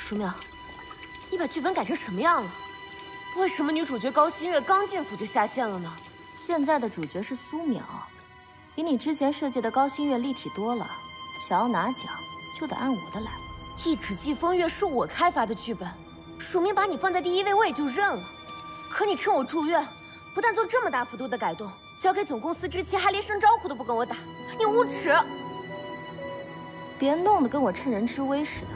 书淼，你把剧本改成什么样了？为什么女主角高馨月刚进府就下线了呢？现在的主角是苏淼，比你之前设计的高馨月立体多了。想要拿奖，就得按我的来。一纸季风月是我开发的剧本，署名把你放在第1位，我也就认了。可你趁我住院，不但做这么大幅度的改动，交给总公司之前还连声招呼都不跟我打，你无耻！别弄得跟我趁人之危似的。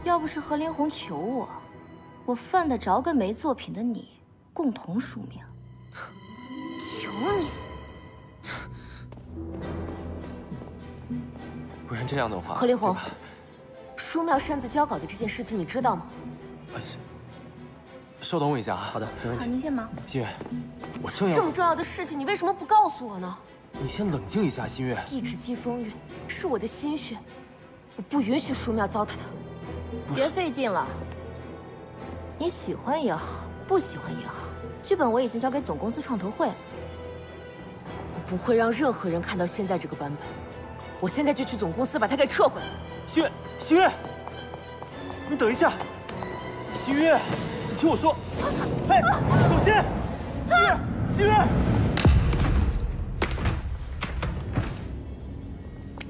要不是何连红求我，我犯得着跟没作品的你共同署名？求你！不然这样的话，何连红，书淼擅自交稿的这件事情你知道吗？稍等我一下啊。好的，没问好，题。您先忙。馨月，我正要这么重要的事情，你为什么不告诉我呢？你先冷静一下，馨月。一纸季风月是我的心血，我不允许书淼糟蹋它。别费劲了，你喜欢也好，不喜欢也好，剧本我已经交给总公司创投会了。我不会让任何人看到现在这个版本。我现在就去总公司把它给撤回来。馨月，馨月，你等一下。馨月，你听我说。嘿，小心！馨月，馨月，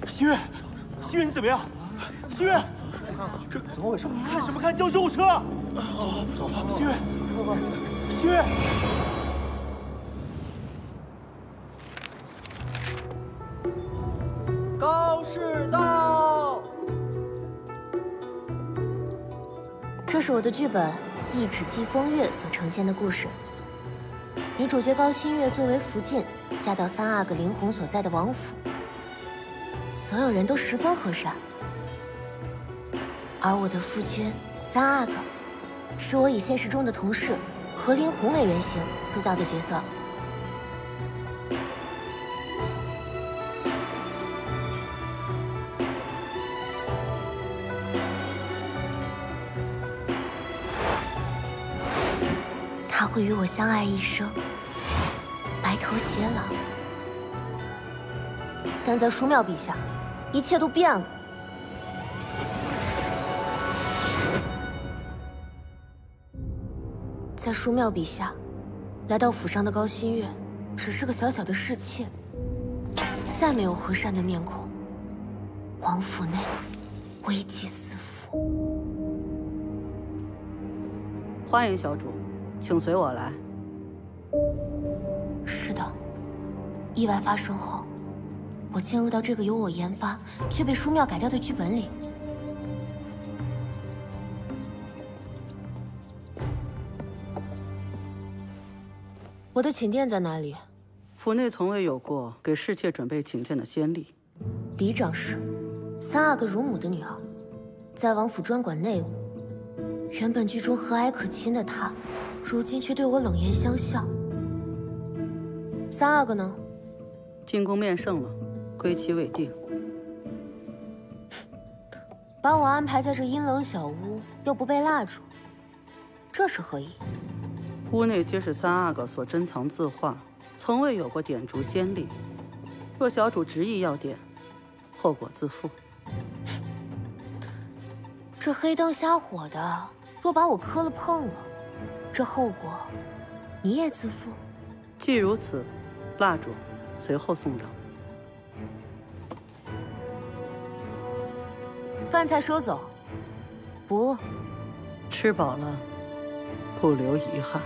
馨月，馨月，你怎么样？馨月，这怎么回事？看什么看？叫救护车！好，馨月，馨月。高士到。这是我的剧本《一纸季风月》所呈现的故事。女主角高馨月作为福晋，嫁到三阿哥林红所在的王府，所有人都十分和善。而我的夫君三阿哥，是我以现实中的同事何林红为原型塑造的角色。他会与我相爱一生，白头偕老。但在书淼笔下，一切都变了。在书淼笔下，来到府上的高馨月，只是个小小的侍妾，再没有和善的面孔。王府内危机四伏。欢迎小主，请随我来。是的，意外发生后，我进入到这个由我研发却被书淼改掉的剧本里。我的寝殿在哪里？府内从未有过给侍妾准备寝殿的先例。嫡长是三阿哥乳母的女儿，在王府专管内务。原本剧中和蔼可亲的她，如今却对我冷言相向。三阿哥呢？进宫面圣了，归期未定。把我安排在这阴冷小屋，又不备蜡烛，这是何意？屋内皆是三阿哥所珍藏字画，从未有过点烛先例。若小主执意要点，后果自负。这黑灯瞎火的，若把我磕了碰了，这后果你也自负。既如此，蜡烛随后送到。饭菜收走，不饿。吃饱了，不留遗憾。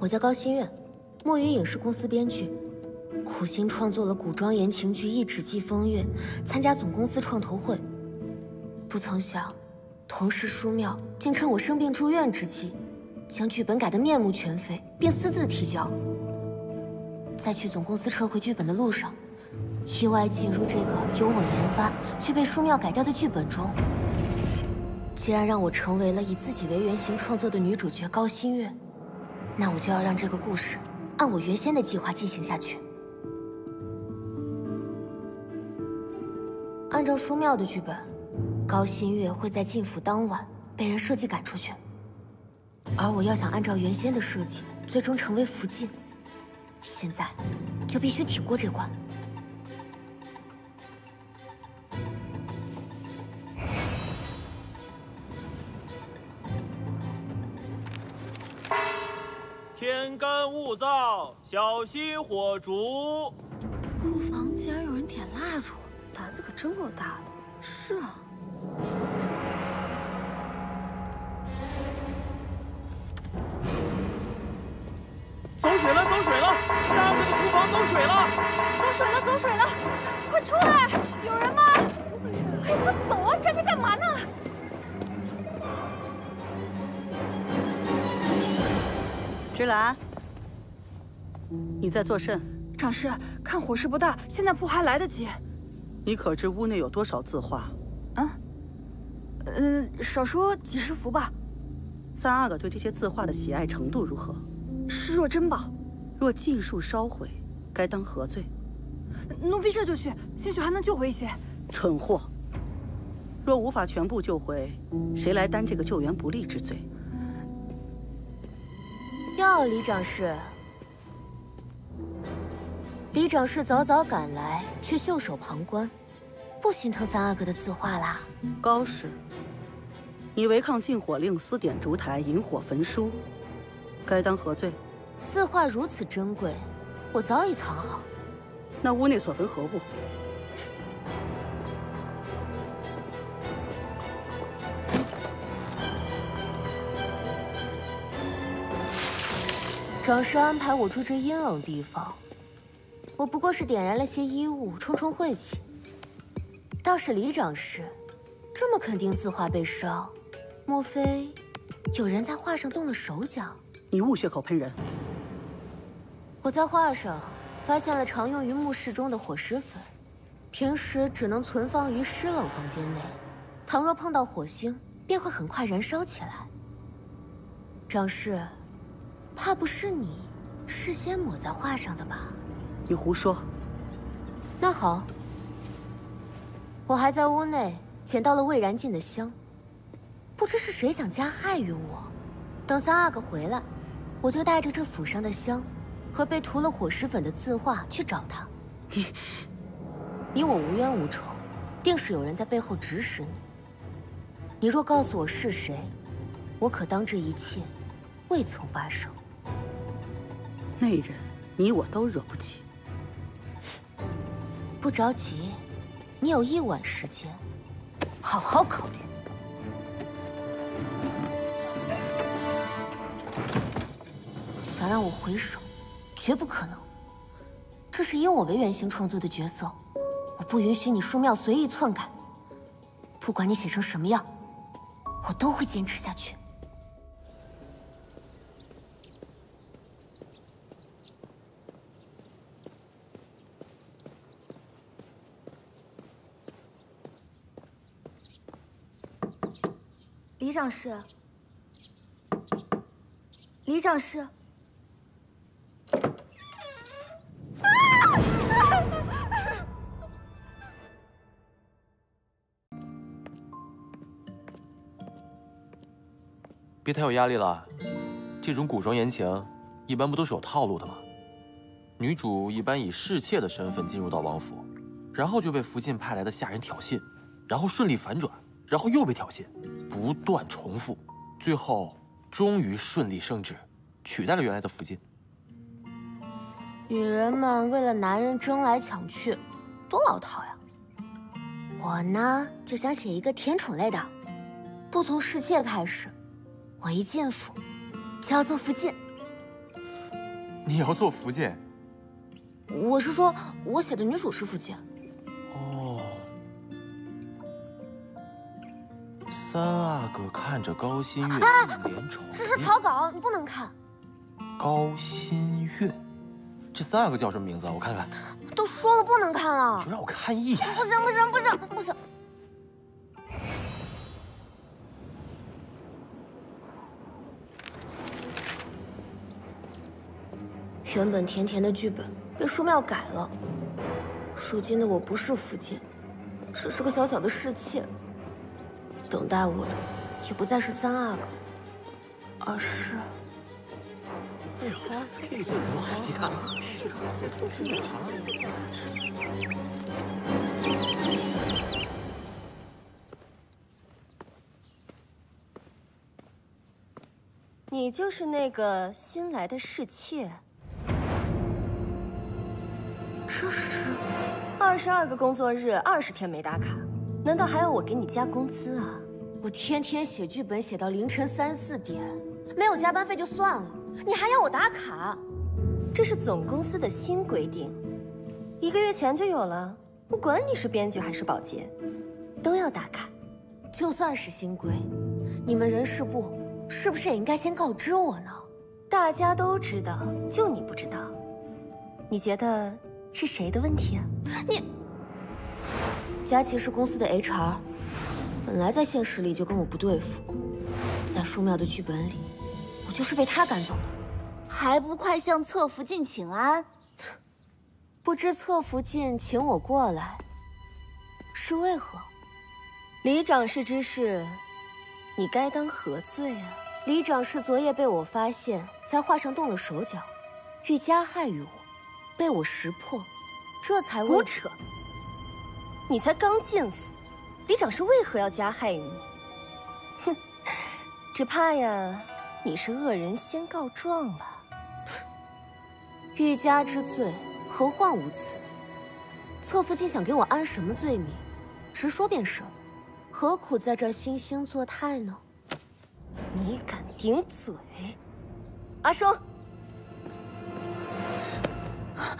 我叫高馨月，墨鱼影视公司编剧，苦心创作了古装言情剧《一纸季风月》，参加总公司创投会。不曾想，同事书淼竟趁我生病住院之际，将剧本改得面目全非，并私自提交。在去总公司撤回剧本的路上，意外进入这个由我研发却被书淼改掉的剧本中。既然让我成为了以自己为原型创作的女主角高馨月，那我就要让这个故事按我原先的计划进行下去。按照书淼的剧本，高馨月会在进府当晚被人设计赶出去，而我要想按照原先的设计，最终成为福晋，现在就必须挺过这关。天干物燥，小心火烛。库房竟然有人点蜡烛，胆子可真够大的。是啊。 走水了，走水了！三阿哥的库房走水了！走水了，走水了！快出来！有人吗？怎么回事？哎，快走啊！站着干嘛呢？芝兰，你在做甚？长师，看火势不大，现在扑还来得及。你可知屋内有多少字画？啊？少说几十幅吧。三阿哥对这些字画的喜爱程度如何？ 视若珍宝，若尽数烧毁，该当何罪？奴婢这就去，兴许还能救回一些。蠢货！若无法全部救回，谁来担这个救援不力之罪？哟，李长士，李长士早早赶来，却袖手旁观，不心疼三阿哥的字画啦？高氏，你违抗禁火令，私点烛台，引火焚书。 该当何罪？字画如此珍贵，我早已藏好。那屋内所焚何物？长师安排我住这阴冷地方，我不过是点燃了些衣物，冲冲晦气。倒是李长师，这么肯定字画被烧，莫非有人在画上动了手脚？ 你勿血口喷人！我在画上发现了常用于墓室中的火石粉，平时只能存放于湿冷房间内，倘若碰到火星，便会很快燃烧起来。长士，怕不是你事先抹在画上的吧？你胡说！那好，我还在屋内捡到了未燃尽的香，不知是谁想加害于我。等三阿哥回来。 我就带着这府上的香，和被涂了火石粉的字画去找他。你我无冤无仇，定是有人在背后指使你。你若告诉我是谁，我可当这一切未曾发生。那人，你我都惹不起。不着急，你有1晚时间，好好考虑。 想让我回首，绝不可能。这是以我为原型创作的角色，我不允许你书庙随意篡改。不管你写成什么样，我都会坚持下去。李长师，李长师。 别太有压力了，这种古装言情，一般不都是有套路的吗？女主一般以侍妾的身份进入到王府，然后就被福晋派来的下人挑衅，然后顺利反转，然后又被挑衅，不断重复，最后终于顺利升职，取代了原来的福晋。女人们为了男人争来抢去，多老套呀！我呢，就想写一个甜宠类的，不从侍妾开始。 我一进府，就要做福晋。你要做福晋？我是说，我写的女主是福晋。哦，三阿哥看着高新月一脸宠，这是草稿，你不能看。高新月，这三阿哥叫什么名字啊？我看看。都说了不能看了，就让我看一眼。不行不行不行不行！原本甜甜的剧本被书庙改了，如今的我不是福晋，只是个小小的侍妾。等待我的也不再是三阿哥，而是……这个就很好看啊！你你就是那个新来的侍妾。这是22个工作日，20天没打卡，难道还要我给你加工资啊？我天天写剧本写到凌晨3、4点，没有加班费就算了，你还要我打卡？这是总公司的新规定，1个月前就有了，不管你是编剧还是保洁，都要打卡。就算是新规，你们人事部是不是也应该先告知我呢？大家都知道，就你不知道。你觉得是谁的问题啊？佳琪是公司的 HR， 本来在现实里就跟我不对付，在书淼的剧本里，我就是被他赶走的。还不快向侧福晋请安！不知侧福晋请我过来是为何？李长事之事，你该当何罪啊？李长事昨夜被我发现，在画上动了手脚，欲加害于我，被我识破，这才胡扯！你才刚进府，李长事为何要加害于你？哼，只怕呀，你是恶人先告状吧？欲加之罪，何患无辞？侧福晋想给我安什么罪名，直说便是了，何苦在这儿惺惺作态呢？你敢顶嘴？阿双，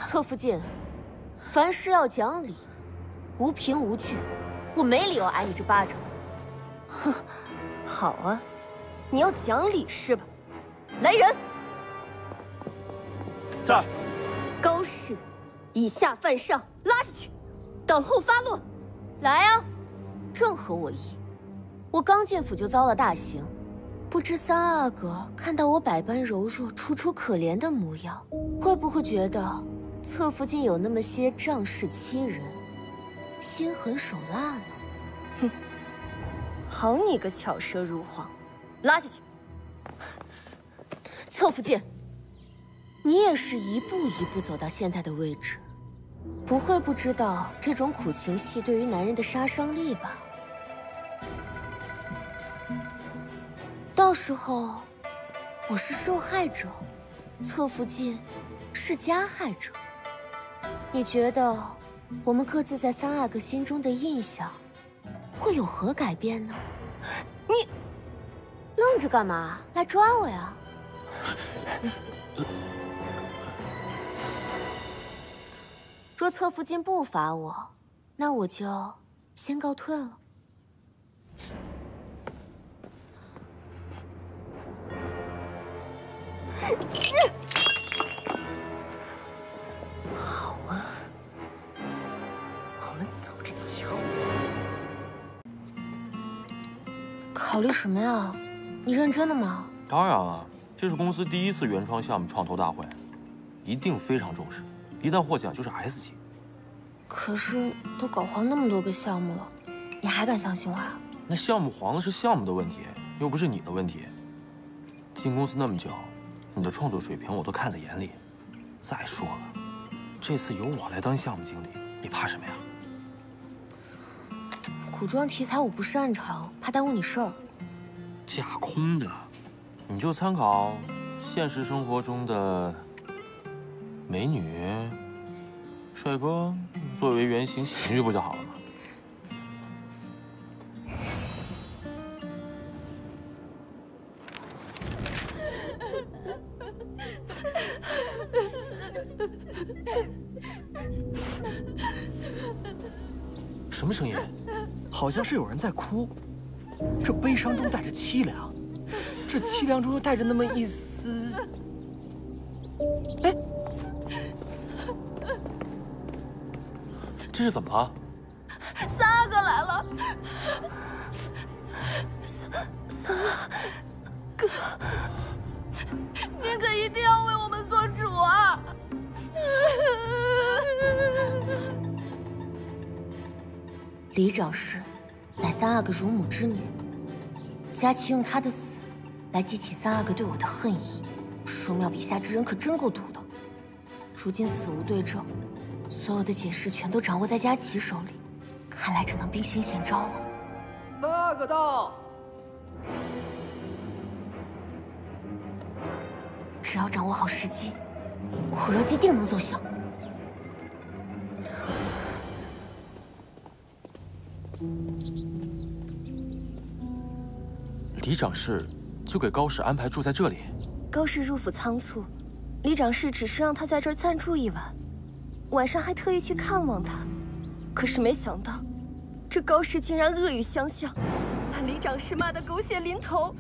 侧福晋，凡事要讲理，无凭无据，我没理由挨你这巴掌。哼，好啊，你要讲理是吧？来人！在。高氏，以下犯上，拉出去，等候发落。来啊，正合我意。我刚进府就遭了大刑，不知三阿哥看到我百般柔弱、楚楚可怜的模样，会不会觉得侧福晋有那么些仗势欺人、心狠手辣呢？哼，好你个巧舌如簧，拉下去。侧福晋，你也是一步一步走到现在的位置，不会不知道这种苦情戏对于男人的杀伤力吧？到时候我是受害者，侧福晋是加害者，你觉得我们各自在三阿哥心中的印象会有何改变呢？你愣着干嘛？来抓我呀！若侧福晋不罚我，那我就先告退了。好啊，我们走着瞧。考虑什么呀？你认真的吗？当然了，这是公司第1次原创项目创投大会，一定非常重视。一旦获奖就是 S 级。可是都搞黄那么多个项目了，你还敢相信我啊？那项目黄了是项目的问题，又不是你的问题。进公司那么久，你的创作水平我都看在眼里。再说了，这次由我来当项目经理，你怕什么呀？古装题材我不擅长，怕耽误你事儿。架空的，你就参考现实生活中的美女、帅哥作为原型写进去不就好了吗？什么声音？好像是有人在哭，这悲伤中带着凄凉，这凄凉中又带着那么一丝……哎，这是怎么了？三阿哥来了！三阿哥，您可一定要为我们做主啊！李长氏乃三阿哥乳母之女，佳琪用她的死来激起三阿哥对我的恨意。书淼笔下之人可真够毒的，如今死无对证，所有的解释权都掌握在佳琪手里，看来只能兵行险招了。三阿哥到。只要掌握好时机，苦肉计定能奏效。李长侍就给高氏安排住在这里。高氏入府仓促，李长侍只是让他在这儿暂住一晚，晚上还特意去看望他。可是没想到，这高氏竟然恶语相向，把李长侍骂得狗血淋头。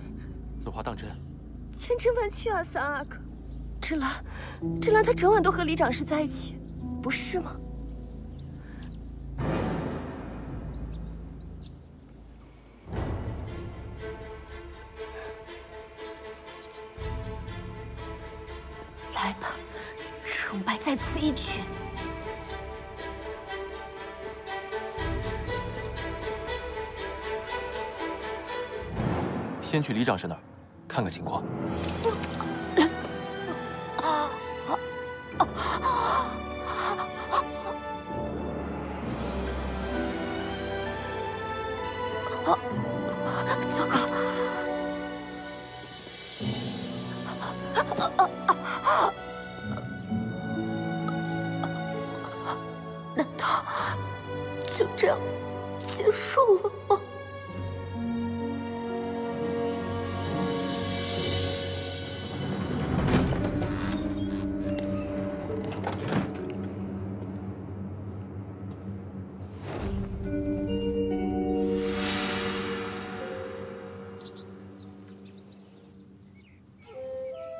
此话当真？千真万确啊，三阿哥。芝兰他整晚都和李长侍在一起，不是吗？来吧，成败在此一举。先去李长侍那儿看看情况。糟糕！难道就这样结束了吗？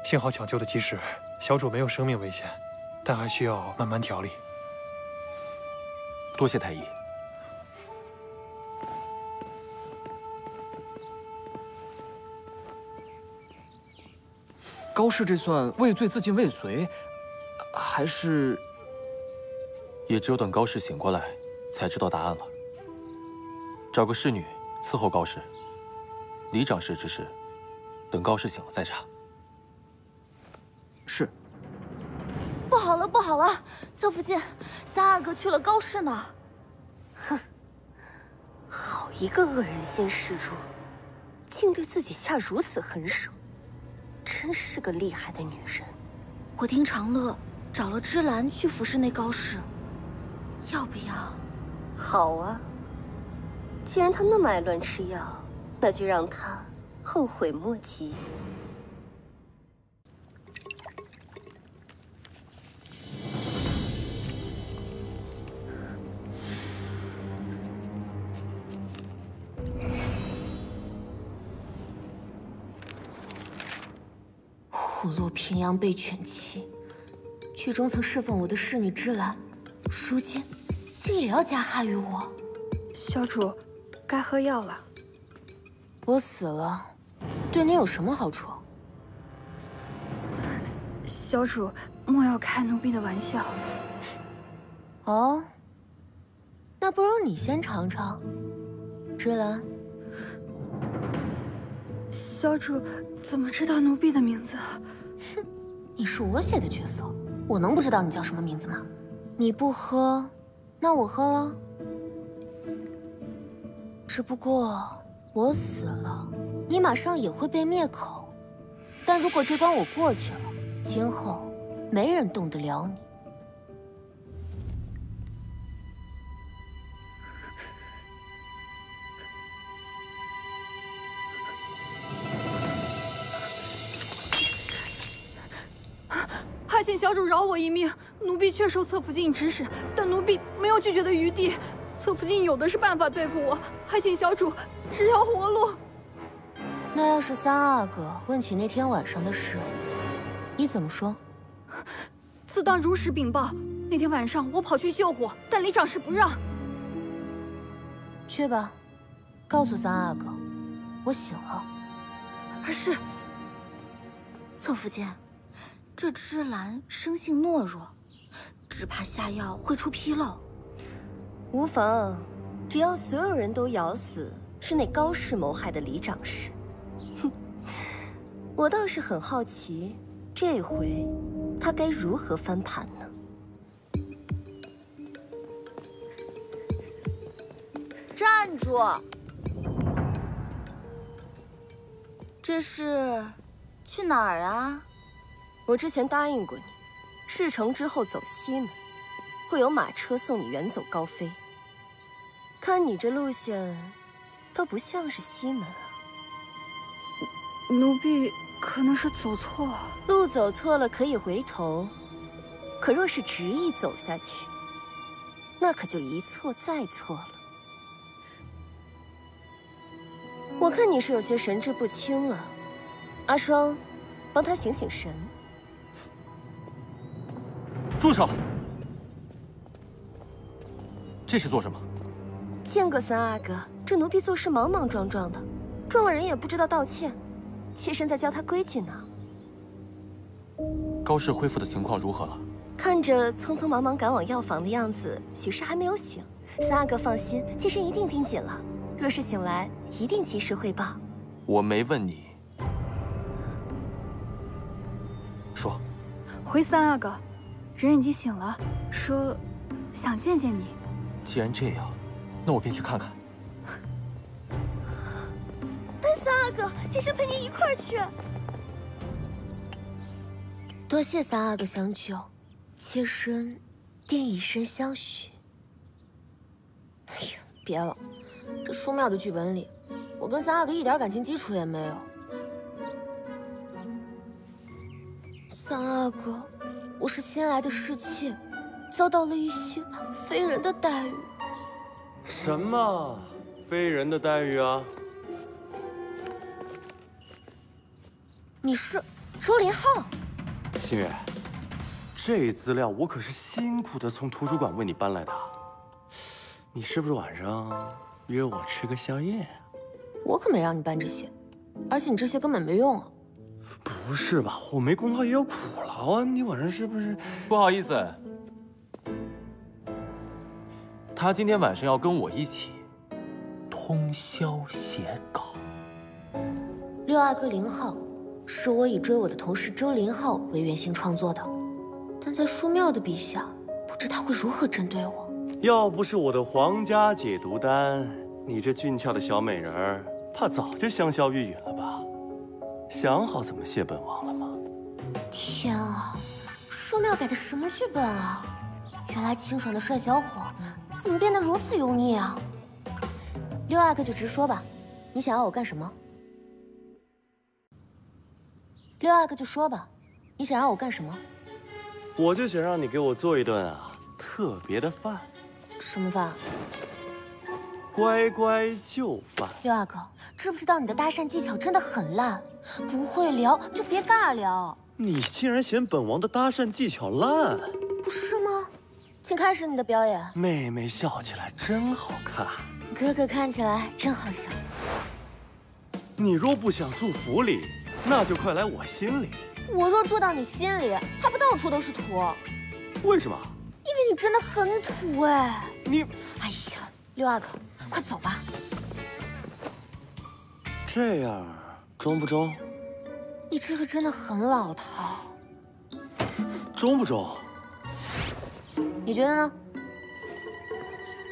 幸好抢救的及时，小主没有生命危险，但还需要慢慢调理。多谢太医。高氏这算畏罪自尽未遂，还是……也只有等高氏醒过来，才知道答案了。找个侍女伺候高氏。李长侍之事，等高氏醒了再查。是。不好了，不好了！侧福晋，三阿哥去了高氏那儿。哼，好一个恶人先示弱，竟对自己下如此狠手，真是个厉害的女人。我听长乐找了芝兰去服侍那高氏，要不要？好啊，既然他那么爱乱吃药，那就让他后悔莫及。虎落平阳被犬欺，剧中曾侍奉我的侍女芝兰，如今竟也要加害于我。小主，该喝药了。我死了，对你有什么好处？小主，莫要开奴婢的玩笑。哦，那不如你先尝尝，芝兰。小主怎么知道奴婢的名字？哼，你是我写的角色，我能不知道你叫什么名字吗？你不喝，那我喝了。只不过我死了，你马上也会被灭口。但如果这关我过去了，今后没人动得了你。还请小主饶我一命，奴婢确受侧福晋指使，但奴婢没有拒绝的余地。侧福晋有的是办法对付我，还请小主只要活路。那要是三阿哥问起那天晚上的事，你怎么说？自当如实禀报。那天晚上我跑去救火，但李长侍不让。去吧，告诉三阿哥，我醒了。是。侧福晋，这芝兰生性懦弱，只怕下药会出纰漏。无妨，只要所有人都咬死是那高氏谋害的李长侍。哼，我倒是很好奇，这回他该如何翻盘呢？站住！这是去哪儿啊？我之前答应过你，事成之后走西门，会有马车送你远走高飞。看你这路线，倒不像是西门啊。奴婢可能是走错了。路走错了可以回头，可若是执意走下去，那可就一错再错了。我看你是有些神志不清了，阿双，帮他醒醒神。住手！这是做什么？见过三阿哥，这奴婢做事莽莽撞撞的，撞了人也不知道道歉，妾身在教他规矩呢。高氏恢复的情况如何了？看着匆匆忙忙赶往药房的样子，许是还没有醒。三阿哥放心，妾身一定盯紧了。若是醒来，一定及时汇报。我没问你。说。回三阿哥，人已经醒了，说想见见你。既然这样，那我便去看看。三阿哥，妾身陪您一块儿去。多谢三阿哥相救，妾身定以身相许。哎呀，别了，这书庙的剧本里，我跟三阿哥一点感情基础也没有。三阿哥，我是新来的侍妾，遭到了一些非人的待遇。什么非人的待遇啊？你是周林浩？新月，这资料我可是辛苦的从图书馆为你搬来的。你是不是晚上约我吃个宵夜？我可没让你办这些，而且你这些根本没用啊。不是吧？我没功劳也有苦劳啊！你晚上是不是？不好意思，他今天晚上要跟我一起通宵写稿。六阿哥林浩是我以追我的同事周林浩为原型创作的，但在书庙的笔下，不知他会如何针对我。要不是我的皇家解毒丹，你这俊俏的小美人儿，怕早就香消玉殒了吧？想好怎么谢本王了吗？天啊，书庙改的什么剧本啊？原来清爽的帅小伙怎么变得如此油腻啊？六阿哥就直说吧，你想要我干什么？六阿哥就说吧，你想让我干什么？我就想让你给我做一顿啊特别的饭。什么饭？乖乖就范。六阿哥，知不知道你的搭讪技巧真的很烂？不会聊就别尬聊。你竟然嫌本王的搭讪技巧烂？不是吗？请开始你的表演。妹妹笑起来真好看，哥哥看起来真好笑。你若不想住府里，那就快来我心里。我若住到你心里，还不到处都是土？为什么？因为你真的很土哎。你，哎呀，六阿哥，快走吧。这样中不中？你这个真的很老套。中不中？你觉得呢？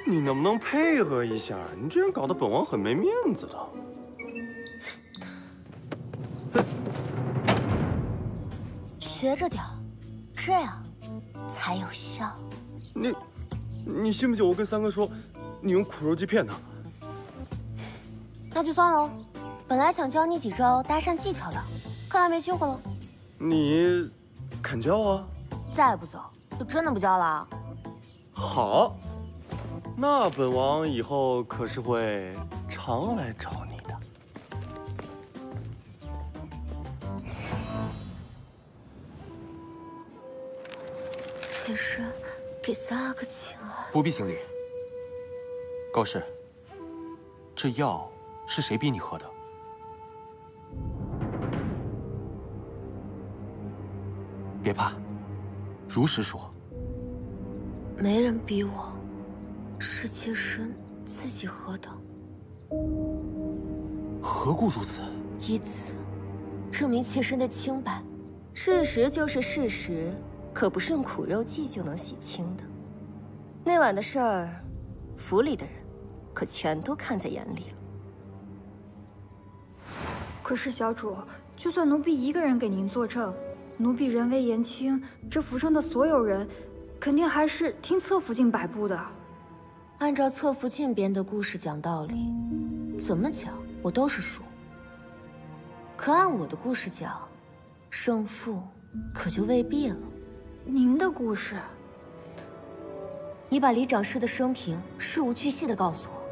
你能不能配合一下？你这样搞得本王很没面子的。学着点，这样才有效。你信不信我跟三哥说，你用苦肉计骗他？那就算了。本来想教你几招搭讪技巧的，看来没机会了。你肯教啊？再不走，就真的不教了。好，那本王以后可是会常来找你的。妾身给三阿哥请安。不必行礼。高氏，这药是谁逼你喝的？别怕，如实说。没人逼我，是妾身自己喝的。何故如此？以此证明妾身的清白。事实就是事实，可不是用苦肉计就能洗清的。那晚的事儿，府里的人可全都看在眼里了。可是小主，就算奴婢一个人给您作证，奴婢人微言轻，这府上的所有人，肯定还是听侧福晋摆布的。按照侧福晋编的故事讲道理，怎么讲我都是输。可按我的故事讲，胜负可就未必了。您的故事？你把李长师的生平事无巨细地告诉我，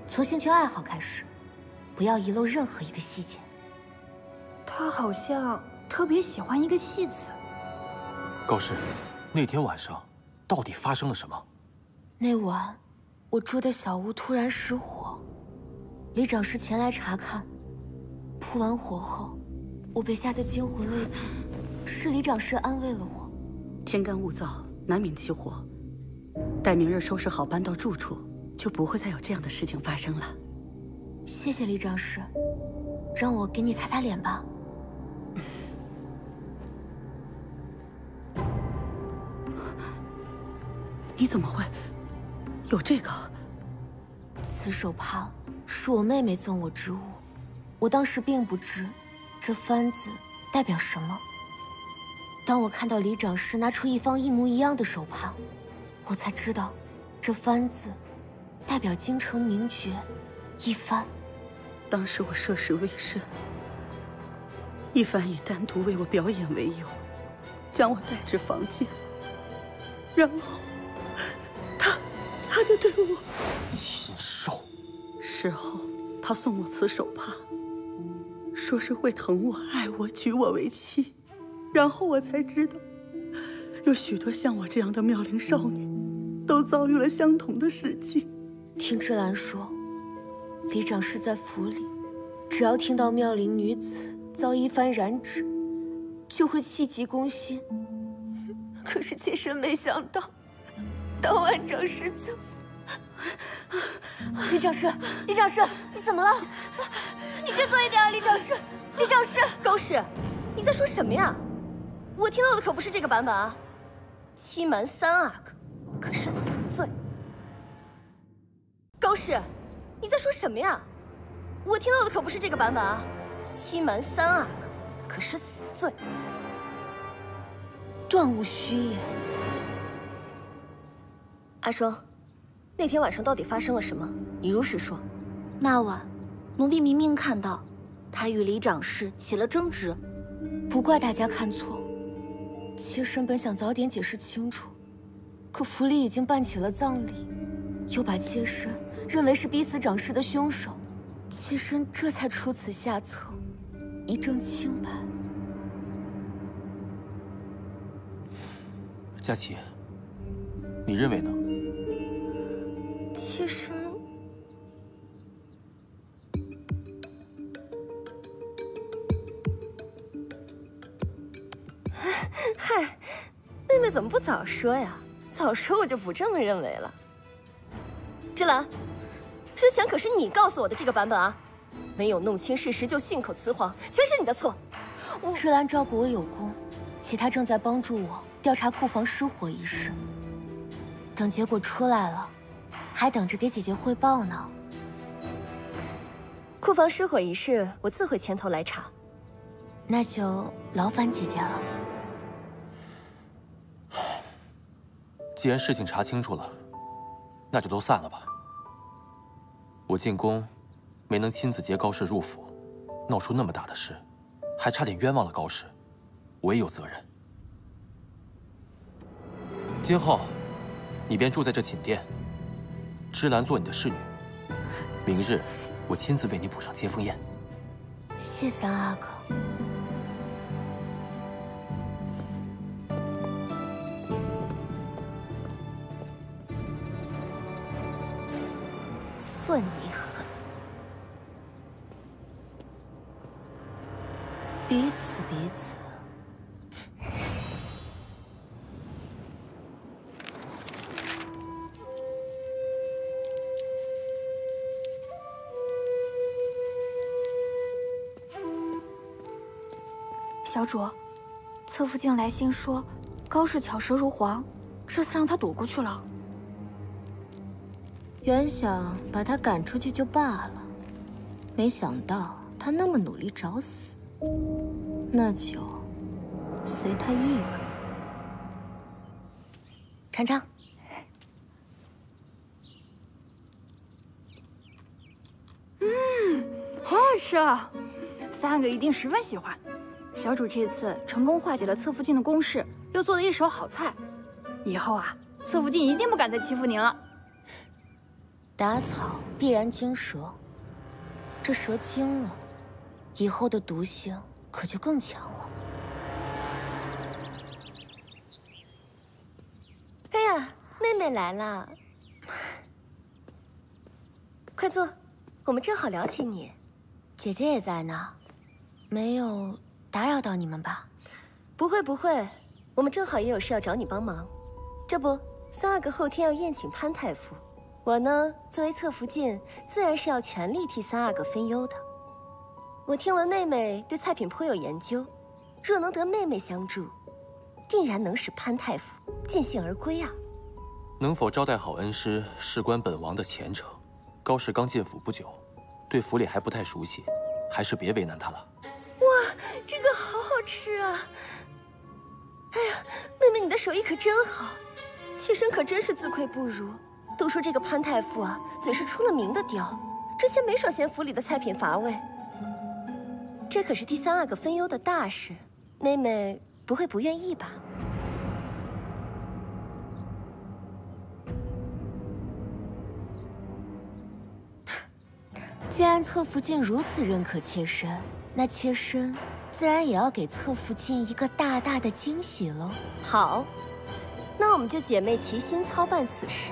从兴趣爱好开始，不要遗漏任何一个细节。他好像特别喜欢一个戏子。高师，那天晚上到底发生了什么？那晚，我住的小屋突然失火，李长师前来查看。扑完火后，我被吓得惊魂未定，是李长师安慰了我。天干物燥，难免起火。待明日收拾好搬到住处，就不会再有这样的事情发生了。谢谢李长师，让我给你擦擦脸吧。你怎么会有这个？此手帕是我妹妹赠我之物，我当时并不知这幡子代表什么。当我看到李长师拿出一方一模一样的手帕，我才知道，这幡子代表京城名角一帆。当时我涉世未深，一帆以单独为我表演为由，将我带至房间，然后他就对我禽兽。事后他送我此手帕，说是会疼我、爱我、娶我为妻。然后我才知道，有许多像我这样的妙龄少女，都遭遇了相同的事情。听芝兰说，李长师在府里，只要听到妙龄女子遭一番染指，就会气急攻心。可是切身没想到，当晚长师就……李长师，李长师，你怎么了？你振作一点啊，李长师，李长师！高氏，你在说什么呀？我听到的可不是这个版本啊！欺瞒3阿哥，可是死罪。高氏，你在说什么呀？我听到的可不是这个版本啊！欺瞒3阿哥，可是死罪。断无虚言。阿双，那天晚上到底发生了什么？你如实说。那晚，奴婢明明看到他与李长师起了争执。不怪大家看错，妾身本想早点解释清楚，可府里已经办起了葬礼，又把妾身认为是逼死长师的凶手，妾身这才出此下策，以证清白。佳琪，你认为呢？妾身……嗨，妹妹怎么不早说呀？早说我就不这么认为了。芝兰，之前可是你告诉我的这个版本啊！没有弄清事实就信口雌黄，全是你的错。芝兰照顾我有功，且她正在帮助我调查库房失火一事。等结果出来了，还等着给姐姐汇报呢。库房失火一事，我自会牵头来查。那就劳烦姐姐了。既然事情查清楚了，那就都散了吧。我进宫，没能亲自接高氏入府，闹出那么大的事，还差点冤枉了高氏，我也有责任。今后，你便住在这寝殿，芝兰做你的侍女。明日，我亲自为你补上接风宴。谢3阿哥。算你狠！彼此彼此。小主，侧福晋来信说，高氏巧舌如簧，这次让他躲过去了。原想把他赶出去就罢了，没想到他那么努力找死，那就随他意吧。尝尝。好好吃啊！3个一定十分喜欢。小主这次成功化解了侧福晋的攻势，又做了一手好菜，以后啊，侧福晋一定不敢再欺负您了。打草必然惊蛇，这蛇惊了，以后的毒性可就更强了。哎呀，妹妹来了，快坐，我们正好聊起你。姐姐也在呢，没有打扰到你们吧？不会不会，我们正好也有事要找你帮忙。这不，3阿哥后天要宴请潘太傅，我呢作为侧福晋，自然是要全力替3阿哥分忧的。我听闻妹妹对菜品颇有研究，若能得妹妹相助，定然能使潘太傅尽兴而归啊！能否招待好恩师，事关本王的前程。高氏刚进府不久，对府里还不太熟悉，还是别为难他了。哇，这个好好吃啊！哎呀，妹妹你的手艺可真好，妾身可真是自愧不如。都说这个潘太傅啊，嘴是出了名的刁，之前没少嫌府里的菜品乏味。这可是替3阿哥分忧的大事，妹妹不会不愿意吧？既然侧福晋如此认可妾身，那妾身自然也要给侧福晋一个大大的惊喜喽。好，那我们就姐妹齐心操办此事。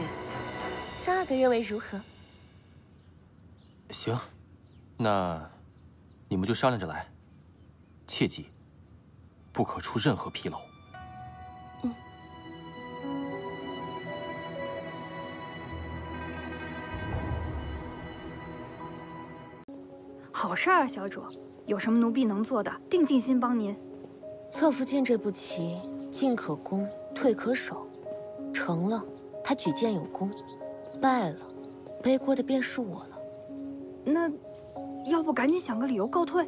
3阿哥认为如何？行，那你们就商量着来，切记不可出任何纰漏。好事啊，小主，有什么奴婢能做的，定尽心帮您。侧福晋这步棋，进可攻，退可守，成了，他举荐有功；败了，背锅的便是我了。那，要不赶紧想个理由告退？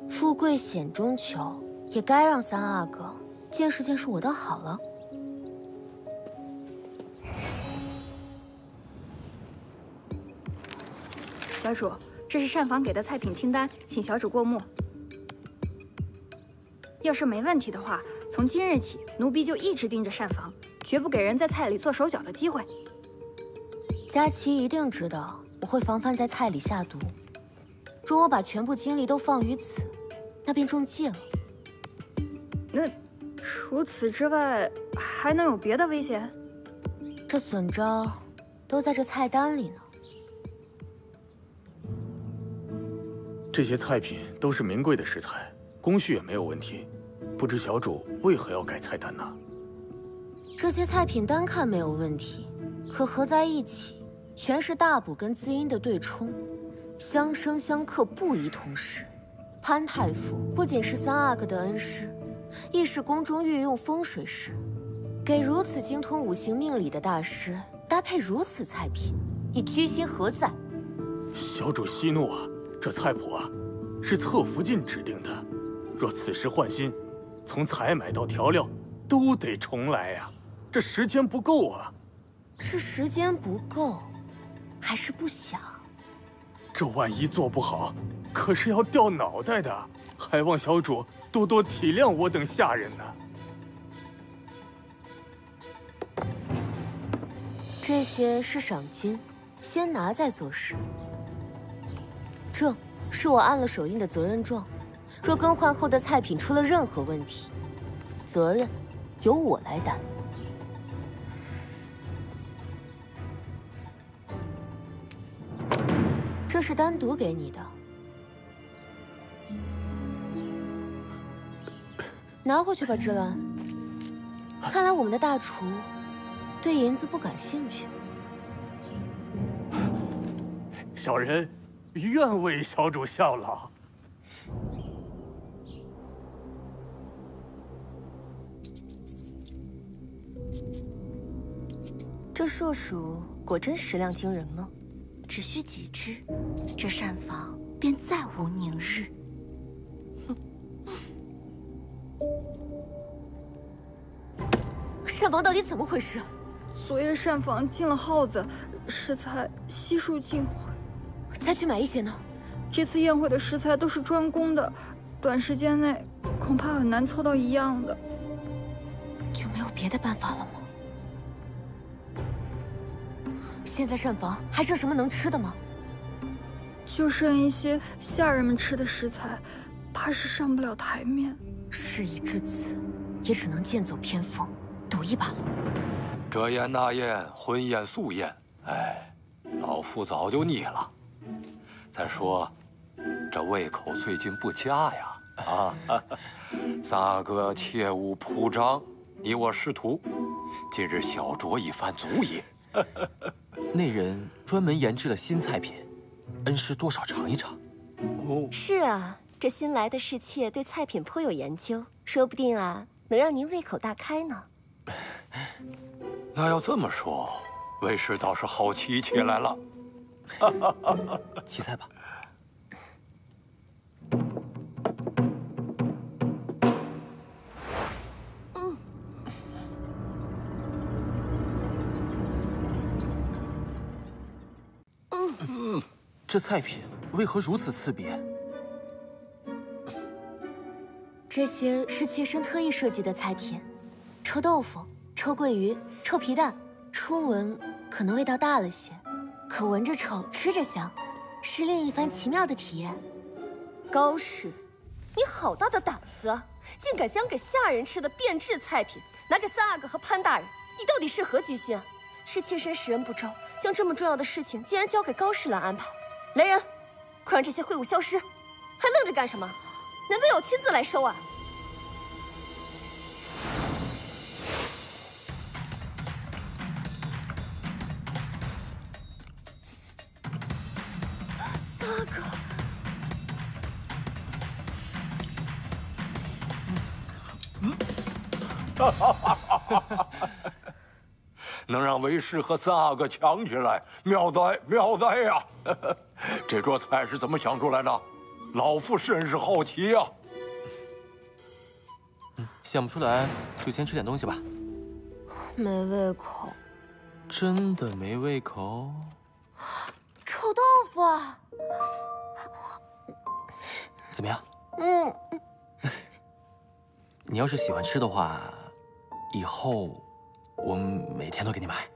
富贵险中求，也该让3阿哥见识见识我的好了。小主，这是膳房给的菜品清单，请小主过目。要是没问题的话，从今日起，奴婢就一直盯着膳房，绝不给人在菜里做手脚的机会。佳琪一定知道我会防范在菜里下毒，若我把全部精力都放于此，那便中计了。那除此之外，还能有别的危险？这损招都在这菜单里呢。这些菜品都是名贵的食材，工序也没有问题，不知小主为何要改菜单呢？这些菜品单看没有问题，可合在一起，全是大补跟滋阴的对冲，相生相克，不宜同时。潘太傅不仅是3阿哥的恩师，亦是宫中御用风水师，给如此精通五行命理的大师搭配如此菜品，你居心何在？小主息怒啊！这菜谱啊，是侧福晋指定的，若此时换新，从采买到调料都得重来呀，这时间不够啊！是时间不够，还是不想？这万一做不好，可是要掉脑袋的，还望小主多多体谅我等下人呢。这些是赏金，先拿再做事。这是我按了手印的责任状，若更换后的菜品出了任何问题，责任由我来担。这是单独给你的，拿回去吧，芝兰。看来我们的大厨对银子不感兴趣。小人愿为小主效劳。这硕鼠果真食量惊人吗？只需几只，这膳房便再无宁日。膳房到底怎么回事？昨夜膳房进了耗子，食材悉数尽毁。再去买一些呢？这次宴会的食材都是专供的，短时间内恐怕很难凑到一样的。就没有别的办法了吗？现在膳房还剩什么能吃的吗？就剩一些下人们吃的食材，怕是上不了台面。事已至此，也只能剑走偏锋，赌一把了。这宴那宴，荤宴素宴，哎，老夫早就腻了。再说，这胃口最近不佳呀！啊，三阿哥切勿铺张，你我师徒，今日小酌一番足矣。那人专门研制了新菜品，恩师多少尝一尝。哦，是啊，这新来的侍妾对菜品颇有研究，说不定啊，能让您胃口大开呢。那要这么说，为师倒是好奇起来了。起菜吧。这菜品为何如此刺鼻？这些是妾身特意设计的菜品，臭豆腐、臭鳜鱼、臭皮蛋，初闻可能味道大了些，可闻着臭，吃着香，是另一番奇妙的体验。高氏，你好大的胆子，竟敢将给下人吃的变质菜品拿给三阿哥和潘大人，你到底是何居心啊？是妾身识人不周，将这么重要的事情竟然交给高氏来安排。来人，快让这些秽物消失！还愣着干什么？难道要我亲自来收啊？三阿哥。能让为师和三阿哥抢起来，妙哉妙哉呀！这桌菜是怎么想出来的？老夫甚是好奇呀。想不出来就先吃点东西吧。没胃口。真的没胃口？臭豆腐。怎么样？你要是喜欢吃的话，以后我每天都给你买。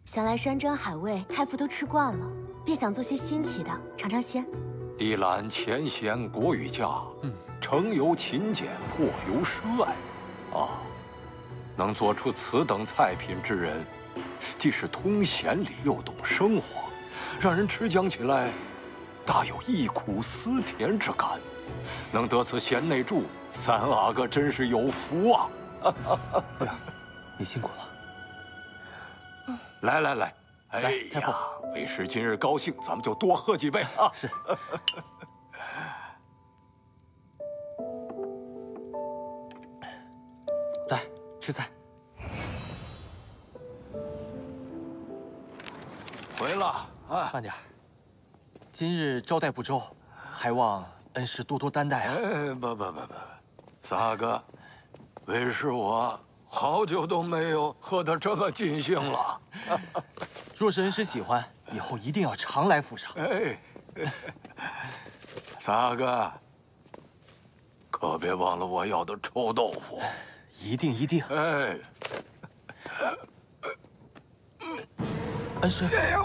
想来山珍海味，太傅都吃惯了，便想做些新奇的，尝尝鲜。一览前贤国语家，诚由勤俭，破由奢爱。啊，能做出此等菜品之人，既是通贤理，又懂生活，让人吃讲起来，大有忆苦思甜之感。能得此贤内助，三阿哥真是有福啊！玉儿，你辛苦了。来来来，来，太呀，为师今日高兴，咱们就多喝几杯啊！是。来，吃菜。回了啊，慢点。今日招待不周，还望恩师多多担待啊！不，三阿哥，为师我好久都没有喝得这么尽兴了。若是恩师喜欢，以后一定要常来府上。三阿哥，可别忘了我要的臭豆腐。一定一定。哎，恩师。哎呀，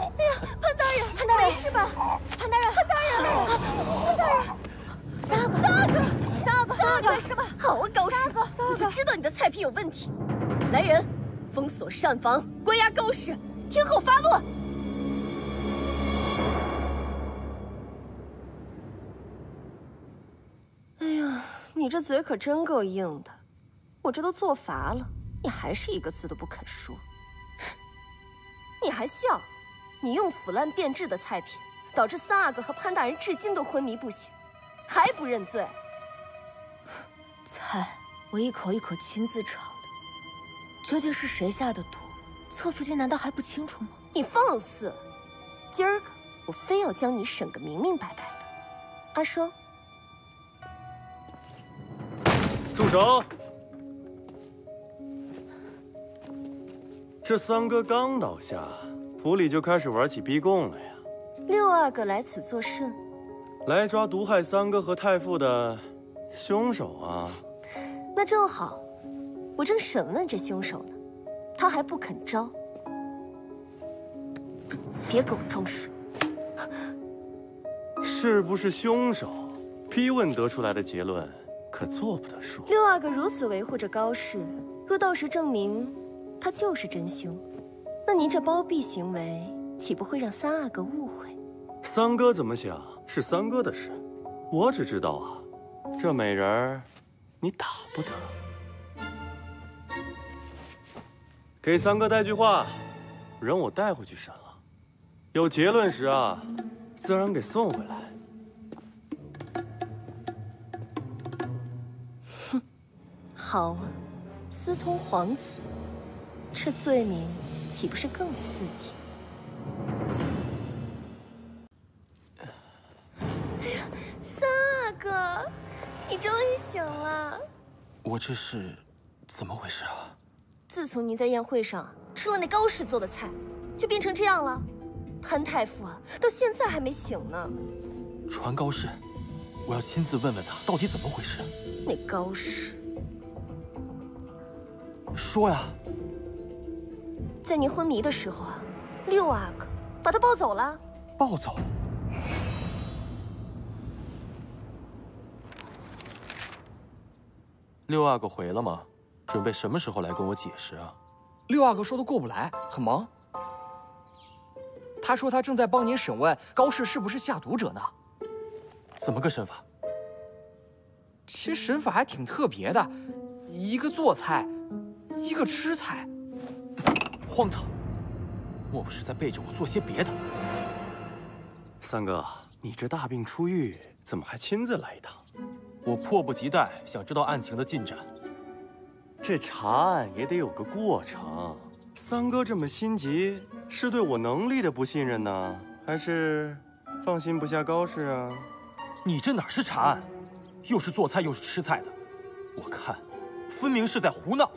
潘大人，潘大人是吧？潘大人，潘大人，潘大人，三阿哥，是吧？好啊，高氏，我就知道你的菜品有问题。来人，封锁膳房，关押高氏，听候发落。哎呀，你这嘴可真够硬的，我这都做乏了，你还是一个字都不肯说。你还笑？你用腐烂变质的菜品，导致三阿哥和潘大人至今都昏迷不醒，还不认罪？菜我一口一口亲自炒的，究竟是谁下的毒？侧福晋难道还不清楚吗？你放肆！今儿个我非要将你审个明明白白的。阿双，住手！这三哥刚倒下，府里就开始玩起逼供了呀。六阿哥来此作甚？来抓毒害三哥和太傅的凶手啊！那正好，我正审问这凶手呢，他还不肯招。别给我装水！是不是凶手？批问得出来的结论可做不得数。六阿哥如此维护着高氏，若到时证明他就是真凶，那您这包庇行为岂不会让三阿哥误会？三哥怎么想是三哥的事，我只知道啊，这美人儿你打不得。给三哥带句话，容我带回去审了。有结论时啊，自然给送回来。哼，好啊，私通皇子，这罪名岂不是更刺激？哎呀，三阿哥，你终于醒了！我这是怎么回事啊？自从您在宴会上吃了那高氏做的菜，就变成这样了。潘太傅啊，到现在还没醒呢。传高氏，我要亲自问问他到底怎么回事。那高氏，说呀！在您昏迷的时候啊，六阿哥把他抱走了。抱走？六阿哥回了吗？准备什么时候来跟我解释啊？六阿哥说他过不来，很忙。他说他正在帮您审问高氏是不是下毒者呢。怎么个审法？其实审法还挺特别的，一个做菜，一个吃菜。荒唐！莫不是在背着我做些别的？三哥，你这大病初愈，怎么还亲自来一趟？我迫不及待想知道案情的进展。这查案也得有个过程。三哥这么心急，是对我能力的不信任呢，还是放心不下高氏啊？你这哪是查案，又是做菜又是吃菜的，我看分明是在胡闹。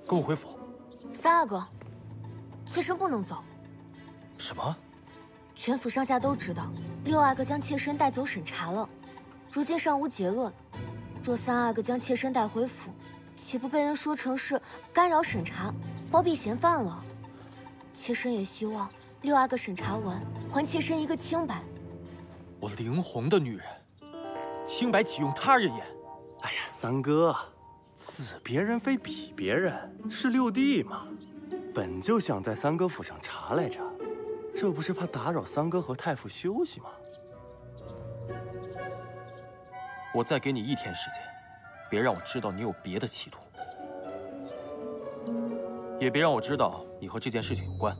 跟我回府。三阿哥，妾身不能走。什么？全府上下都知道，六阿哥将妾身带走审查了，如今尚无结论。若三阿哥将妾身带回府，岂不被人说成是干扰审查、包庇嫌犯了？妾身也希望六阿哥审查完，还妾身一个清白。我灵红的女人，清白岂用他人言？哎呀，三哥，此别人非彼别人，是六弟嘛，本就想在三哥府上查来着，这不是怕打扰三哥和太傅休息吗？我再给你1天时间，别让我知道你有别的企图，也别让我知道你和这件事情有关。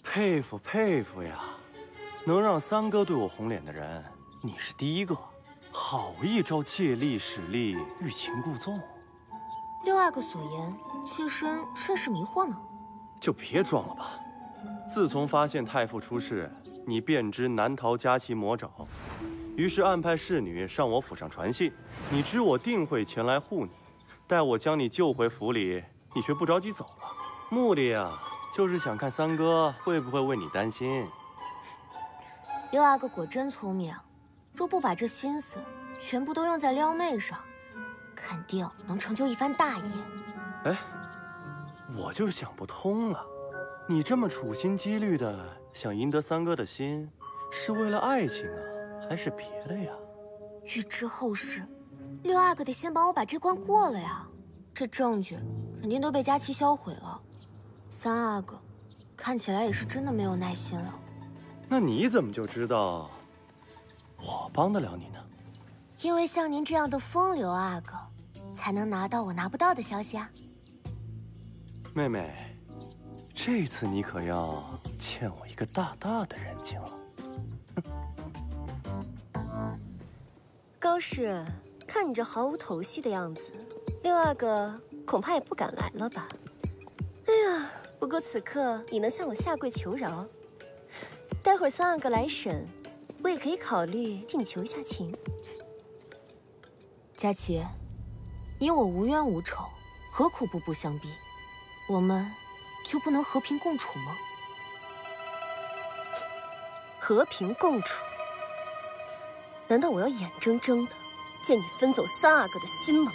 佩服佩服呀，能让三哥对我红脸的人，你是第一个。好一招借力使力，欲擒故纵。六阿哥所言，妾身甚是迷惑呢。就别装了吧。自从发现太傅出事，你便知难逃佳期魔爪，于是暗派侍女上我府上传信，你知我定会前来护你。待我将你救回府里，你却不着急走了。目的呀，就是想看三哥会不会为你担心。六阿哥果真聪明，若不把这心思全部都用在撩妹上，肯定能成就一番大业。哎，我就想不通了，你这么处心积虑的想赢得三哥的心，是为了爱情啊，还是别的呀？欲知后事，六阿哥得先帮我把这关过了呀。这证据肯定都被佳期销毁了。三阿哥看起来也是真的没有耐心了。那你怎么就知道我帮得了你呢？因为像您这样的风流阿哥，才能拿到我拿不到的消息啊。妹妹，这次你可要欠我一个大大的人情了。高氏，看你这毫无头绪的样子，六阿哥恐怕也不敢来了吧？哎呀，不过此刻你能向我下跪求饶，待会儿3阿哥来审，我也可以考虑替你求一下情。佳琪，你我无冤无仇，何苦步步相逼？我们就不能和平共处吗？和平共处？难道我要眼睁睁的见你分走3阿哥的心吗？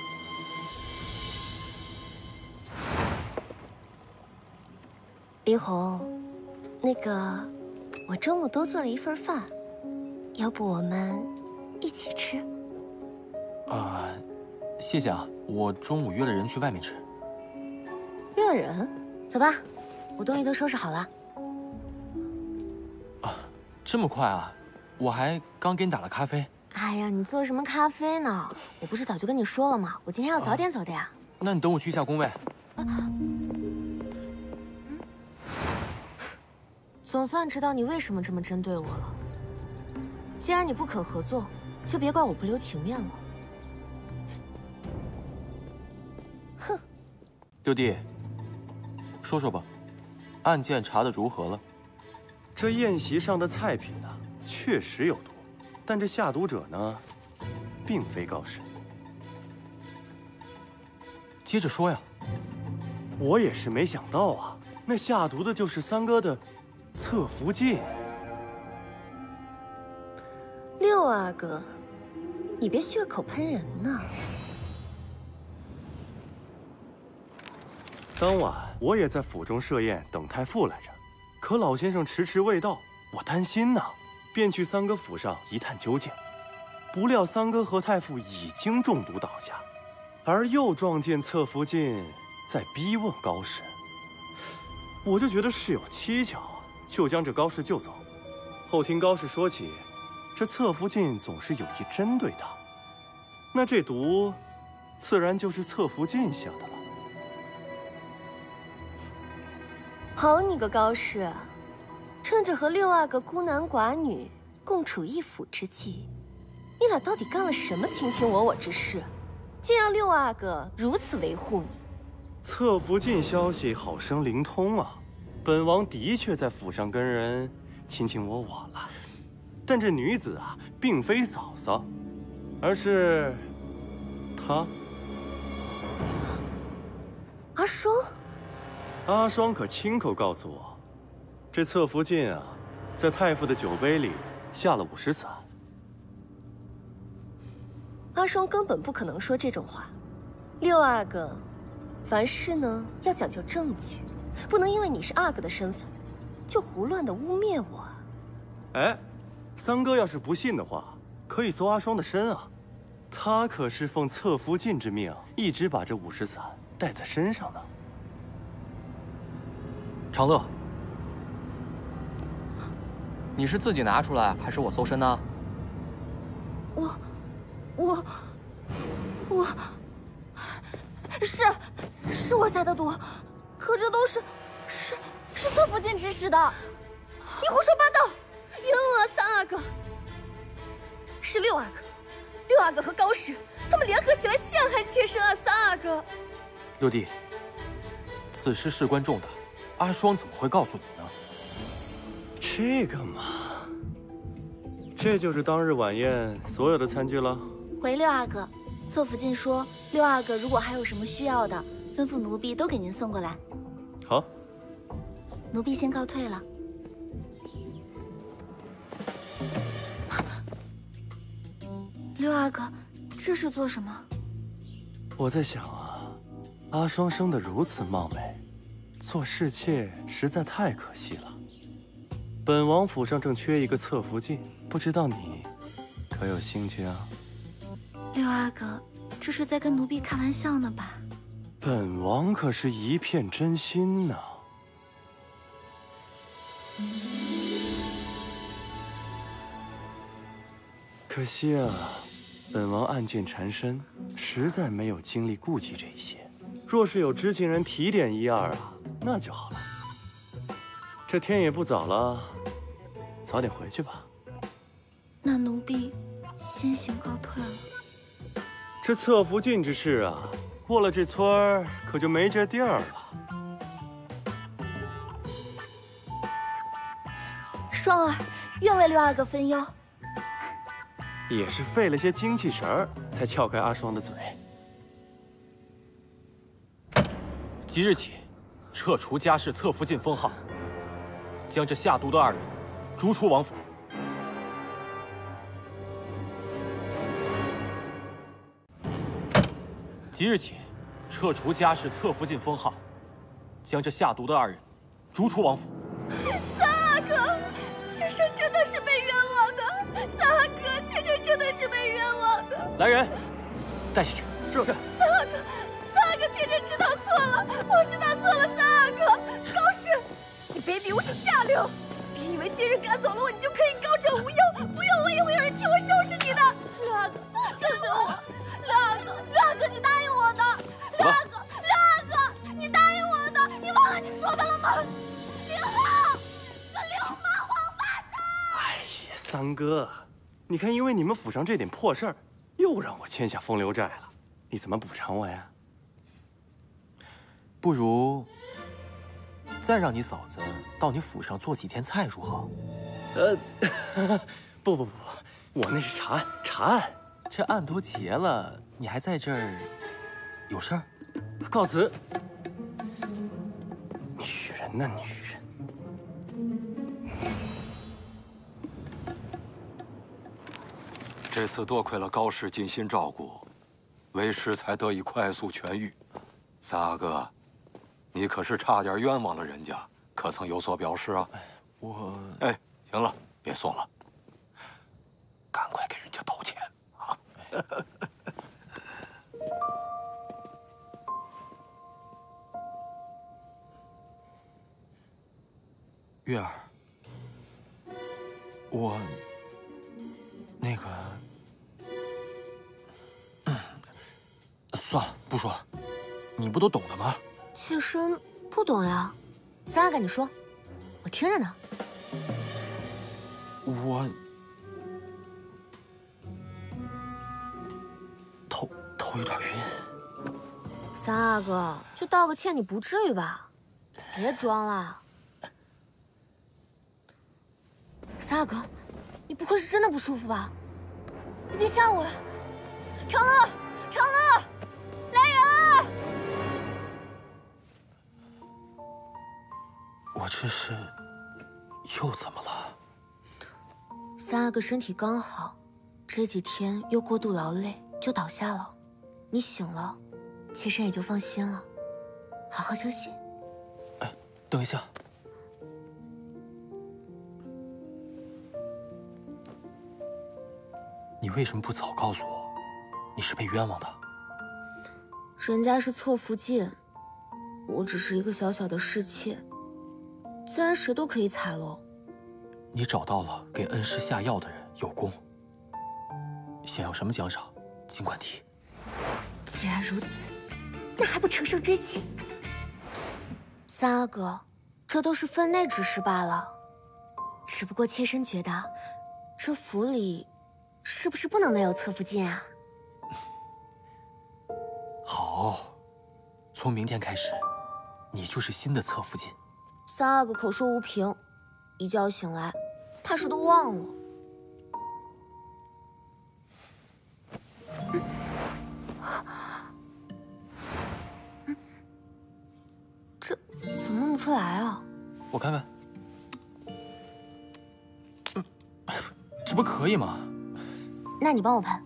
离红，那个，我中午多做了一份饭，要不我们一起吃？谢谢啊，我中午约了人去外面吃。约了人？走吧，我东西都收拾好了。这么快啊？我还刚给你打了咖啡。哎呀，你做什么咖啡呢？我不是早就跟你说了吗？我今天要早点走的呀。那你等我去一下工位。总算知道你为什么这么针对我了。既然你不肯合作，就别怪我不留情面了。哼，六弟，说说吧，案件查得如何了？这宴席上的菜品呢，确实有毒，但这下毒者呢，并非高士。接着说呀。我也是没想到啊，那下毒的就是三哥的侧福晋。6阿哥，你别血口喷人呐！当晚我也在府中设宴等太傅来着，可老先生迟迟未到，我担心呐，便去三哥府上一探究竟。不料三哥和太傅已经中毒倒下，而又撞见侧福晋在逼问高氏，我就觉得事有蹊跷，就将这高氏救走。后听高氏说起，这侧福晋总是有意针对他，那这毒自然就是侧福晋下的了。好你个高氏，趁着和6阿哥孤男寡女共处一府之际，你俩到底干了什么卿卿我我之事，竟让6阿哥如此维护你？侧福晋消息好生灵通啊！本王的确在府上跟人卿卿我我了，但这女子啊，并非嫂嫂，而是她。阿双。阿双可亲口告诉我，这侧福晋啊，在太傅的酒杯里下了50散。阿双根本不可能说这种话。6阿哥，凡事呢要讲究证据，不能因为你是阿哥的身份，就胡乱的污蔑我。哎，三哥要是不信的话，可以搜阿双的身啊，他可是奉侧福晋之命，一直把这50散带在身上呢。长乐，你是自己拿出来，还是我搜身呢？是我下的毒，可这都是侧福晋指使的。你胡说八道！冤枉3阿哥，是6阿哥，6阿哥和高氏他们联合起来陷害妾身啊！3阿哥，六弟，此事事关重大，阿双怎么会告诉你呢？这个嘛，这就是当日晚宴所有的餐具了。回6阿哥，侧福晋说6阿哥如果还有什么需要的，吩咐奴婢都给您送过来。好，奴婢先告退了。6阿哥，这是做什么？我在想啊，阿双生得如此貌美，做侍妾实在太可惜了。本王府上正缺一个侧福晋，不知道你可有兴趣啊？6阿哥，这是在跟奴婢开玩笑呢吧？本王可是一片真心呐。可惜啊，本王暗箭缠身，实在没有精力顾及这一些。若是有知情人提点1二啊，那就好了。这天也不早了，早点回去吧。那奴婢先行告退了。这侧福晋之事啊，过了这村儿可就没这地儿了。双儿愿为六阿哥分忧。也是费了些精气神儿，才撬开阿双的嘴。即日起，撤除家世侧福晋封号，将这下毒的2人逐出王府。即日起，撤除家世侧福晋封号，将这下毒的2人逐出王府。三阿哥，妾身真的是被冤枉的。三阿哥，妾身真的是被冤枉的。来人，带下去。是。三阿哥，三阿哥，妾身知道错了，我知道错了。三阿哥，高氏，你别比我是下流，别以为今日赶走了我，你就可以高枕无忧，不用我也会有人替我收拾你的。六阿哥，救救我！六阿哥，六阿哥，你答应我的。六阿哥，六阿哥，你答应我的，你忘了你说的了吗？林浩，个流氓王八蛋！哎呀，三哥，你看，因为你们府上这点破事儿，又让我欠下风流债了，你怎么补偿我呀？不如再让你嫂子到你府上做几天菜如何？不，我那是查案，这案都结了，你还在这儿有事儿？告辞。女人呐，女人。这次多亏了高氏尽心照顾，为师才得以快速痊愈。三阿哥，你可是差点冤枉了人家，可曾有所表示啊？哎，行了，别送了，赶快给人家道歉啊！月儿，我那个，算了，不说了，你不都懂的吗？妾身不懂呀，三阿哥，你说，我听着呢。我头有点晕。三阿哥，就道个歉，你不至于吧？别装了。三阿哥，你不会是真的不舒服吧？你别吓我了。长乐，长乐，来人！我这是又怎么了？三阿哥身体刚好，这几天又过度劳累，就倒下了。你醒了，妾身也就放心了。好好休息。哎，等一下。你为什么不早告诉我，你是被冤枉的？人家是侧福晋，我只是一个小小的侍妾，自然谁都可以踩喽。你找到了给恩师下药的人，有功。想要什么奖赏，尽管提。既然如此，那还不乘胜追击？三阿哥，这都是分内之事罢了。只不过妾身觉得，这府里是不是不能没有侧福晋啊？好，从明天开始，你就是新的侧福晋。三阿哥口说无凭，一觉醒来，怕是都忘了。这怎么弄不出来啊？我看看。这不可以吗？那你帮我喷。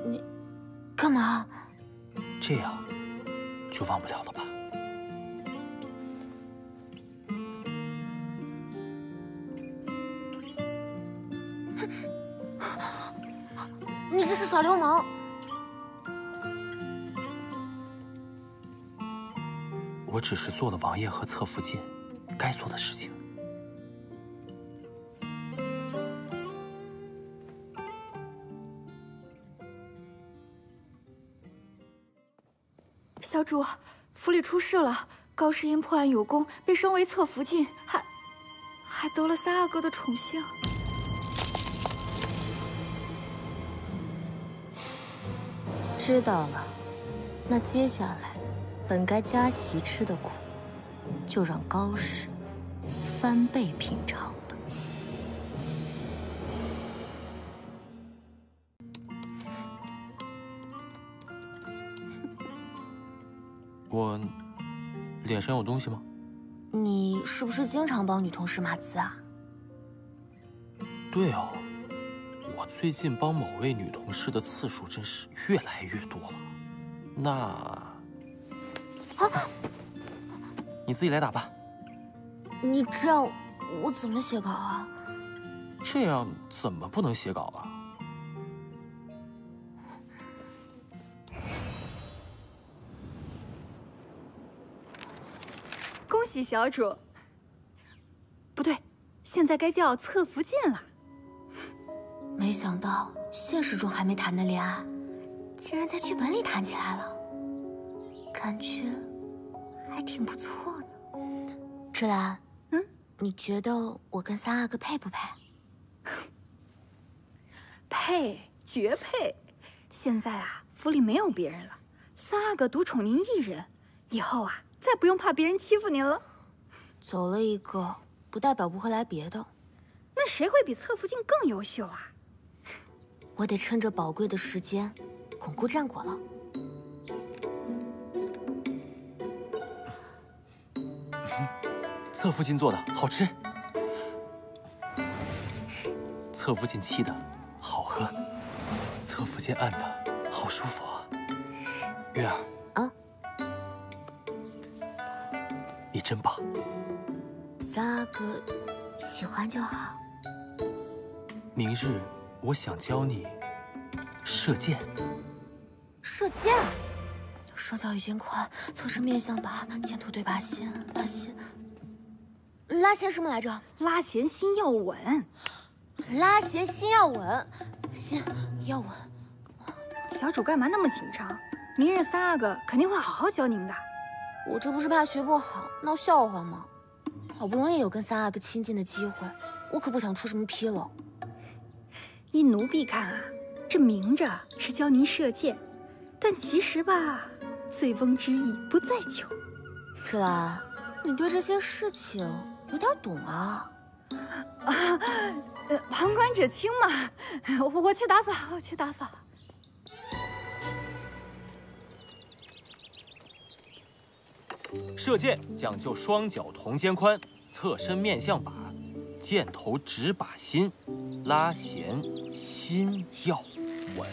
你干嘛？这样就忘不了了吧？你这是耍流氓！我只是做了王爷和侧福晋该做的事情。小主，府里出事了，高诗音破案有功，被升为侧福晋，还得了三阿哥的宠幸。知道了，那接下来，本该佳琪吃的苦，就让高氏翻倍品尝吧。我脸上有东西吗？你是不是经常帮女同事码字啊？对哦，我最近帮某位女同事的次数真是越来越多了。那，你自己来打吧。你这样，我怎么写稿啊？这样怎么不能写稿啊？恭喜小主。不对，现在该叫侧福晋了。没想到现实中还没谈的恋爱，竟然在剧本里谈起来了，感觉还挺不错呢。芝兰，你觉得我跟三阿哥配不配？配，绝配！现在啊，府里没有别人了，三阿哥独宠您一人，以后啊，再不用怕别人欺负您了。走了一个，不代表不会来别的。那谁会比侧福晋更优秀啊？我得趁着宝贵的时间，巩固战果了。侧福晋做的好吃，侧福晋沏的好喝，侧福晋按的好舒服啊。月儿啊，你真棒。三阿哥喜欢就好。明日我想教你射箭。射箭，手脚与肩宽，侧身面向靶，箭头对靶心，拉弦。拉弦什么来着？拉弦心要稳。拉弦心要稳，心要稳。小主干嘛那么紧张？明日三阿哥肯定会好好教您的。我这不是怕学不好闹笑话吗？好不容易有跟三阿哥亲近的机会，我可不想出什么纰漏。依奴婢看啊，这明着是教您射箭，但其实吧，醉翁之意不在酒。芝兰，你对这些事情有点懂啊。旁观者清嘛。我去打扫，我去打扫。射箭讲究双脚同肩宽，侧身面向靶，箭头直靶心，拉弦心要稳。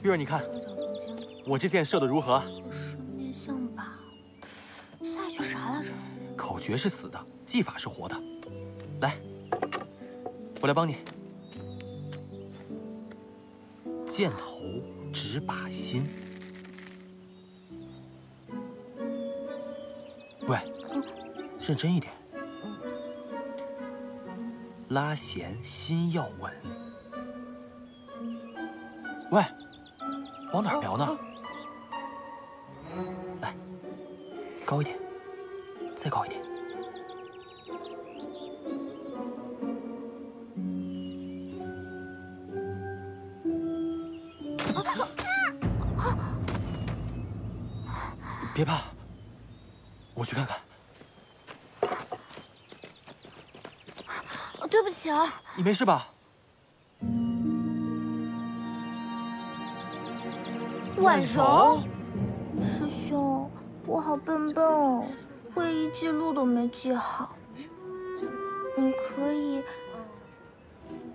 月儿，你看我这箭射得如何？面向靶，下一句啥来着？口诀是死的，技法是活的。来，我来帮你。箭头直靶心。喂，认真一点。拉弦心要稳。喂，往哪儿瞄呢？来，高一点，再高一点。别怕，我去看看。对不起啊，你没事吧？婉柔，师兄，我好笨笨哦，会议记录都没记好。你可以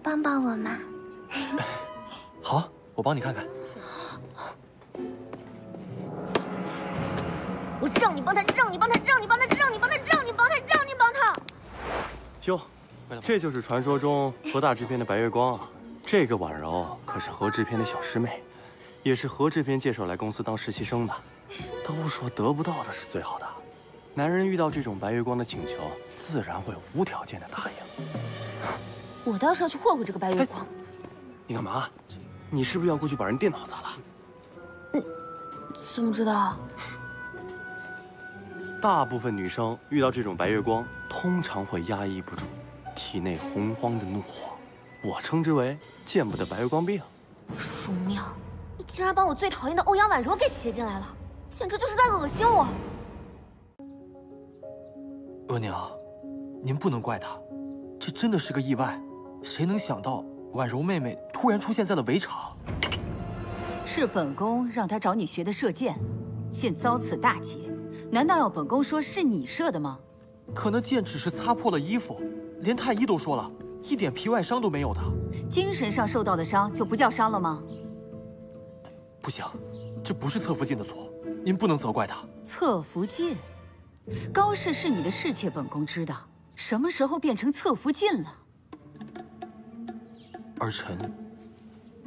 帮帮我吗？好，我帮你看看。我让你帮他，让你帮他，让你帮他，让你帮他，让你帮他，让你帮他。哟，这就是传说中何大制片的白月光啊！这个婉柔可是何制片的小师妹，也是何制片介绍来公司当实习生的。都说得不到的是最好的，男人遇到这种白月光的请求，自然会无条件的答应。我倒是要去会会这个白月光。你干嘛？你是不是要过去把人电脑砸了？怎么知道？大部分女生遇到这种白月光，通常会压抑不住体内洪荒的怒火，我称之为见不得白月光病。鼠喵，你竟然把我最讨厌的欧阳婉柔给写进来了，简直就是在恶心我！额娘，您不能怪她，这真的是个意外，谁能想到婉柔妹妹突然出现在了围场？是本宫让她找你学的射箭，现遭此大劫，难道要本宫说是你射的吗？可那箭只是擦破了衣服，连太医都说了，一点皮外伤都没有的。精神上受到的伤就不叫伤了吗？不行，这不是侧福晋的错，您不能责怪他。侧福晋，高氏是你的侍妾，本宫知道，什么时候变成侧福晋了？儿臣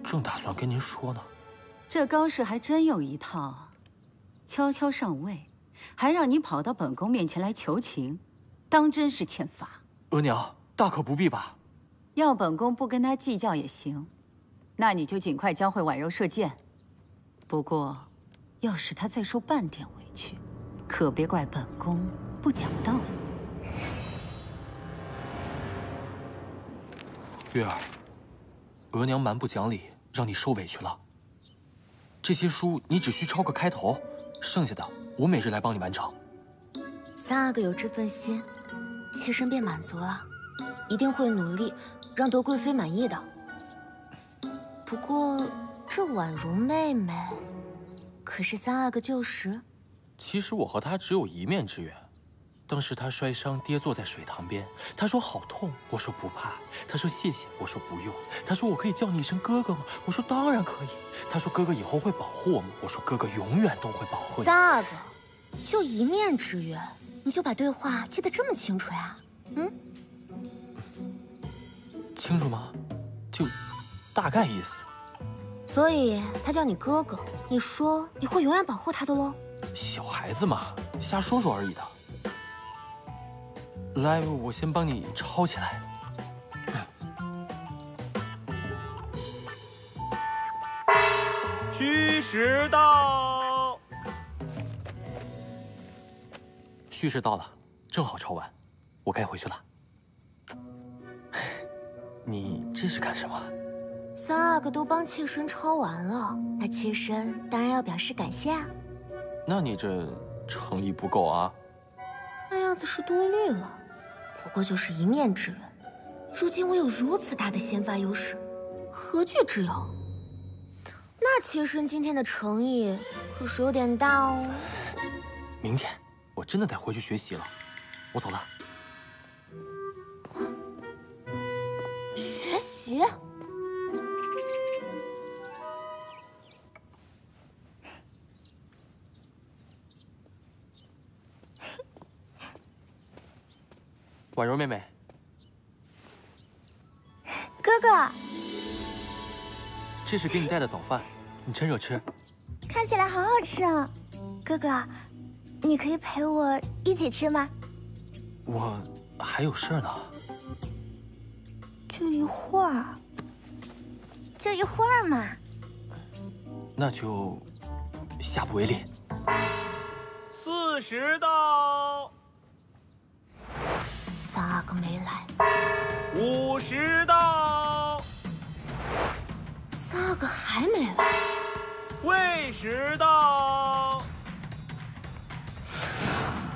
正打算跟您说呢。这高氏还真有一套啊，悄悄上位，还让你跑到本宫面前来求情，当真是欠罚。额娘，大可不必吧。要本宫不跟他计较也行，那你就尽快教会婉柔射箭。不过，要是他再受半点委屈，可别怪本宫不讲道理。月儿，额娘蛮不讲理，让你受委屈了。这些书你只需抄个开头，剩下的我每日来帮你完成。三阿哥有这份心，妾身便满足了，一定会努力让德贵妃满意的。不过这婉柔妹妹，可是三阿哥旧识。其实我和她只有一面之缘。当时她摔伤跌坐在水塘边，她说好痛，我说不怕。她说谢谢，我说不用。她说我可以叫你一声哥哥吗？我说当然可以。她说哥哥以后会保护我们，我说哥哥永远都会保护你。三阿哥，就一面之缘，你就把对话记得这么清楚呀？清楚吗？就大概意思。所以他叫你哥哥，你说你会永远保护他的喽？小孩子嘛，瞎说说而已的。来，我先帮你抄起来。虚实到。虚实到了，正好抄完，我该回去了。你这是干什么？三阿哥都帮妾身抄完了，那妾身当然要表示感谢啊。那你这诚意不够啊。那样子是多虑了，不过就是一面之缘。如今我有如此大的先发优势，何惧之有？那妾身今天的诚意可是有点大哦。明天我真的得回去学习了，我走了。学习？婉柔妹妹，哥哥，这是给你带的早饭，你趁热吃。看起来好好吃啊！哥哥，你可以陪我一起吃吗？我还有事呢。就一会儿，就一会儿嘛。那就下不为例。40到。三阿哥没来。 50到。三阿哥还没来。未时到。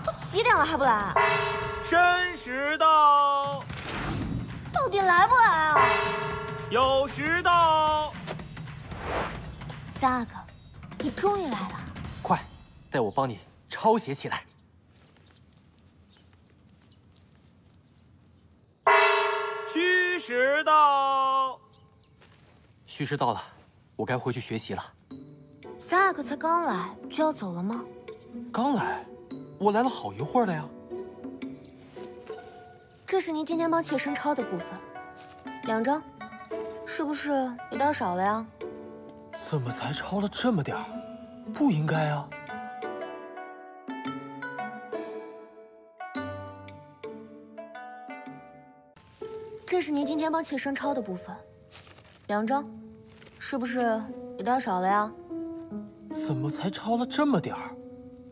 都几点了还不来？申时到。到底来不来啊？酉时到。三阿哥，你终于来了。快，带我帮你抄写起来。 戌时到。戌时到了，我该回去学习了。三阿哥才刚来就要走了吗？刚来，我来了好一会儿了呀。这是您今天帮妾身抄的部分，2张，是不是有点少了呀？怎么才抄了这么点儿？不应该啊。 这是您今天帮妾身抄的部分，2张，是不是有点少了呀？怎么才超了这么点儿？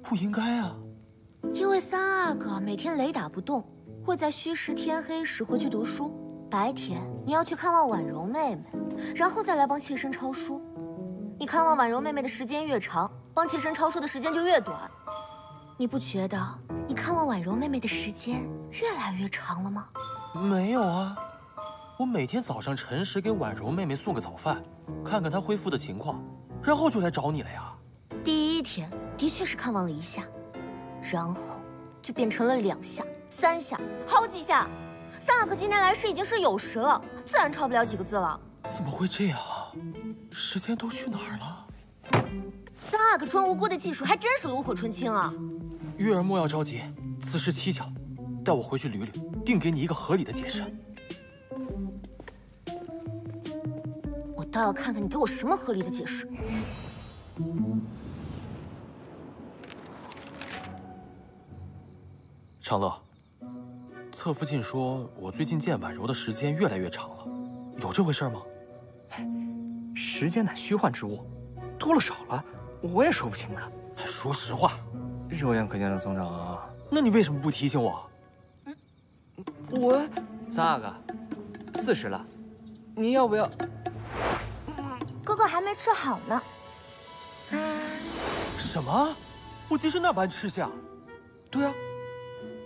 不应该啊！因为三阿哥每天雷打不动，会在戌时天黑时回去读书，白天你要去看望婉柔妹妹，然后再来帮妾身抄书。你看望婉柔妹妹的时间越长，帮妾身抄书的时间就越短。你不觉得你看望婉柔妹妹的时间越来越长了吗？没有啊，我每天早上辰时给婉柔妹妹送个早饭，看看她恢复的情况，然后就来找你了呀。第一天的确是看望了1下，然后就变成了2下、3下，好几下。三阿哥今天来时已经是有时了，自然抄不了几个字了。怎么会这样啊？时间都去哪儿了？三阿哥装无辜的技术还真是炉火纯青啊！月儿莫要着急，此事蹊跷，带我回去捋捋，定给你一个合理的解释。我倒要看看你给我什么合理的解释。长乐，侧福晋说我最近见婉柔的时间越来越长了，有这回事吗？时间乃虚幻之物，多了少了，我也说不清啊。说实话，肉眼可见的总长啊。那你为什么不提醒我？我三阿哥，40了，你要不要？哥哥还没吃好呢。什么？我即是那般吃相？对啊，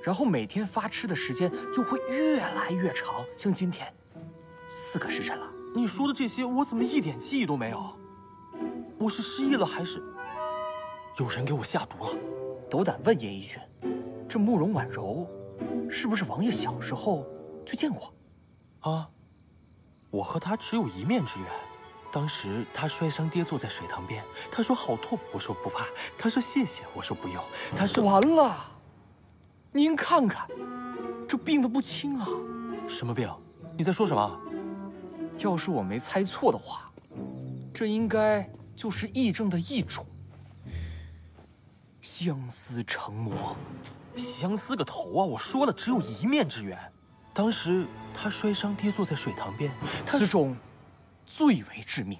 然后每天发吃的时间就会越来越长，像今天4个时辰了。你说的这些，我怎么一点记忆都没有？我是失忆了，还是有人给我下毒了？斗胆问爷一句，这慕容婉柔，是不是王爷小时候就见过？啊，我和她只有一面之缘。当时她摔伤跌坐在水塘边，她说好痛，我说不怕；她说谢谢，我说不用。她说完了，您看看，这病得不轻啊！什么病？你在说什么？要是我没猜错的话，这应该就是癔症的一种。相思成魔，相思个头啊！我说了，只有一面之缘。当时他摔伤跌坐在水塘边，此种最为致命，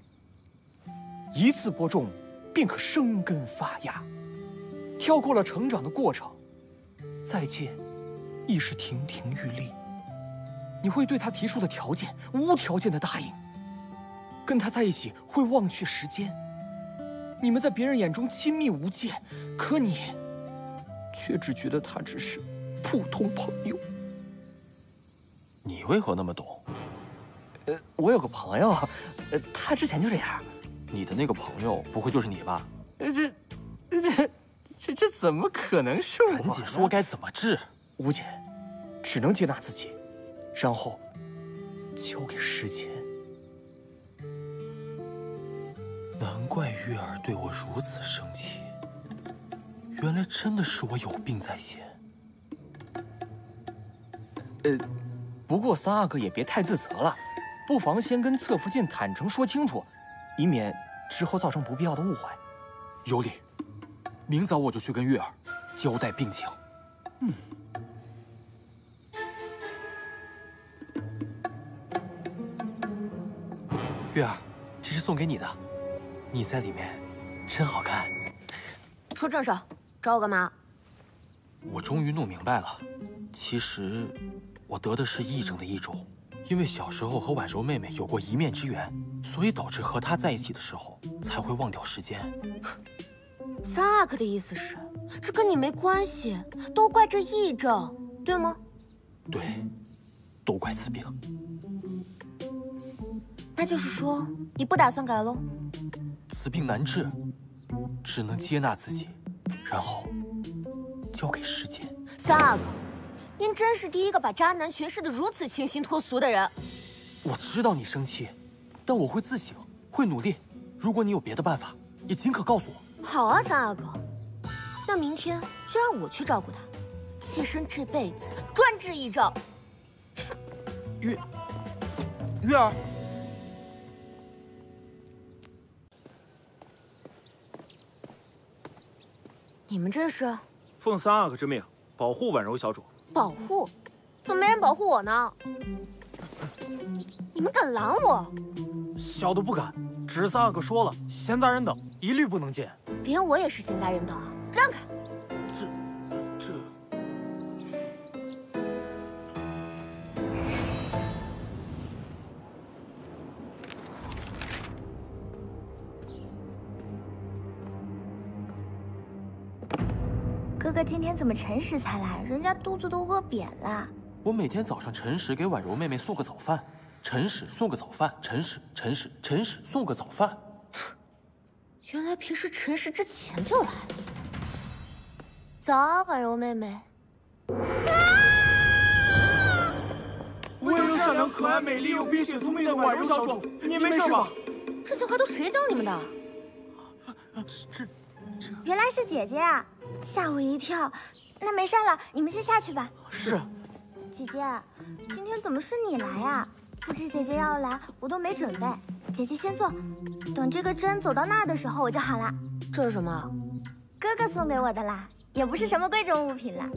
一次播种便可生根发芽，跳过了成长的过程，再见亦是亭亭玉立。你会对他提出的条件无条件的答应，跟他在一起会忘却时间。你们在别人眼中亲密无间，可你却只觉得他只是普通朋友。你为何那么懂？我有个朋友，他之前就这样。你的那个朋友不会就是你吧？这怎么可能是我呢？赶紧说该怎么治。吴姐，只能接纳自己，然后交给时间。难怪月儿对我如此生气，原来真的是我有病在先。不过三阿哥也别太自责了，不妨先跟侧福晋坦诚说清楚，以免之后造成不必要的误会。有理，明早我就去跟月儿交代病情。月儿，这是送给你的，你在里面真好看。说正事，找我干嘛？我终于弄明白了，其实我得的是癔症的一种，因为小时候和婉柔妹妹有过一面之缘，所以导致和她在一起的时候才会忘掉时间。三阿哥的意思是，这跟你没关系，都怪这癔症，对吗？对，都怪此病。那就是说，你不打算改喽？此病难治，只能接纳自己，然后交给时间。三阿哥，您真是第一个把渣男诠释得如此清新脱俗的人。我知道你生气，但我会自省，会努力。如果你有别的办法，也尽可告诉我。好啊，三阿哥，那明天就让我去照顾他，妾身这辈子专治癔症。月儿。你们这是奉三阿哥之命，保护婉柔小主。保护？怎么没人保护我呢？你们敢拦我？小的不敢，只是三阿哥说了，闲杂人等一律不能见。连我也是闲杂人等啊！让开！这。哥哥今天怎么辰时才来？人家肚子都饿扁了。我每天早上辰时给婉柔妹妹送个早饭，辰时送个早饭，辰时送个早饭。原来平时辰时之前就来了。早啊，婉柔妹妹。温柔善良、可爱、美丽又冰雪聪明的婉柔小主，你没事吧？这些话都谁教你们的？原来是姐姐啊，吓我一跳。那没事了，你们先下去吧。是。姐姐，今天怎么是你来啊？不知姐姐要来，我都没准备。姐姐先坐，等这个针走到那儿的时候我就好了。这是什么？哥哥送给我的啦，也不是什么贵重物品啦。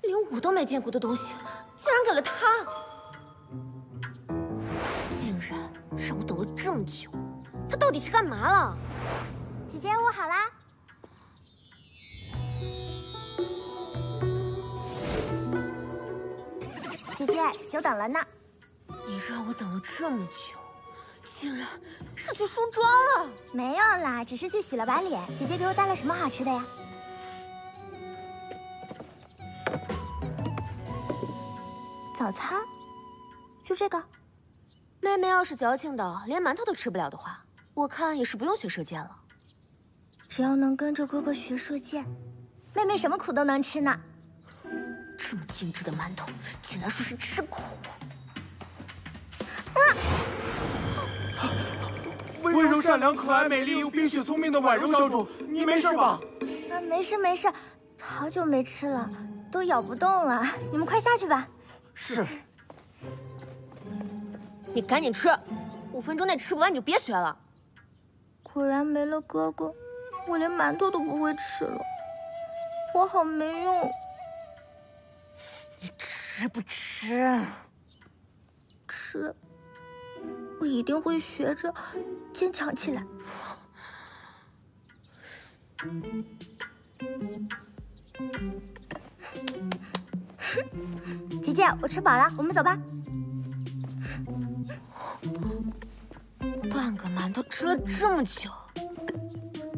连我都没见过的东西，竟然给了他！竟然让我等了这么久，他到底去干嘛了？姐姐，我好啦。姐姐，久等了呢。你让我等了这么久，竟然是去梳妆了？没有啦，只是去洗了把脸。姐姐给我带了什么好吃的呀？早餐？就这个？妹妹要是矫情的连馒头都吃不了的话，我看也是不用学射箭了。只要能跟着哥哥学射箭，妹妹什么苦都能吃呢。这么精致的馒头，竟然说是吃苦。温柔善良、可爱、美丽又冰雪聪明的婉柔小主，你没事吧？啊，没事没事，好久没吃了，都咬不动了。你们快下去吧。是。你赶紧吃，5分钟内吃不完你就别学了。果然没了哥哥，我连馒头都不会吃了，我好没用。你吃不吃？吃。我一定会学着坚强起来。姐姐，我吃饱了，我们走吧。半个馒头吃了这么久，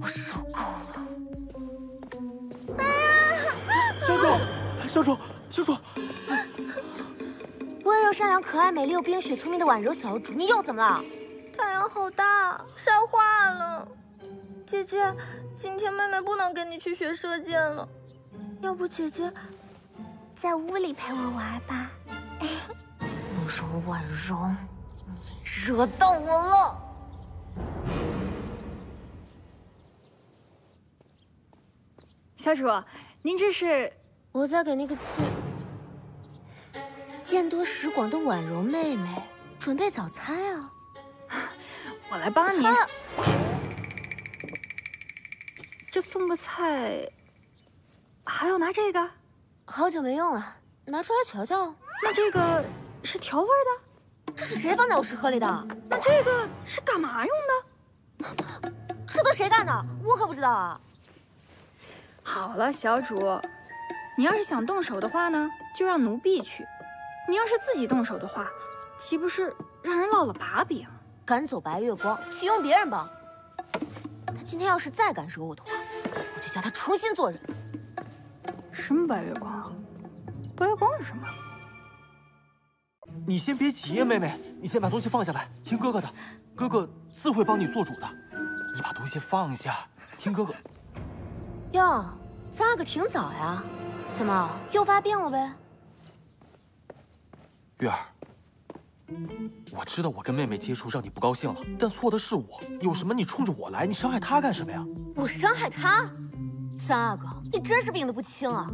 我受够了。小主。温柔善良、可爱、美丽又冰雪聪明的婉柔小主，你又怎么了？太阳好大，晒化了。姐姐，今天妹妹不能跟你去学射箭了，要不姐姐在屋里陪我玩吧？慕容婉柔，你惹到我了！小主，您这是？我在给那个见多识广的婉柔妹妹准备早餐啊！我来帮你。这送个菜，还要拿这个？好久没用了，拿出来瞧瞧。那这个是调味的？这是谁放在我食盒里的？那这个是干嘛用的？这都谁干的？我可不知道啊。好了，小主，你要是想动手的话呢，就让奴婢去。你要是自己动手的话，岂不是让人落了把柄？赶走白月光，启用别人帮。他今天要是再敢惹我的话，我就叫他重新做人。什么白月光？白月光是什么？你先别急呀，妹妹，你先把东西放下来，听哥哥的，哥哥自会帮你做主的。你把东西放下，听哥哥。哟，3阿哥挺早呀，怎么又发病了呗？月儿，我知道我跟妹妹接触让你不高兴了，但错的是我，有什么你冲着我来，你伤害她干什么呀？我伤害她？3阿哥，你真是病得不轻啊！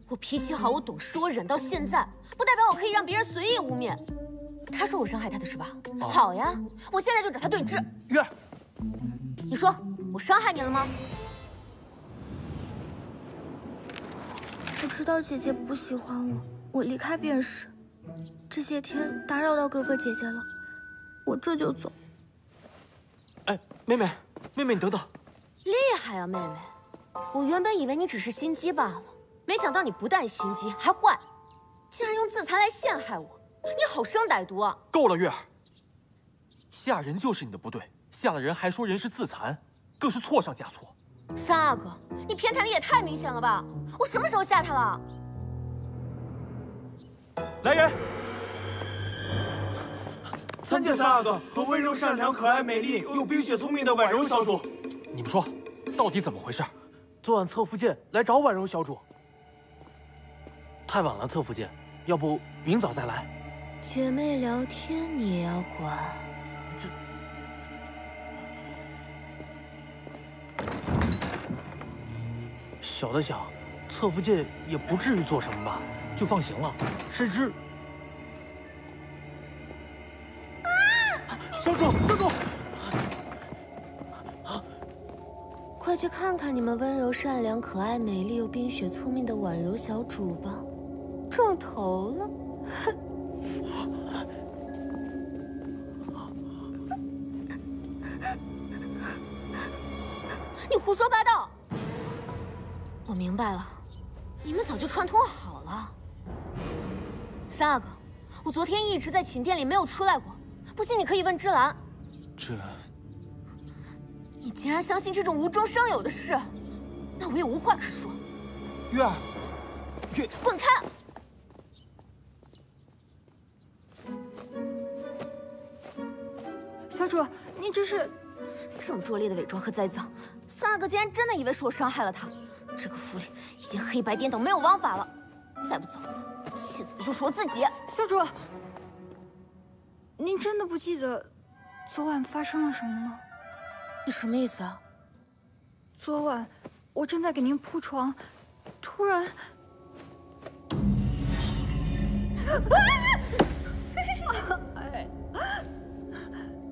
我脾气好，我懂事，我忍到现在，不代表我可以让别人随意污蔑。他说我伤害他的是吧？好呀，我现在就找他对质。月儿，你说我伤害你了吗？我知道姐姐不喜欢我，我离开便是。这些天打扰到哥哥姐姐了，我这就走。哎，妹妹，妹妹，你等等。厉害啊，妹妹！我原本以为你只是心机罢了，没想到你不但心机还坏，竟然用自残来陷害我，你好生歹毒啊！够了，月儿。吓人就是你的不对，吓了人还说人是自残，更是错上加错。三阿哥，你偏袒的也太明显了吧！我什么时候吓他了？来人！参见三阿哥和温柔善良、可爱美丽又冰雪聪明的婉柔小主。你们说，到底怎么回事？昨晚侧福剑来找婉柔小主，太晚了，侧福剑，要不明早再来。姐妹聊天你也要管？小的想，侧福剑也不至于做什么吧，就放行了。谁知，小主，小主，快去看看你们温柔善良、可爱美丽又冰雪聪明的婉柔小主吧，撞头了，哼！你胡说八道！我明白了，你们早就串通好了。三阿哥，我昨天一直在寝殿里没有出来过，不信你可以问芝兰。这……你既然相信这种无中生有的事，那我也无话可说。月儿，月，滚开！小主，你这是……这么拙劣的伪装和栽赃，三阿哥竟然真的以为是我伤害了他。这个府里已经黑白颠倒，没有王法了。再不走，气死的就是我自己。小主，您真的不记得昨晚发生了什么吗？你什么意思啊？昨晚我正在给您铺床，突然，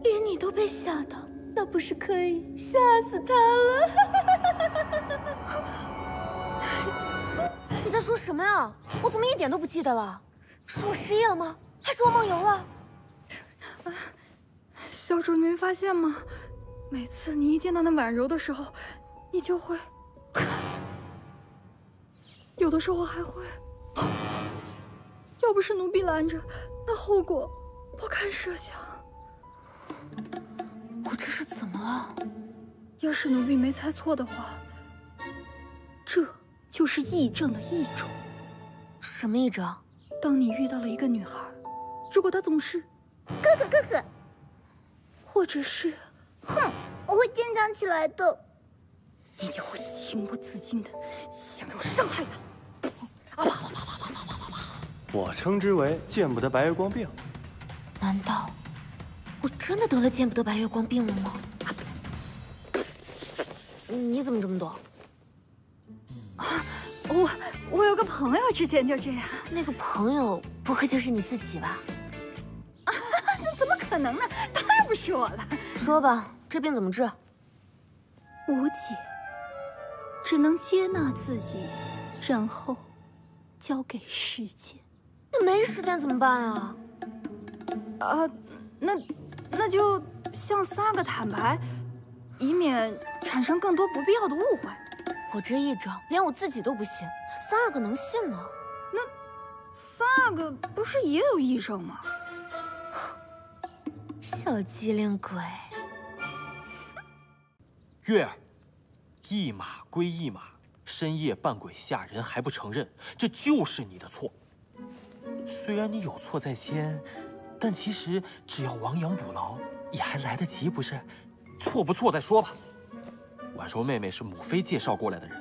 连你都被吓到，那不是可以吓死他了？你在说什么呀？我怎么一点都不记得了？是我失忆了吗？还是我梦游了？小主，你没发现吗？每次你一见到那婉柔的时候，你就会，有的时候还会，要不是奴婢拦着，那后果不堪设想。我这是怎么了？要是奴婢没猜错的话，这就是癔症的一种。什么癔症？当你遇到了一个女孩，如果她总是哥哥哥哥，或者是哼，我会坚强起来的，你就会情不自禁的想要伤害她。我称之为见不得白月光病。难道我真的得了见不得白月光病了吗？你怎么这么懂？我有个朋友之前就这样。那个朋友不会就是你自己吧？那怎么可能呢？当然不是我了。说吧，这病怎么治？无解，只能接纳自己，然后交给时间。那没时间怎么办啊？那就向三阿哥坦白，以免产生更多不必要的误会。我这癔症连我自己都不信，三阿哥能信吗？那三阿哥不是也有癔症吗？小机灵鬼。月儿，一马归一马，深夜扮鬼吓人还不承认，这就是你的错。虽然你有错在先，但其实只要亡羊补牢，也还来得及，不是？错不错再说吧。婉柔妹妹是母妃介绍过来的人，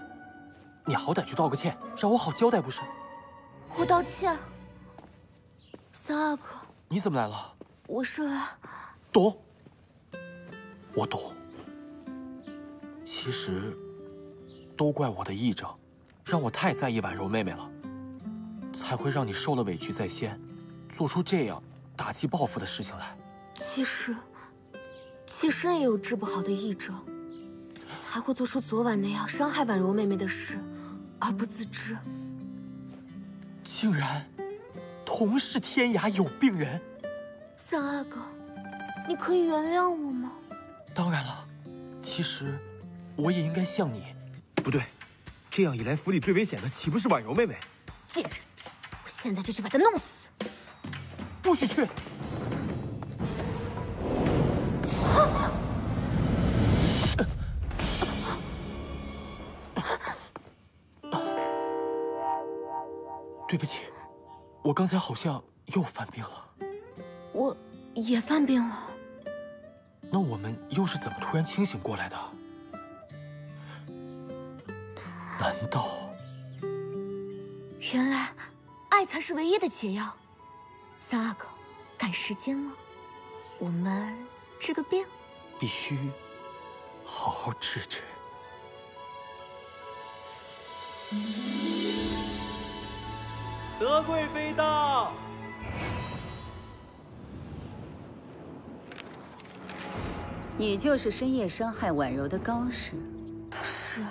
你好歹去道个歉，让我好交代，不是？我道歉。三阿哥，你怎么来了？我是来……懂，我懂。其实，都怪我的癔症，让我太在意婉柔妹妹了，才会让你受了委屈在先，做出这样打击报复的事情来。其实，妾身也有治不好的癔症，才会做出昨晚那样伤害婉柔妹妹的事，而不自知。竟然，同是天涯有病人。三阿哥，你可以原谅我吗？当然了，其实我也应该像你。不对，这样一来，府里最危险的岂不是婉柔妹妹？贱人！我现在就去把她弄死！不许去！对不起，我刚才好像又犯病了。我也犯病了。那我们又是怎么突然清醒过来的？难道……原来，爱才是唯一的解药。三阿哥，赶时间吗？我们治个病。必须好好治治。德贵妃到。你就是深夜伤害婉柔的高士。是。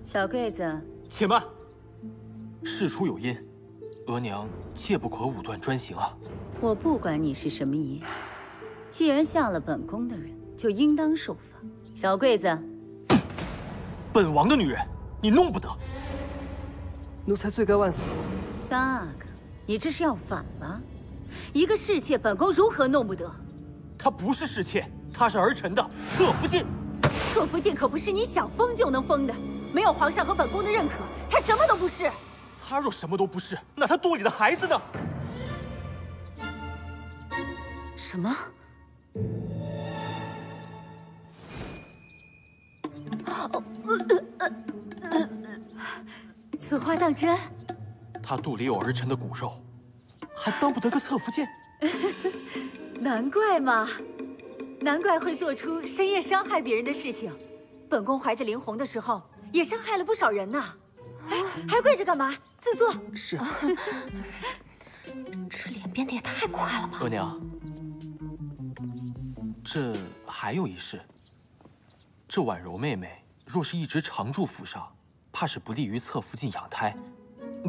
小桂子，且慢。事出有因，额娘切不可武断专行啊！我不管你是什么爷，既然下了本宫的人，就应当受罚。小桂子，本王的女人，你弄不得！奴才罪该万死。三阿哥，你这是要反了？一个侍妾，本宫如何弄不得？她不是侍妾，她是儿臣的侧福晋。侧福晋可不是你想封就能封的，没有皇上和本宫的认可，她什么都不是。她若什么都不是，那她肚里的孩子呢？什么？此话当真？她肚里有儿臣的骨肉，还当不得个侧福晋？难怪嘛，难怪会做出深夜伤害别人的事情。本宫怀着灵红的时候，也伤害了不少人呢。哎，还跪着干嘛？自坐。是。这脸变得也太快了吧！额娘，这还有一事。这婉柔妹妹若是一直常住府上，怕是不利于侧福晋养胎，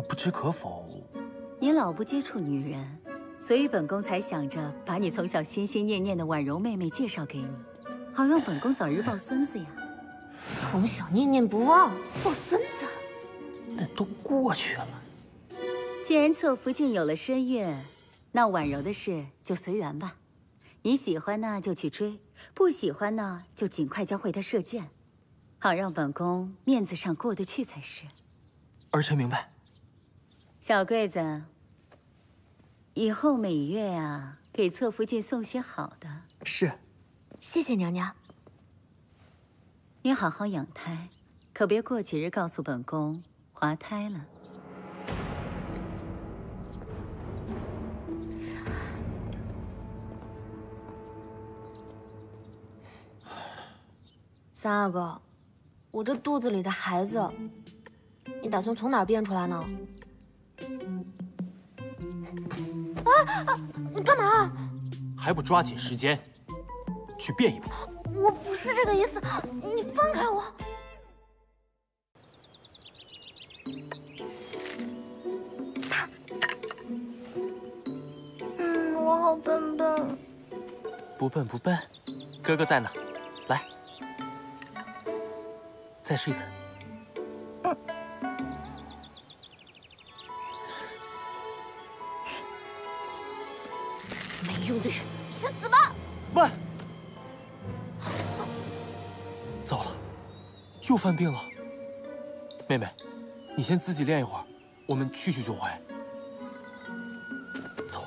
不知可否？你老不接触女人，所以本宫才想着把你从小心心念念的婉柔妹妹介绍给你，好让本宫早日抱孙子呀。从小念念不忘，抱孙子，那都过去了。既然侧福晋有了身孕，那婉柔的事就随缘吧。你喜欢呢就去追，不喜欢呢就尽快教会他射箭，好让本宫面子上过得去才是。儿臣明白。小桂子，以后每月啊给侧福晋送些好的。是。谢谢娘娘。你好好养胎，可别过几日告诉本宫滑胎了。三阿哥，我这肚子里的孩子，你打算从哪儿变出来呢？你干嘛？还不抓紧时间，去变一变。我不是这个意思，你放开我！我好笨笨。不笨不笨，哥哥在呢。来，再试一次。没用的人，去死吧！慢！糟了，又犯病了。妹妹，你先自己练一会儿，我们去就回。走。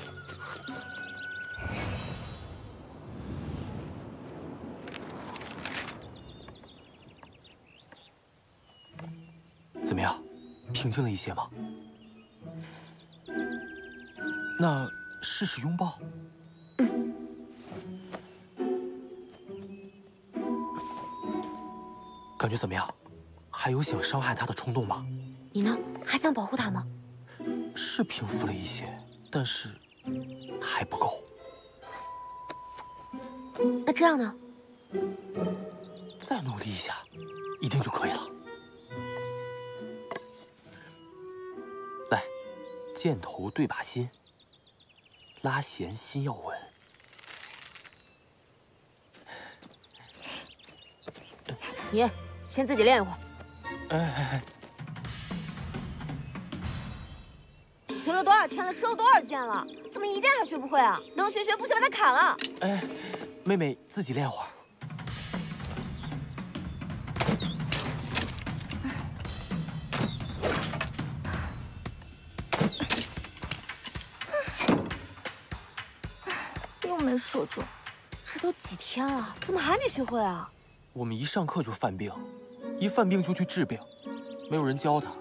怎么样，平静了一些吗？那试试拥抱。感觉怎么样？还有想伤害他的冲动吗？你呢？还想保护他吗？是平复了一些，但是还不够。那这样呢？再努力一下，一定就可以了。来，箭头对靶心，拉弦心要稳。你先自己练一会儿。哎，学了多少天了，收多少剑了？怎么一剑还学不会啊？能学学，不学把他砍了。哎，妹妹自己练会儿。又没射中，这都几天了，怎么还没学会啊？我们一上课就犯病，一犯病就去治病，没有人教他，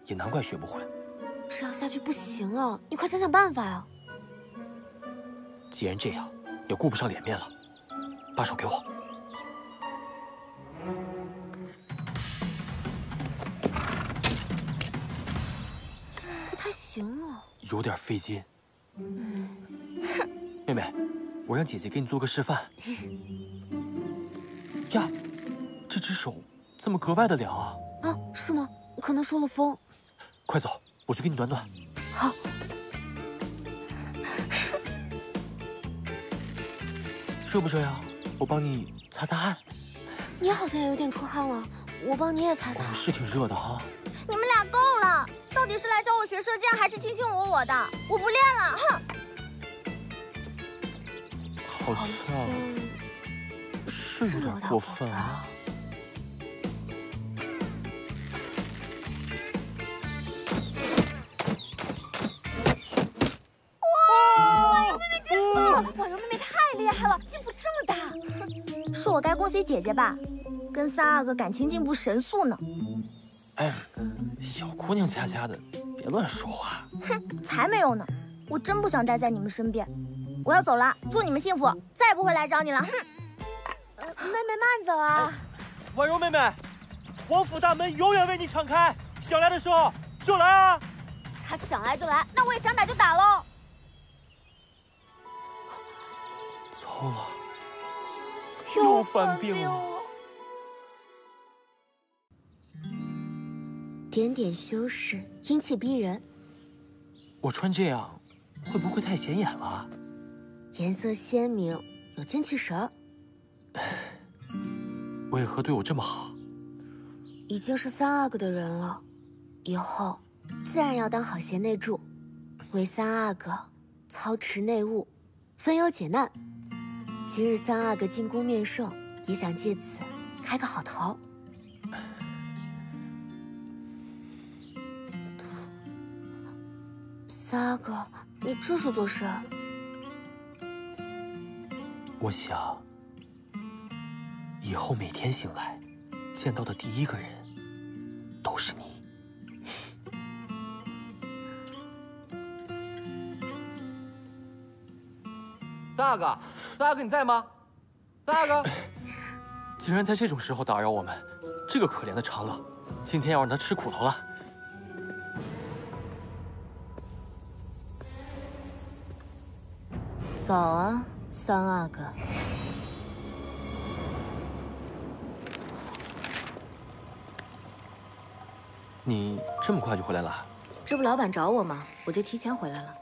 也难怪学不会。这样下去不行啊！你快想想办法呀！既然这样，也顾不上脸面了，把手给我。不太行啊，有点费劲。妹妹，我让姐姐给你做个示范。呀，这只手怎么格外的凉啊？啊，是吗？可能受了风。快走，我去给你暖暖。好。热不热呀？我帮你擦擦汗。你好像也有点出汗了，我帮你也擦擦。是挺热的哈。你们俩够了！到底是来教我学射箭，还是卿卿我我的？我不练了，哼！好像是有点过分啊。婉柔妹妹太厉害了，进步这么大，是我该恭喜姐姐吧？跟三阿哥感情进步神速呢。哎，小姑娘家家的，别乱说话。哼，才没有呢！我真不想待在你们身边，我要走了，祝你们幸福，再也不会来找你了。哼。妹妹慢走啊！婉柔妹妹，王府大门永远为你敞开，想来的时候就来啊！他想来就来，那我也想打就打喽。糟了，又犯病了。点点修饰，英气逼人。我穿这样会不会太显眼了？颜色鲜明，有精气神儿。为何对我这么好？已经是三阿哥的人了，以后自然要当好贤内助，为三阿哥操持内务，分忧解难。今日三阿哥进宫面圣，也想借此开个好头。三阿哥，你这是做甚？我想，以后每天醒来，见到的第一个人都是你。三阿哥，三阿哥你在吗？三阿哥，竟然在这种时候打扰我们，这个可怜的长老，今天要让他吃苦头了。早啊，三阿哥。你这么快就回来了？这不老板找我吗？我就提前回来了。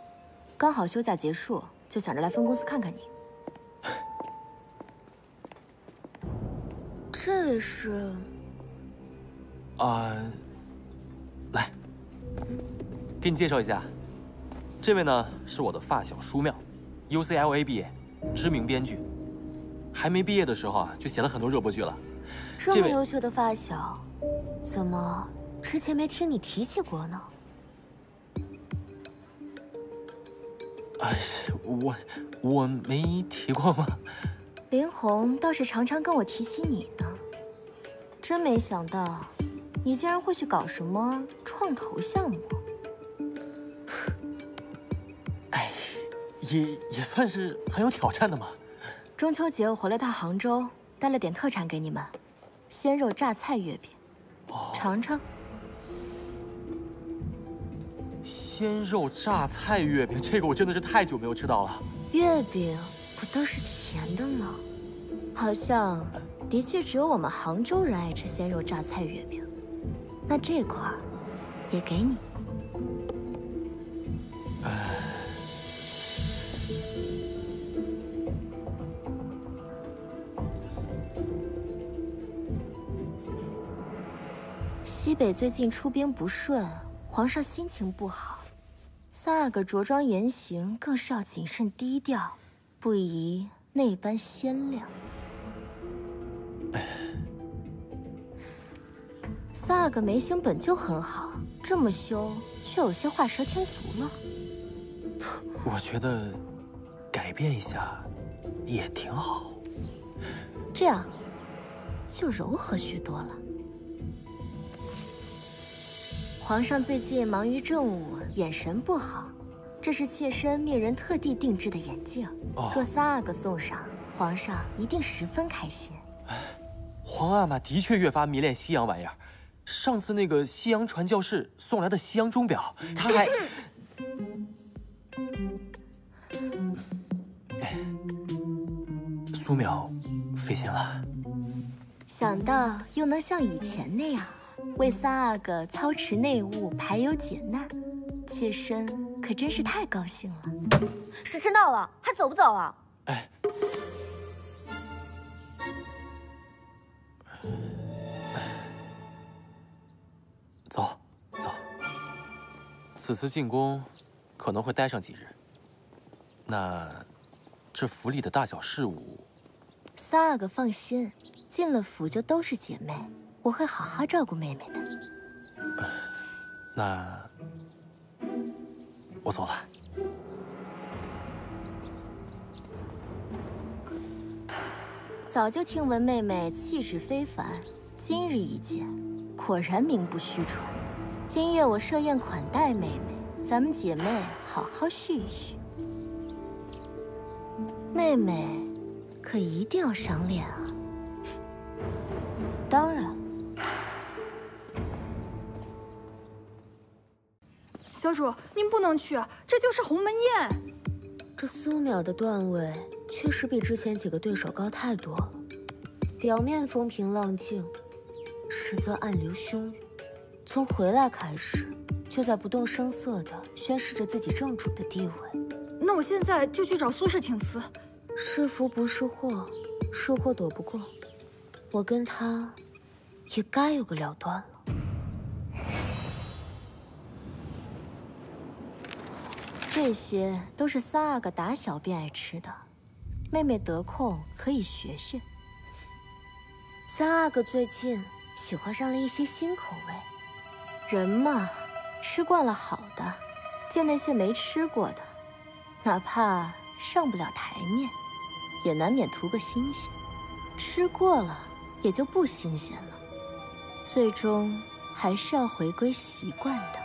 刚好休假结束，就想着来分公司看看你。这位是？来，给你介绍一下，这位呢是我的发小舒妙 ，UCLA 毕业，知名编剧。还没毕业的时候啊，就写了很多热播剧了。这么优秀的发小，怎么之前没听你提起过呢？哎，我没提过吗？林红倒是常常跟我提起你呢，真没想到，你竟然会去搞什么创投项目。哎，也算是很有挑战的嘛。中秋节我回了趟杭州，带了点特产给你们，鲜肉榨菜月饼，尝尝。鲜肉榨菜月饼，这个我真的是太久没有吃到了。月饼不都是甜的吗？好像的确只有我们杭州人爱吃鲜肉榨菜月饼。那这块儿也给你。西北最近出兵不顺，皇上心情不好，萨阿哥着装言行更是要谨慎低调，不宜那般鲜亮。萨阿哥眉形本就很好，这么修却有些画蛇添足了。我觉得改变一下也挺好，这样就柔和许多了。皇上最近忙于政务，眼神不好，这是妾身命人特地定制的眼镜。若萨阿哥送上，皇上一定十分开心。皇阿玛的确越发迷恋西洋玩意儿。上次那个西洋传教士送来的西洋钟表，他还……苏淼，费心了。想到又能像以前那样为萨阿哥操持内务、排忧解难，妾身可真是太高兴了。时辰到了，还走不走啊？哎。走，走。此次进宫可能会待上几日。那这府里的大小事务，萨阿哥放心，进了府就都是姐妹，我会好好照顾妹妹的。那我走了。早就听闻妹妹气质非凡，今日一见，果然名不虚传。今夜我设宴款待妹妹，咱们姐妹好好叙一叙。妹妹，可一定要赏脸啊！当然。小主，您不能去，这就是鸿门宴。这苏淼的段位确实比之前几个对手高太多了，表面风平浪静，实则暗流汹涌。从回来开始，就在不动声色地宣示着自己正主的地位。那我现在就去找苏氏请辞。是福不是祸，是祸躲不过。我跟他也该有个了断了。这些都是萨阿哥打小便爱吃的，妹妹得空可以学学。萨阿哥最近喜欢上了一些新口味。人嘛，吃惯了好的，见那些没吃过的，哪怕上不了台面，也难免图个新鲜。吃过了也就不新鲜了，最终还是要回归习惯的。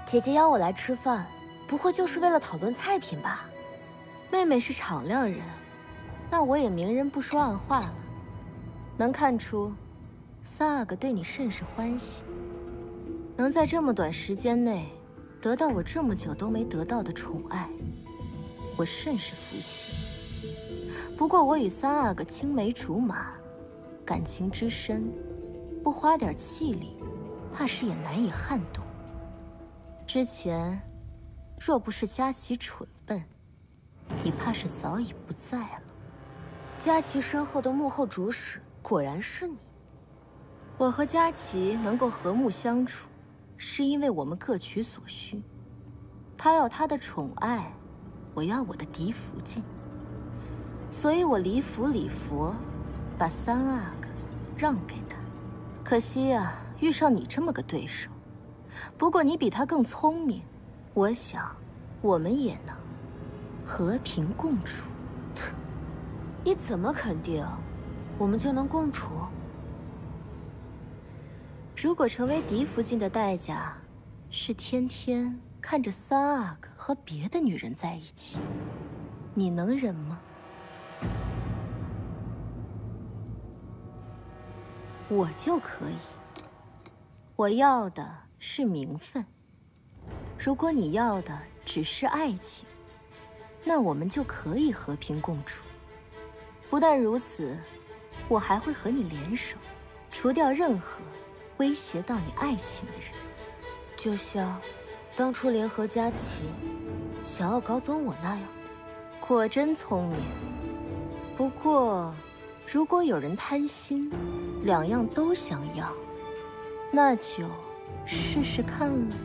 姐姐邀我来吃饭，不会就是为了讨论菜品吧？妹妹是敞亮人，那我也明人不说暗话了。能看出，萨阿哥对你甚是欢喜，能在这么短时间内得到我这么久都没得到的宠爱，我甚是服气。不过我与萨阿哥青梅竹马，感情之深，不花点气力，怕是也难以撼动。之前，若不是佳琪蠢笨，你怕是早已不在了。佳琪身后的幕后主使，果然是你。我和佳琪能够和睦相处，是因为我们各取所需。他要他的宠爱，我要我的嫡福晋。所以我离福礼佛，把三阿哥让给他。可惜啊，遇上你这么个对手。不过你比他更聪明，我想我们也能和平共处。你怎么肯定我们就能共处？如果成为嫡福晋的代价是天天看着三阿哥和别的女人在一起，你能忍吗？我就可以。我要的是名分，如果你要的只是爱情，那我们就可以和平共处。不但如此，我还会和你联手，除掉任何威胁到你爱情的人。就像当初联合佳琪想要搞走我那样。果真聪明。不过，如果有人贪心，两样都想要，那就试试看了。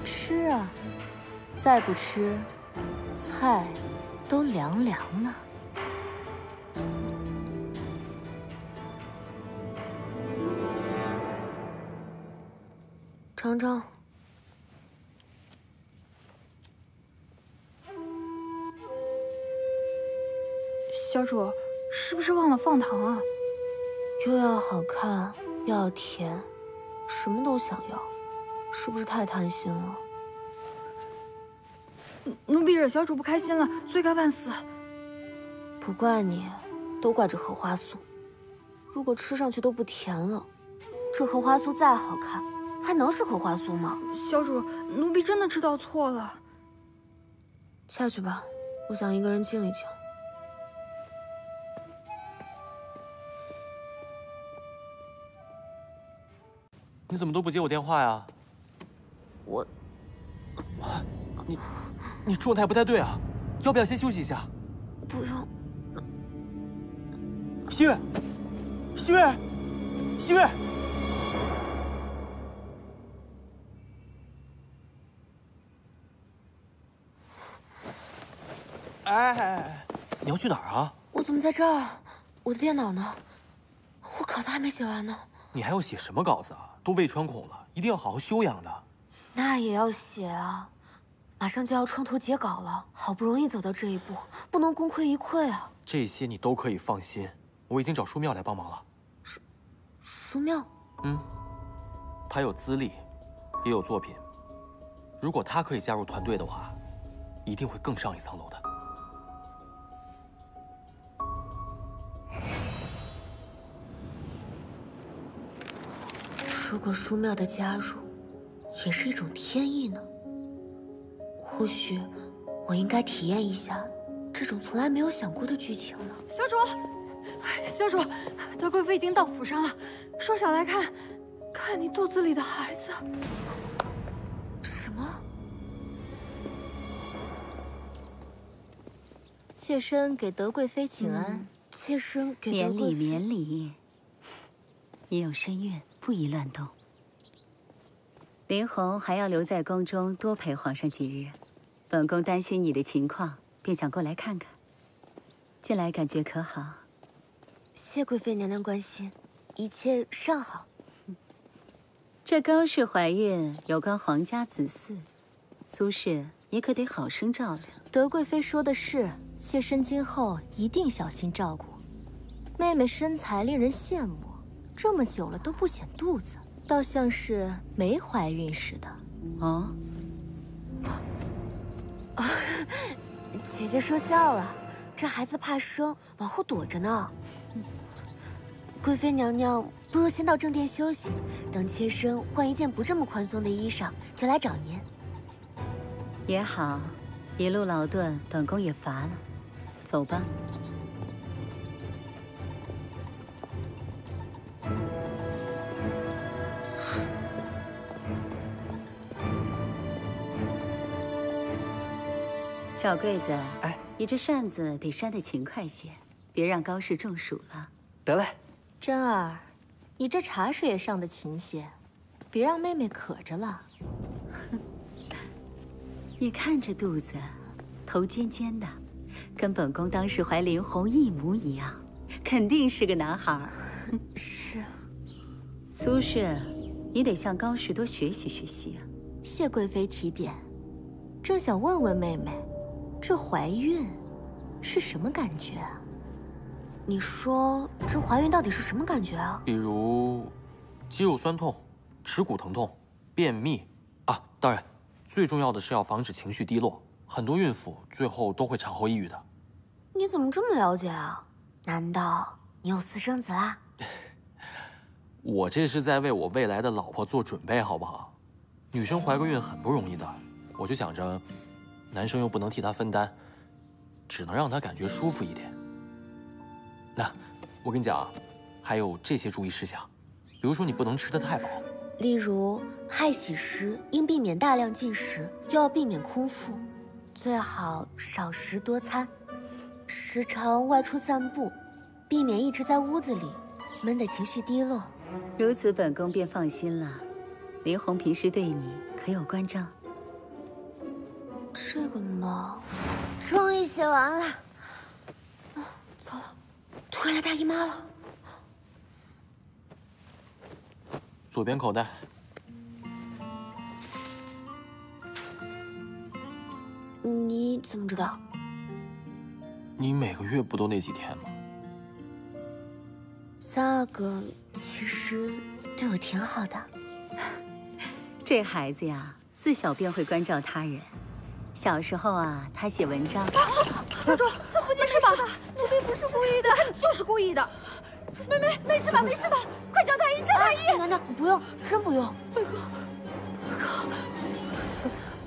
吃啊，再不吃，菜都凉凉了。尝尝。小主，是不是忘了放糖啊？又要好看，又要甜，什么都想要，是不是太贪心了？奴婢惹小主不开心了，罪该万死。不怪你，都怪这荷花酥。如果吃上去都不甜了，这荷花酥再好看，还能是荷花酥吗？小主，奴婢真的知道错了。下去吧，我想一个人静一静。你怎么都不接我电话呀？我，你状态不太对啊，要不要先休息一下？不用。新月，新月，新月！哎，你要去哪儿啊？我怎么在这儿？我的电脑呢？我稿子还没写完呢。你还要写什么稿子啊？都胃穿孔了，一定要好好休养的。那也要写啊，马上就要创投截稿了，好不容易走到这一步，不能功亏一篑啊。这些你都可以放心，我已经找书庙来帮忙了。书庙？他有资历，也有作品。如果他可以加入团队的话，一定会更上一层楼的。如果书庙的加入也是一种天意呢？或许我应该体验一下这种从来没有想过的剧情呢。小主，小主，德贵妃已经到府上了，说想来看你肚子里的孩子。什么？妾身给德贵妃请安。妾身给免礼免礼。你有身孕，不宜乱动。林红还要留在宫中多陪皇上几日，本宫担心你的情况，便想过来看看。近来感觉可好？谢贵妃娘娘关心，一切尚好。这高氏怀孕有关皇家子嗣，苏氏也可得好生照料。德贵妃说的是，妾身今后一定小心照顾。妹妹身材令人羡慕，这么久了都不显肚子，倒像是没怀孕似的。哦，姐姐说笑了，这孩子怕生，往后躲着呢。贵妃娘娘，不如先到正殿休息，等妾身换一件不这么宽松的衣裳，就来找您。也好，一路劳顿，本宫也乏了，走吧。小桂子，哎，你这扇子得扇得勤快些，别让高氏中暑了。得嘞。真儿，你这茶水也上得勤些，别让妹妹渴着了。你看这肚子，头尖尖的，跟本宫当时怀林红一模一样，肯定是个男孩。是。苏氏，你得向高氏多学习学习啊。谢贵妃提点，正想问问妹妹，这怀孕是什么感觉啊？你说这怀孕到底是什么感觉啊？比如肌肉酸痛、耻骨疼痛、便秘啊，当然，最重要的是要防止情绪低落。很多孕妇最后都会产后抑郁的。你怎么这么了解啊？难道你有私生子啦？我这是在为我未来的老婆做准备，好不好？女生怀个孕很不容易的，我就想着，男生又不能替她分担，只能让她感觉舒服一点。那，我跟你讲啊，还有这些注意事项，比如说你不能吃得太饱，例如亥喜时应避免大量进食，又要避免空腹，最好少食多餐，时常外出散步，避免一直在屋子里，闷得情绪低落。如此，本宫便放心了。林红平时对你可有关照？这个嘛，终于写完了。糟了，突然来大姨妈了。左边口袋。你怎么知道？你每个月不都那几天吗？3个其实对我挺好的。这孩子呀，自小便会关照他人。小时候啊，他写文章。小主，侧福晋是吧？奴婢不是故意的，你就是故意的。妹妹，没事吧？没事吧？快叫太医，叫太医！娘娘，不用，真不用。本宫，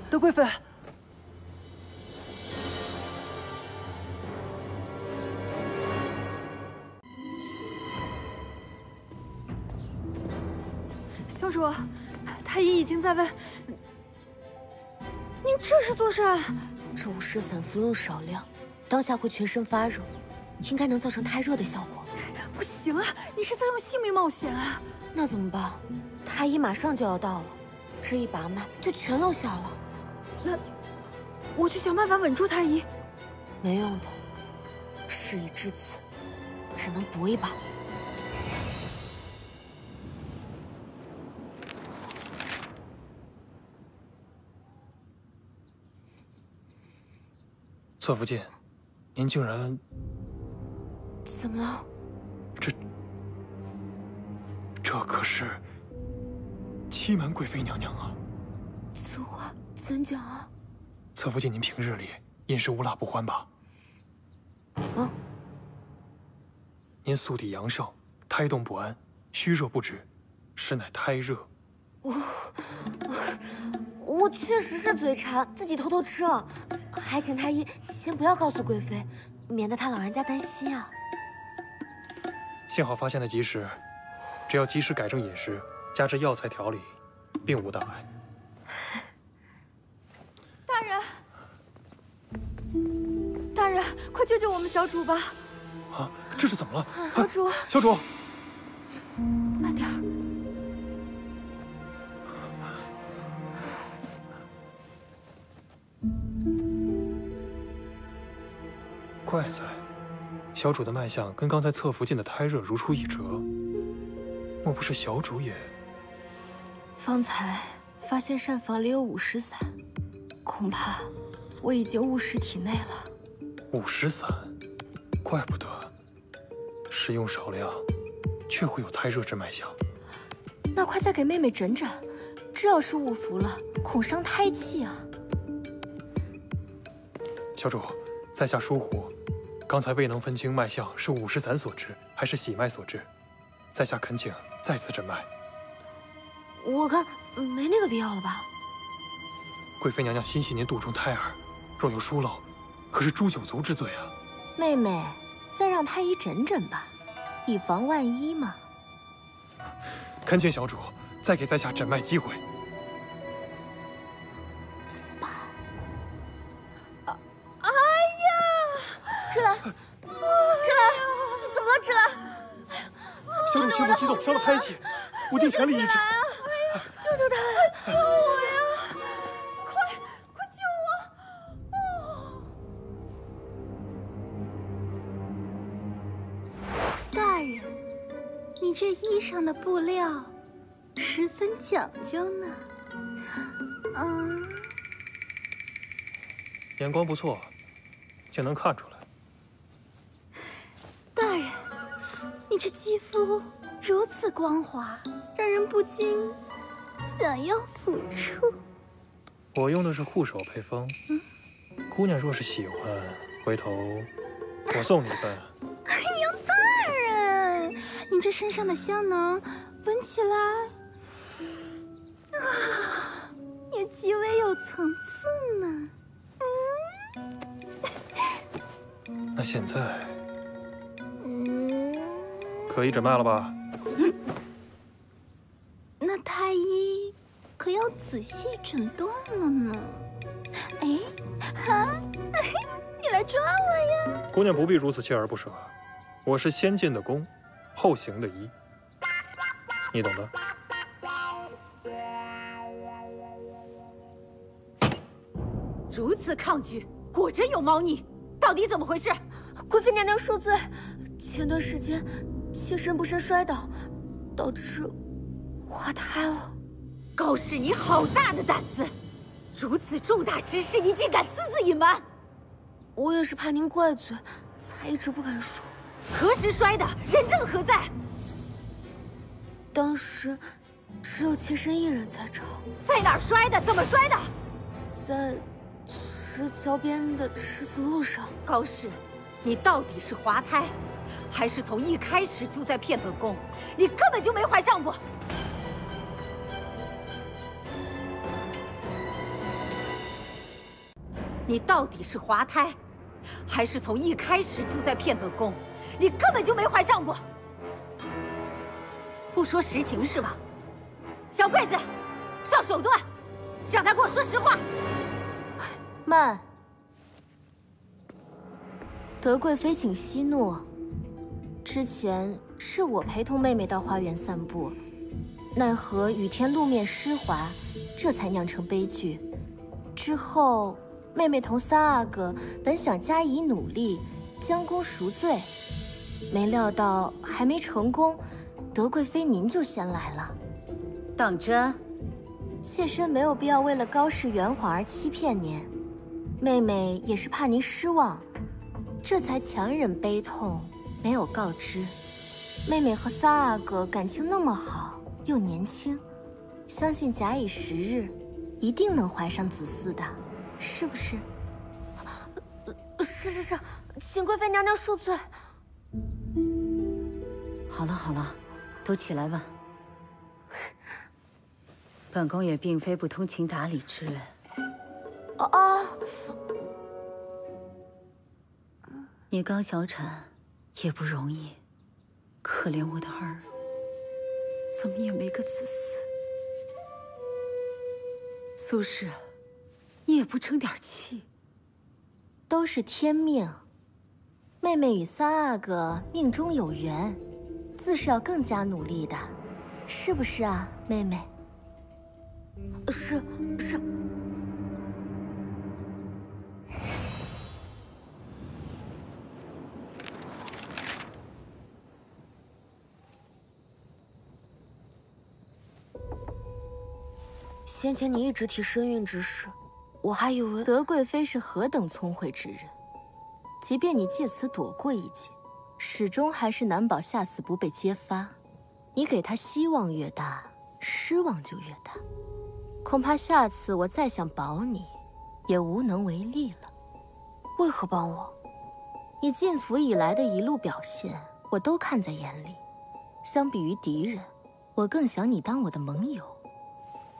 德贵妃。小主，太医已经在问。您这是做甚？这午时散服用少量，当下会全身发热，应该能造成太热的效果。不行啊，你是在用性命冒险啊！那怎么办？太医马上就要到了，这一把脉就全露馅了。那我去想办法稳住太医。没用的，事已至此，只能搏一把。侧福晋，您竟然……怎么了？这可是欺瞒贵妃娘娘啊！此话怎讲啊？侧福晋，您平日里饮食无辣不欢吧？嗯。您素体阳盛，胎动不安，虚弱不止，实乃胎热。我确实是嘴馋，自己偷偷吃了，还请太医先不要告诉贵妃，免得她老人家担心啊。幸好发现的及时，只要及时改正饮食，加之药材调理，并无大碍。大人，快救救我们小主吧！啊，这是怎么了？小主，小主，慢点儿。怪在，小主的脉象跟刚才侧福晋的胎热如出一辙。莫不是小主也？方才发现膳房里有50散，恐怕我已经误食体内了。50散，怪不得，食用少量，却会有胎热之脉象。那快再给妹妹诊诊，这要是误服了，恐伤胎气啊！小主，在下疏忽，刚才未能分清脉象是50散所致，还是喜脉所致，在下恳请再次诊脉。我看没那个必要了吧？贵妃娘娘心系您肚中胎儿，若有疏漏，可是诛九族之罪啊！妹妹，再让太医诊诊吧，以防万一嘛。恳请小主再给在下诊脉机会。怎么办？哎呀！芷兰，芷兰，怎么了？芷兰，小主情绪激动，伤了胎气，我定全力医治。救救他！救我呀！快救我！大人，你这衣裳的布料十分讲究呢。眼光不错，竟能看出来。大人，你这肌肤如此光滑，让人不禁想要抚触。我用的是护手配方，姑娘若是喜欢，回头我送你一份。哎呀，大人，你这身上的香能闻起来也极为有层次呢。那现在，可以诊脉了吧？那太医可要仔细诊断了呢。哎，啊！抓我呀！姑娘不必如此锲而不舍，我是先进的攻，后行的疑，你懂的。如此抗拒，果真有猫腻，到底怎么回事？贵妃娘娘恕罪，前段时间妾身不慎摔倒，导致滑胎了。高氏，你好大的胆子！如此重大之事，你竟敢私自隐瞒！我也是怕您怪罪，才一直不敢说。何时摔的？人证何在？当时只有妾身一人在场。在哪儿摔的？怎么摔的？在石桥边的石子路上。高氏，你到底是滑胎，还是从一开始就在骗本宫？你根本就没怀上过！你到底是滑胎，还是从一开始就在骗本宫？你根本就没怀上过！不说实情是吧？小桂子，上手段，让他给我说实话。慢，德贵妃请息怒。之前是我陪同妹妹到花园散步，奈何雨天路面湿滑，这才酿成悲剧。之后。妹妹同三阿哥本想加以努力，将功赎罪，没料到还没成功，德贵妃您就先来了。当真？妾身没有必要为了高氏圆谎而欺骗您，妹妹也是怕您失望，这才强忍悲痛，没有告知。妹妹和三阿哥感情那么好，又年轻，相信假以时日，一定能怀上子嗣的。是不是？是，请贵妃娘娘恕罪。好了，都起来吧。本宫也并非不通情达理之人。你刚小产，也不容易，可怜我的儿，怎么也没个子嗣。苏氏。你也不争点气，都是天命。妹妹与三阿哥命中有缘，自是要更加努力的，是不是啊，妹妹？是。先前你一直提身孕之事。我还以为德贵妃是何等聪慧之人，即便你借此躲过一劫，始终还是难保下次不被揭发。你给她希望越大，失望就越大。恐怕下次我再想保你，也无能为力了。为何帮我？你进府以来的一路表现，我都看在眼里。相比于敌人，我更想你当我的盟友。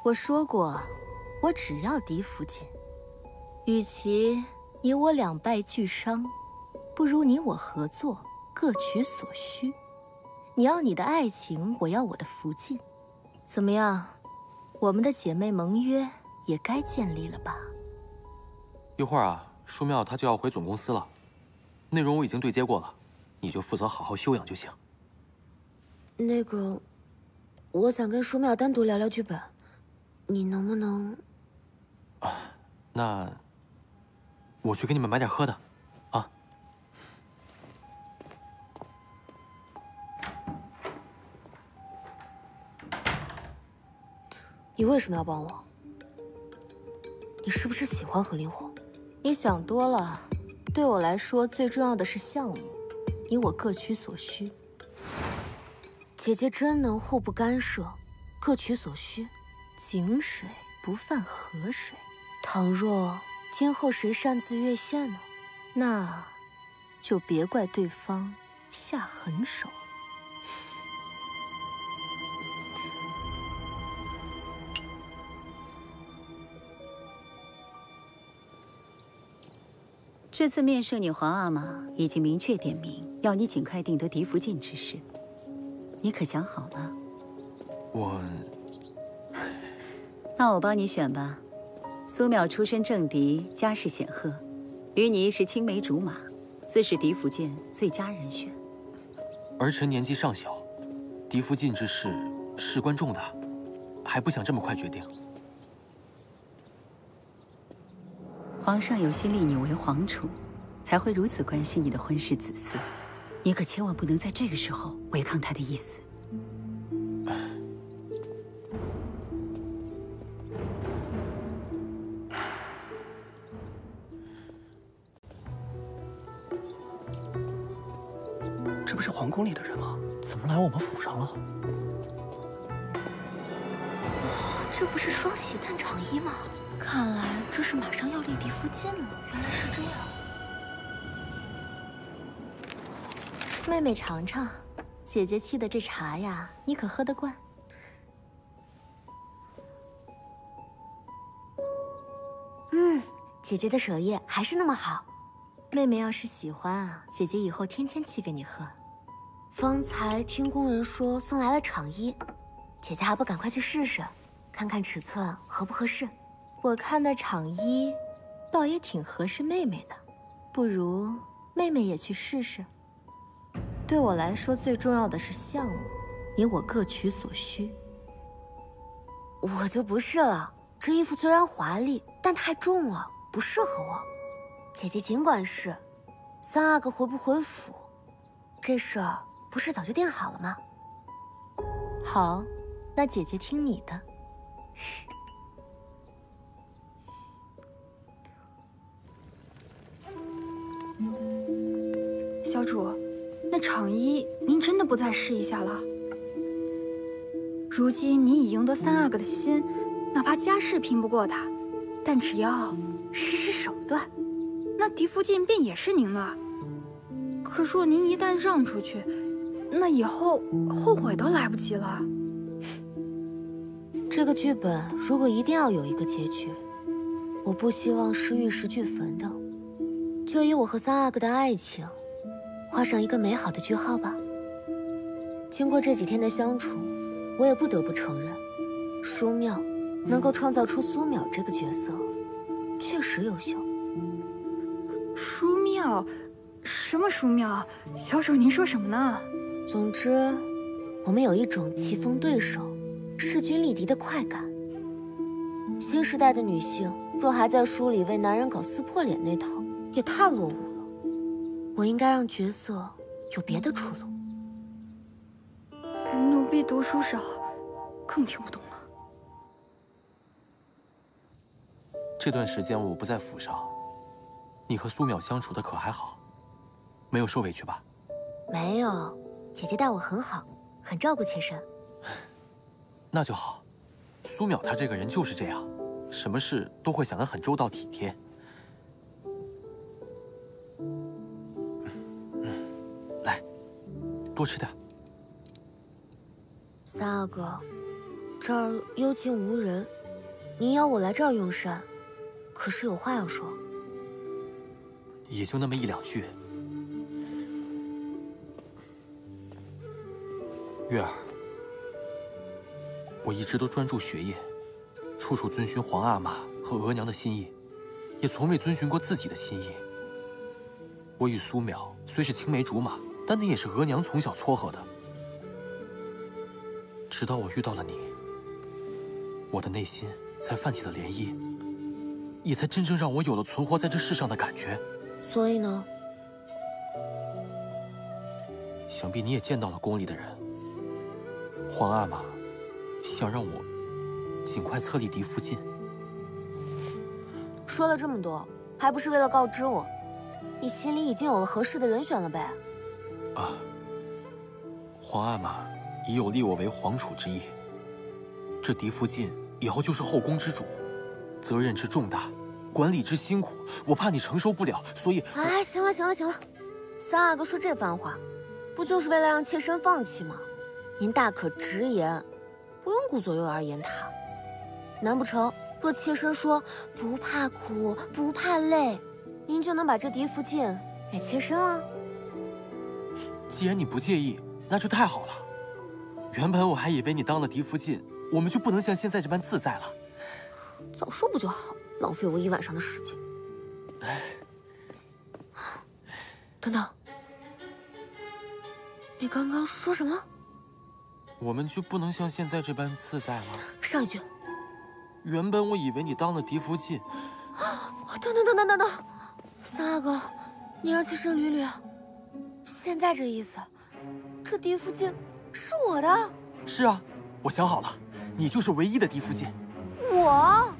我说过，我只要嫡福晋。与其你我两败俱伤，不如你我合作，各取所需。你要你的爱情，我要我的福晋，怎么样？我们的姐妹盟约也该建立了吧？一会儿啊，书庙他就要回总公司了，内容我已经对接过了，你就负责好好休养就行。那个，我想跟书庙单独聊聊剧本，你能不能？那我去给你们买点喝的，啊。你为什么要帮我？你是不是喜欢何林红？你想多了，对我来说最重要的是项目，你我各取所需。姐姐真能互不干涉，各取所需？井水不犯河水。倘若今后谁擅自越线呢？那就别怪对方下狠手。这次面圣女皇阿玛已经明确点明，要你尽快定得嫡福晋之事，你可想好了？那我帮你选吧。苏淼出身正嫡，家世显赫，与你一时青梅竹马，自是嫡福晋最佳人选。儿臣年纪尚小，嫡福晋之事事关重大，还不想这么快决定。皇上有心立你为皇储，才会如此关心你的婚事子嗣。你可千万不能在这个时候违抗他的意思。这不是皇宫里的人吗？怎么来我们府上了？这不是双喜诞场衣吗？看来这是马上要立嫡福晋了。原来是这样。妹妹尝尝，姐姐沏的这茶呀，你可喝得惯？姐姐的手艺还是那么好。妹妹要是喜欢啊，姐姐以后天天沏给你喝。方才听工人说送来了场衣，姐姐还不赶快去试试，看看尺寸合不合适？我看那场衣，倒也挺合适妹妹的，不如妹妹也去试试。对我来说，最重要的是项目，你我各取所需。我就不是了，这衣服虽然华丽，但太重了，不适合我。姐姐尽管试。三阿哥回不回府，这事儿不是早就定好了吗？好，那姐姐听你的。小主，那场衣您真的不再试一下了？如今你已赢得三阿哥的心，哪怕家世拼不过他，但只要试试手段，那嫡福晋便也是您了。可若您一旦让出去，那以后后悔都来不及了。这个剧本如果一定要有一个结局，我不希望是玉石俱焚的，就以我和三阿哥的爱情画上一个美好的句号吧。经过这几天的相处，我也不得不承认，舒妙能够创造出苏淼这个角色，确实优秀。舒妙？什么舒妙？小主您说什么呢？总之，我们有一种棋逢对手、势均力敌的快感。新时代的女性若还在书里为男人搞撕破脸那套，也太落伍了。我应该让角色有别的出路。奴婢读书少，更听不懂了。这段时间我不在府上，你和苏淼相处的可还好？没有受委屈吧？没有，姐姐待我很好，很照顾妾身。那就好。苏淼她这个人就是这样，什么事都会想得很周到体贴。来，多吃点。三阿哥，这儿幽静无人，您邀我来这儿用膳，可是有话要说。也就那么一两句。月儿，我一直都专注学业，处处遵循皇阿玛和额娘的心意，也从未遵循过自己的心意。我与苏淼虽是青梅竹马，但那也是额娘从小撮合的。直到我遇到了你，我的内心才泛起了涟漪，也才真正让我有了存活在这世上的感觉。所以呢？想必你也见到了宫里的人。皇阿玛想让我尽快册立嫡福晋。说了这么多，还不是为了告知我，你心里已经有了合适的人选了呗？啊，皇阿玛已有立我为皇储之意。这嫡福晋以后就是后宫之主，责任之重大，管理之辛苦，我怕你承受不了，所以……哎，行了行了行了，三阿哥说这番话，不就是为了让妾身放弃吗？您大可直言，不用顾左右而言他。难不成若妾身说不怕苦不怕累，您就能把这嫡福晋给妾身了？既然你不介意，那就太好了。原本我还以为你当了嫡福晋，我们就不能像现在这般自在了。早说不就好，浪费我一晚上的时间。等等，你刚刚说什么？我们就不能像现在这般自在了？上一句。原本我以为你当了嫡福晋。等，三阿哥，你让妾身捋捋。现在这意思，这嫡福晋是我的。是啊，我想好了，你就是唯一的嫡福晋。我。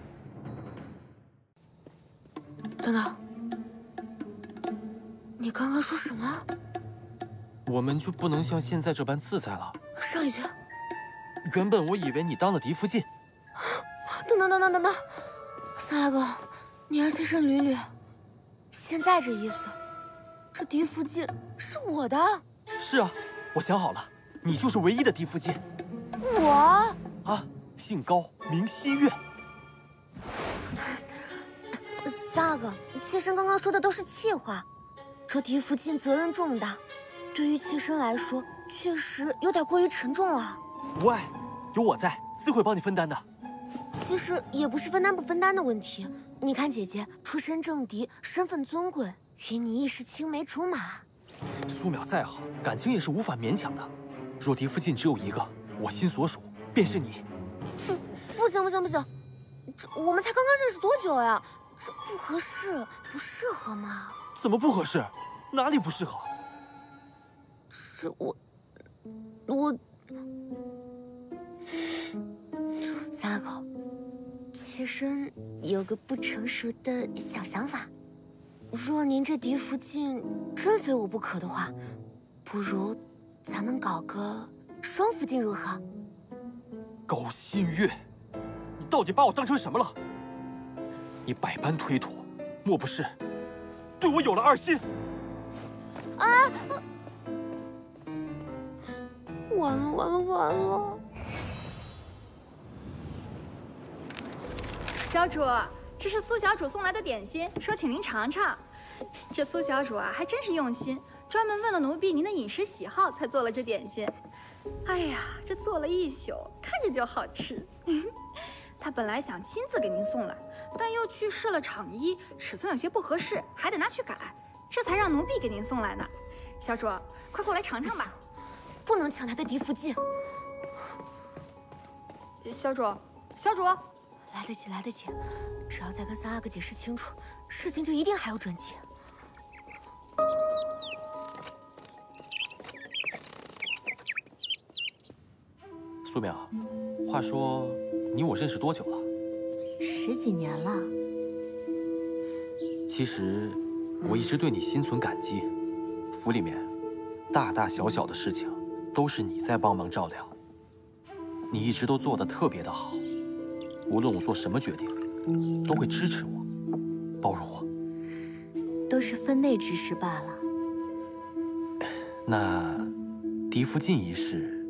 等等，你刚刚说什么？我们就不能像现在这般自在了？上一句。原本我以为你当了嫡福晋。等，三阿哥，你让妾身捋捋。现在这意思，这嫡福晋是我的。是啊，我想好了，你就是唯一的嫡福晋。我啊，姓高，名新月。三阿哥，妾身刚刚说的都是气话。这嫡福晋责任重大，对于妾身来说，确实有点过于沉重了。无碍，有我在，自会帮你分担的。其实也不是分担不分担的问题。你看姐姐出身正嫡，身份尊贵，与你亦是青梅竹马。苏淼再好，感情也是无法勉强的。若嫡福晋只有一个，我心所属便是你。不行，这我们才刚刚认识多久呀？这不合适，不适合嘛？怎么不合适？哪里不适合？是我。三阿哥，妾身有个不成熟的小想法。若您这嫡福晋真非我不可的话，不如咱们搞个双福晋如何？高新月，你到底把我当成什么了？你百般推脱，莫不是对我有了二心？啊！完了！小主，这是苏小主送来的点心，说请您尝尝。这苏小主啊，还真是用心，专门问了奴婢您的饮食喜好，才做了这点心。哎呀，这做了一宿，看着就好吃。他本来想亲自给您送来，但又去试了厂衣，尺寸有些不合适，还得拿去改，这才让奴婢给您送来呢。小主，快过来尝尝吧。不能抢他的嫡福晋。小主，来得及，只要再跟三阿哥解释清楚，事情就一定还有转机。苏淼，话说你我认识多久了？10几年了。其实我一直对你心存感激，府里面大大小小的事情都是你在帮忙照料，你一直都做得特别的好，无论我做什么决定，都会支持我，包容我。都是分内之事罢了。那嫡福晋一事，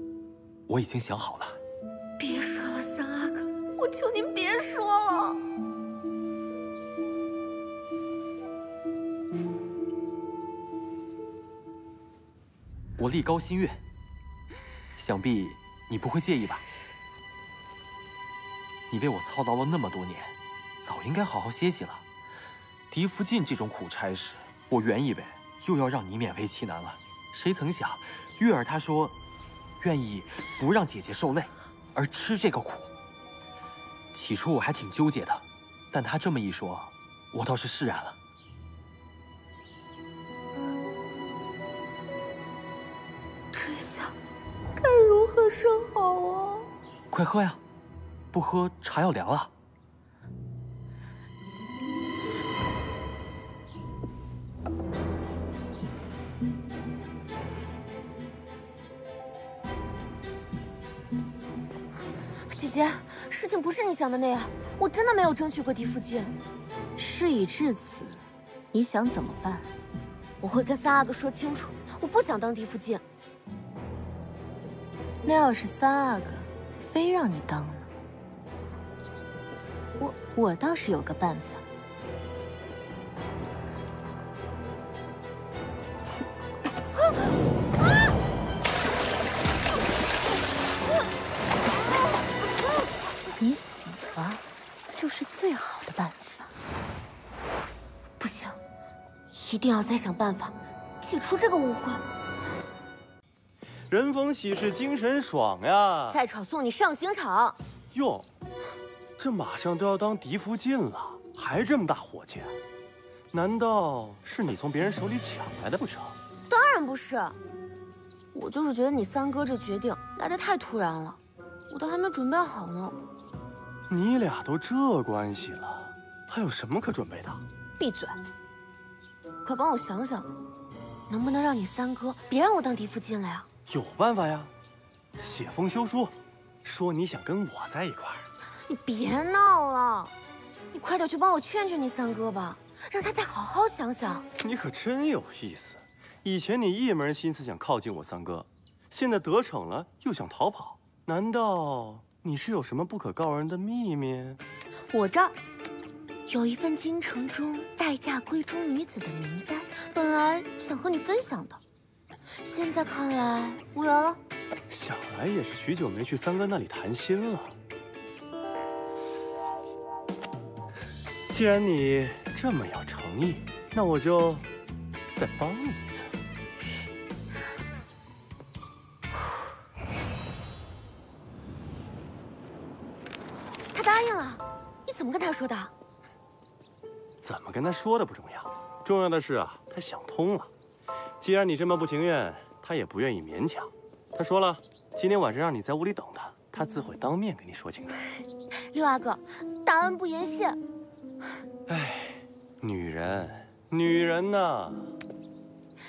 我已经想好了。别说了，三阿哥，我求您别说了。我立高新月，想必你不会介意吧？你为我操劳了那么多年，早应该好好歇息了。嫡福晋这种苦差事，我原以为又要让你勉为其难了，谁曾想月儿她说愿意不让姐姐受累，而吃这个苦。起初我还挺纠结的，但她这么一说，我倒是释然了。这下该如何是好啊？快喝呀，不喝茶要凉了。姐姐，事情不是你想的那样，我真的没有争取过嫡福晋。事已至此，你想怎么办？我会跟三阿哥说清楚，我不想当嫡福晋。那要是三阿哥非让你当呢？我倒是有个办法。你死了，就是最好的办法。不行，一定要再想办法，解除这个误会。人逢喜事精神爽呀！菜炒送你上刑场。哟，这马上都要当嫡福晋了，还这么大火箭？难道是你从别人手里抢来的不成？当然不是，我就是觉得你三哥这决定来得太突然了，我都还没准备好呢。你俩都这关系了，还有什么可准备的？闭嘴！快帮我想想，能不能让你三哥别让我当嫡福晋了呀？有办法呀，写封休书，说你想跟我在一块儿。你别闹了，你快点去帮我劝劝你三哥吧，让他再好好想想。你可真有意思，以前你一门心思想靠近我三哥，现在得逞了又想逃跑，难道你是有什么不可告人的秘密？我这儿有一份京城中待嫁闺中女子的名单，本来想和你分享的，现在看来无缘了。想来也是许久没去三哥那里谈心了。既然你这么有诚意，那我就再帮你一次。他答应了，你怎么跟他说的？怎么跟他说的不重要，重要的是啊，他想通了。既然你这么不情愿，他也不愿意勉强。他说了，今天晚上让你在屋里等他，他自会当面跟你说清楚。六阿哥，大恩不言谢。哎，女人，女人呐！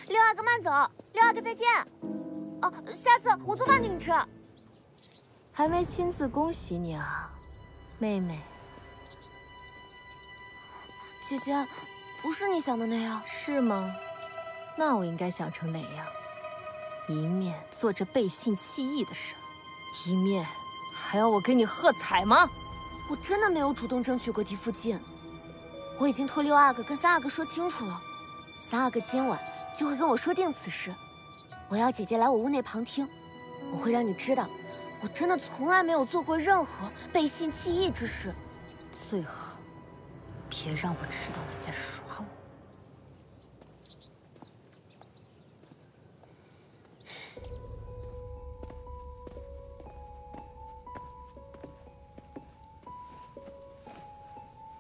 六阿哥慢走，六阿哥再见。哦，下次我做饭给你吃。还没亲自恭喜你啊，妹妹。姐姐，不是你想的那样。是吗？那我应该想成哪样？一面做着背信弃义的事，一面还要我给你喝彩吗？我真的没有主动争取过嫡福晋，我已经托六阿哥跟三阿哥说清楚了，三阿哥今晚就会跟我说定此事。我要姐姐来我屋内旁听，我会让你知道，我真的从来没有做过任何背信弃义之事。最好别让我知道你在耍我。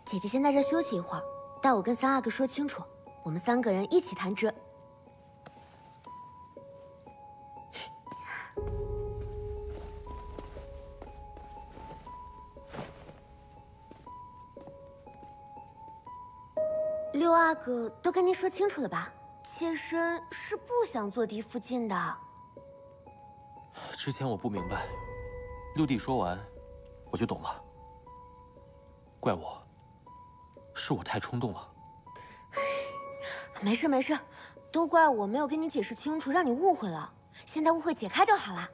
姐姐先在这休息一会儿，待我跟三阿哥说清楚，我们三个人一起谈之。六阿哥都跟您说清楚了吧？妾身是不想做嫡福晋的。之前我不明白，六弟说完，我就懂了。怪我，是我太冲动了。没事没事，都怪我没有跟你解释清楚，让你误会了。现在误会解开就好了。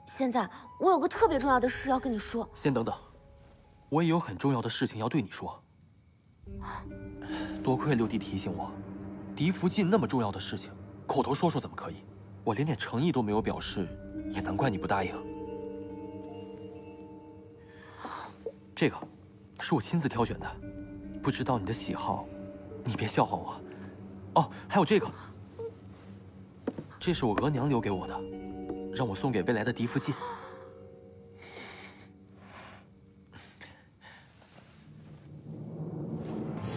现在我有个特别重要的事要跟你说。先等等，我也有很重要的事情要对你说。多亏六弟提醒我，嫡福晋那么重要的事情，口头说说怎么可以？我连点诚意都没有表示，也难怪你不答应。这个是我亲自挑选的，不知道你的喜好，你别笑话我。哦，还有这个，这是我额娘留给我的，让我送给未来的嫡福晋。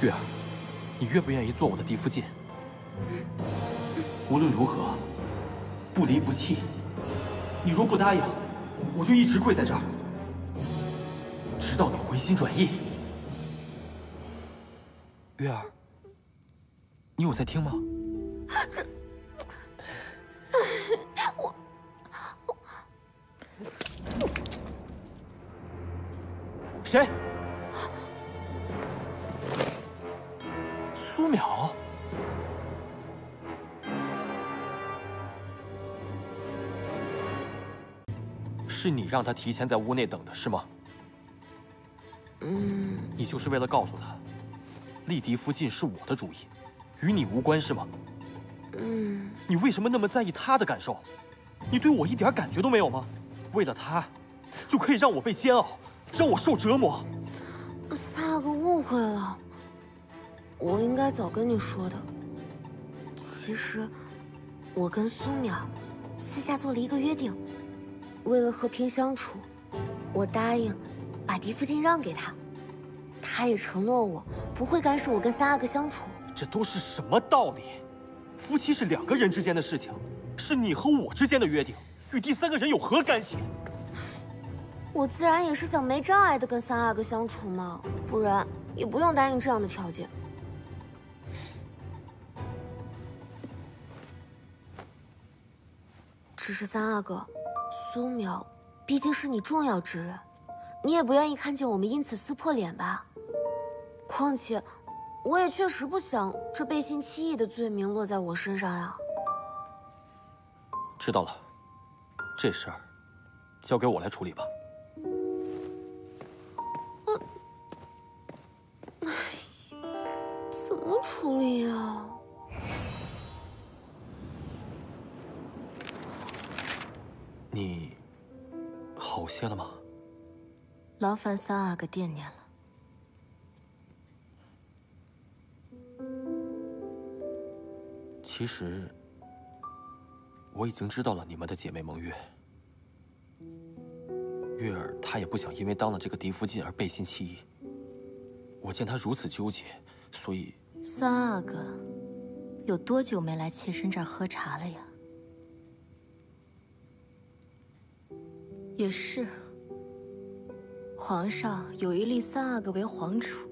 月儿，你愿不愿意做我的嫡福晋？无论如何，不离不弃。你若不答应，我就一直跪在这儿，直到你回心转意。月儿，你有在听吗？谁？苏淼。是你让他提前在屋内等的，是吗？你就是为了告诉他，立嫡福晋是我的主意，与你无关，是吗？你为什么那么在意他的感受？你对我一点感觉都没有吗？为了他，就可以让我被煎熬，让我受折磨？三阿哥误会了，我应该早跟你说的。其实，我跟苏淼私下做了一个约定，为了和平相处，我答应把狄福晋让给他，他也承诺我不会干涉我跟三阿哥相处。这都是什么道理？夫妻是2个人之间的事情，是你和我之间的约定，与第3个人有何干系？我自然也是想没障碍的跟三阿哥相处嘛，不然也不用答应这样的条件。只是三阿哥，苏淼毕竟是你重要之人，你也不愿意看见我们因此撕破脸吧？况且，我也确实不想这背信弃义的罪名落在我身上呀。知道了，这事儿交给我来处理吧。怎么处理啊？你好些了吗？劳烦三阿哥惦念了。其实，我已经知道了你们的姐妹盟约。月儿她也不想因为当了这个狄福晋而背信弃义。我见她如此纠结，所以……三阿哥，有多久没来妾身这儿喝茶了呀？也是，皇上有意立三阿哥为皇储，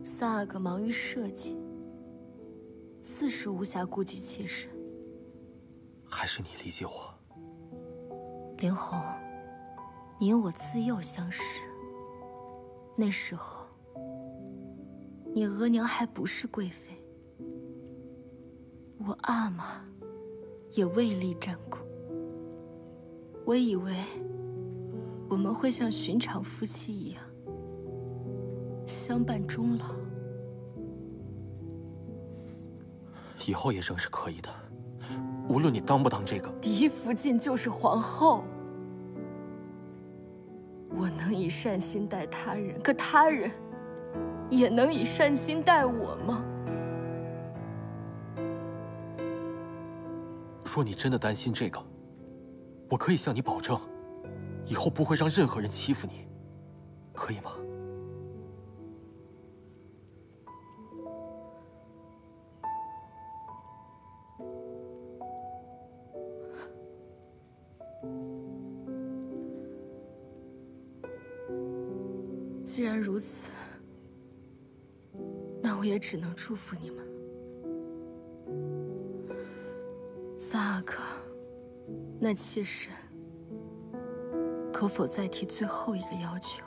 三阿哥忙于社稷，自是无暇顾及妾身。还是你理解我。林红，你我自幼相识，那时候你额娘还不是贵妃，我阿玛也未立战功。我以为我们会像寻常夫妻一样相伴终老，以后也仍是可以的。无论你当不当这个，狄福晋就是皇后。我能以善心待他人，可他人也能以善心待我吗？若你真的担心这个，我可以向你保证，以后不会让任何人欺负你，可以吗？既然如此，那我也只能祝福你们了。三阿哥，那妾身可否再提最后一个要求？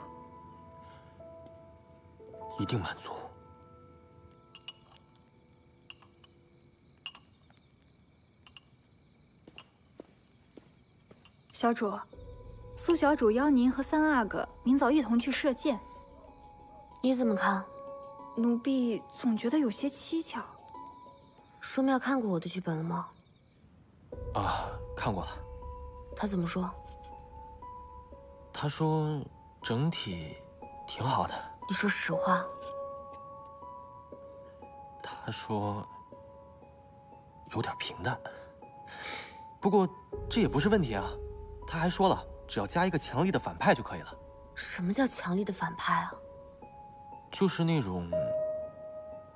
一定满足。小主，苏小主邀您和三阿哥明早一同去射箭。你怎么看？奴婢总觉得有些蹊跷。舒妙看过我的剧本了吗？啊，看过了。他怎么说？他说整体挺好的。你说实话。他说有点平淡，不过这也不是问题啊。他还说了，只要加一个强力的反派就可以了。什么叫强力的反派啊？就是那种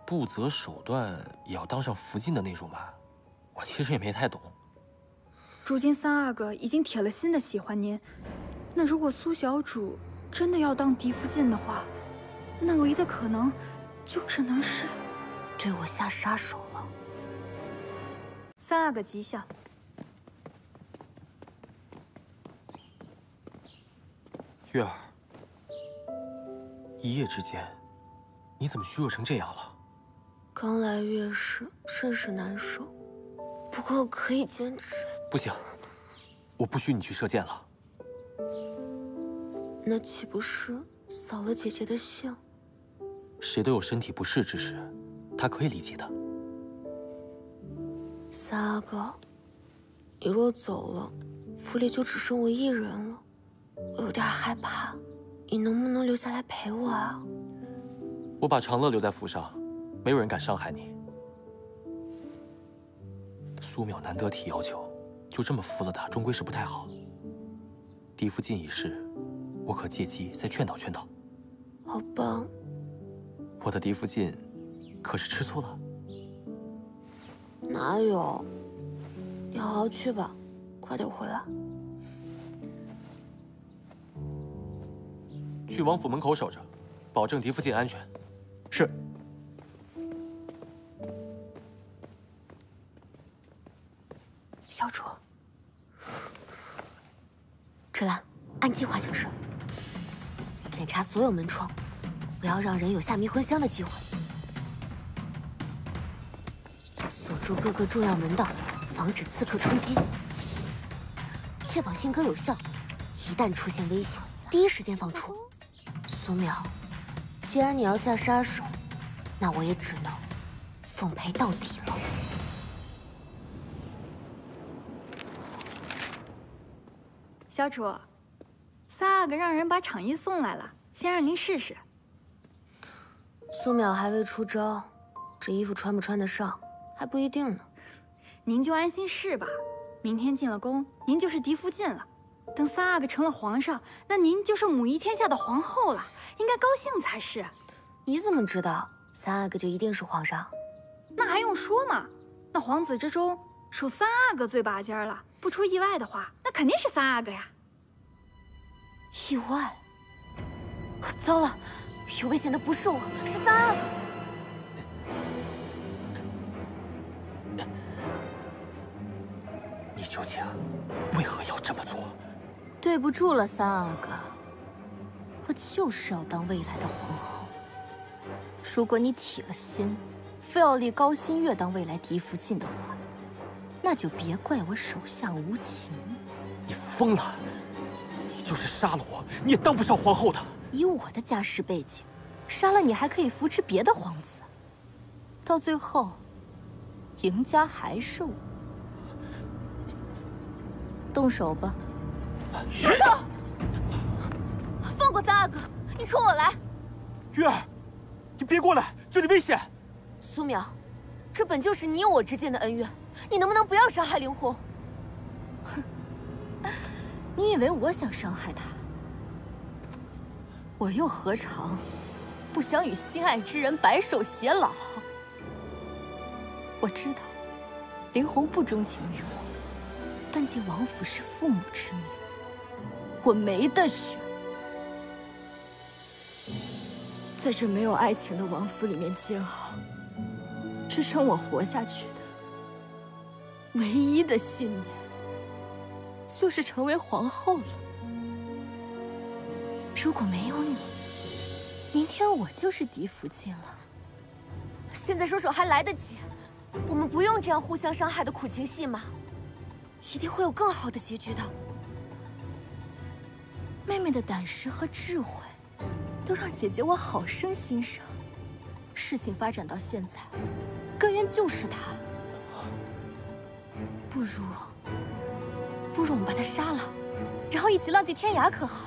不择手段也要当上福晋的那种吧。我其实也没太懂。如今三阿哥已经铁了心的喜欢您，那如果苏小主真的要当嫡福晋的话，那唯一的可能就只能是对我下杀手了。三阿哥吉祥。月儿，一夜之间，你怎么虚弱成这样了？刚来月时，甚是难受，不过我可以坚持。不行，我不许你去射箭了。那岂不是扫了姐姐的兴？谁都有身体不适之时，她可以离奇的。三阿哥，你若走了，府里就只剩我一人了，我有点害怕。你能不能留下来陪我啊？我把长乐留在府上，没有人敢伤害你。苏淼难得提要求，就这么服了他，终归是不太好。狄福晋一事，我可借机再劝导劝导。好吧。我的狄福晋，可是吃醋了？哪有？你好好去吧，快点回来。去王府门口守着，保证狄福晋安全。是。小主，芷兰，按计划行事，检查所有门窗，不要让人有下迷魂香的机会。锁住各个重要门道，防止刺客冲击，确保信鸽有效。一旦出现危险，第一时间放出。苏淼，既然你要下杀手，那我也只能奉陪到底了。小主，三阿哥让人把场衣送来了，先让您试试。苏淼还未出招，这衣服穿不穿得上还不一定呢。您就安心试吧，明天进了宫，您就是狄福晋了。等三阿哥成了皇上，那您就是母仪天下的皇后了，应该高兴才是。你怎么知道三阿哥就一定是皇上？那还用说吗？那皇子之中属三阿哥最拔尖了，不出意外的话，那肯定是三阿哥呀。意外？糟了，有危险的不是我，是三阿哥。你究竟为何要这么做？对不住了，三阿哥，我就是要当未来的皇后。如果你铁了心，非要立高新月当未来狄福晋的话，那就别怪我手下无情。你疯了！你就是杀了我，你也当不上皇后的。以我的家世背景，杀了你还可以扶持别的皇子，到最后，赢家还是我。动手吧！住手！放过三阿哥，你冲我来！月儿，你别过来，这里危险！苏淼，这本就是你我之间的恩怨，你能不能不要伤害灵狐？哼，你以为我想伤害他？我又何尝不想与心爱之人白首偕老？我知道灵狐不钟情于我，但进王府是父母之命，我没得选。在这没有爱情的王府里面煎熬，支撑我活下去的唯一的信念，就是成为皇后了。如果没有你，明天我就是狄福晋了。现在收手还来得及，我们不用这样互相伤害的苦情戏码，一定会有更好的结局的。妹妹的胆识和智慧，都让姐姐我好生欣赏。事情发展到现在，根源就是她。不如我们把她杀了，然后一起浪迹天涯，可好？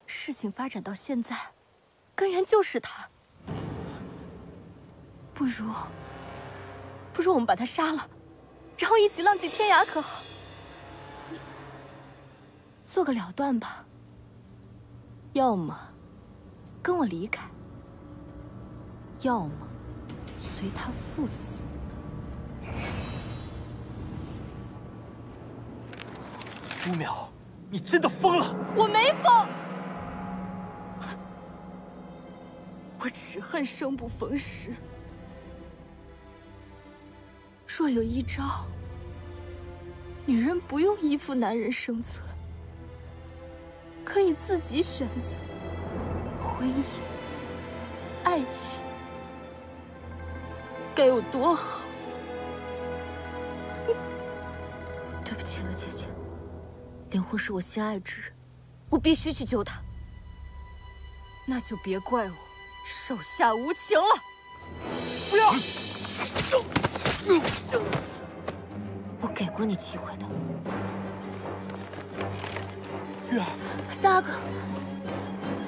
事情发展到现在，根源就是他。不如我们把他杀了，然后一起浪迹天涯，可好？做个了断吧。要么跟我离开，要么随他赴死。苏淼，你真的疯了！我没疯。我只恨生不逢时。若有一朝，女人不用依附男人生存，可以自己选择婚姻、爱情，该有多好！对不起了，姐姐。灵狐是我心爱之人，我必须去救他。那就别怪我手下无情了。不要！我给过你机会的。月儿，三阿哥，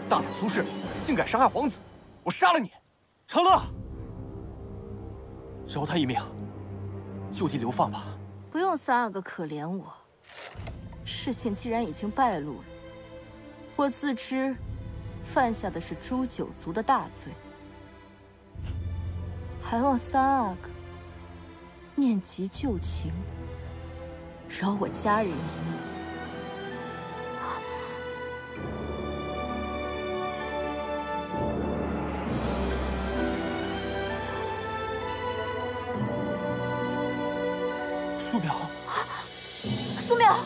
大胆苏氏，竟敢伤害皇子，我杀了你！长乐，饶他一命，就地流放吧。不用三阿哥可怜我，事情既然已经败露了，我自知犯下的是诛九族的大罪，还望三阿哥念及旧情，饶我家人一命。苏苗，苏苗，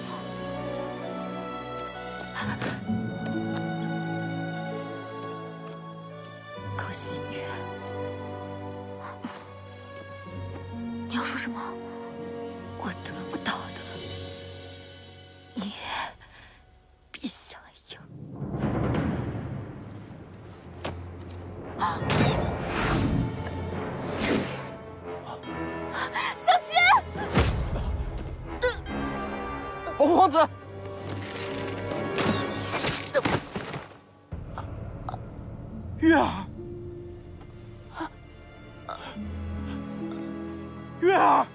高心月，你要说什么？我得不到的，你必想要。小心！保护皇子！月儿，月儿，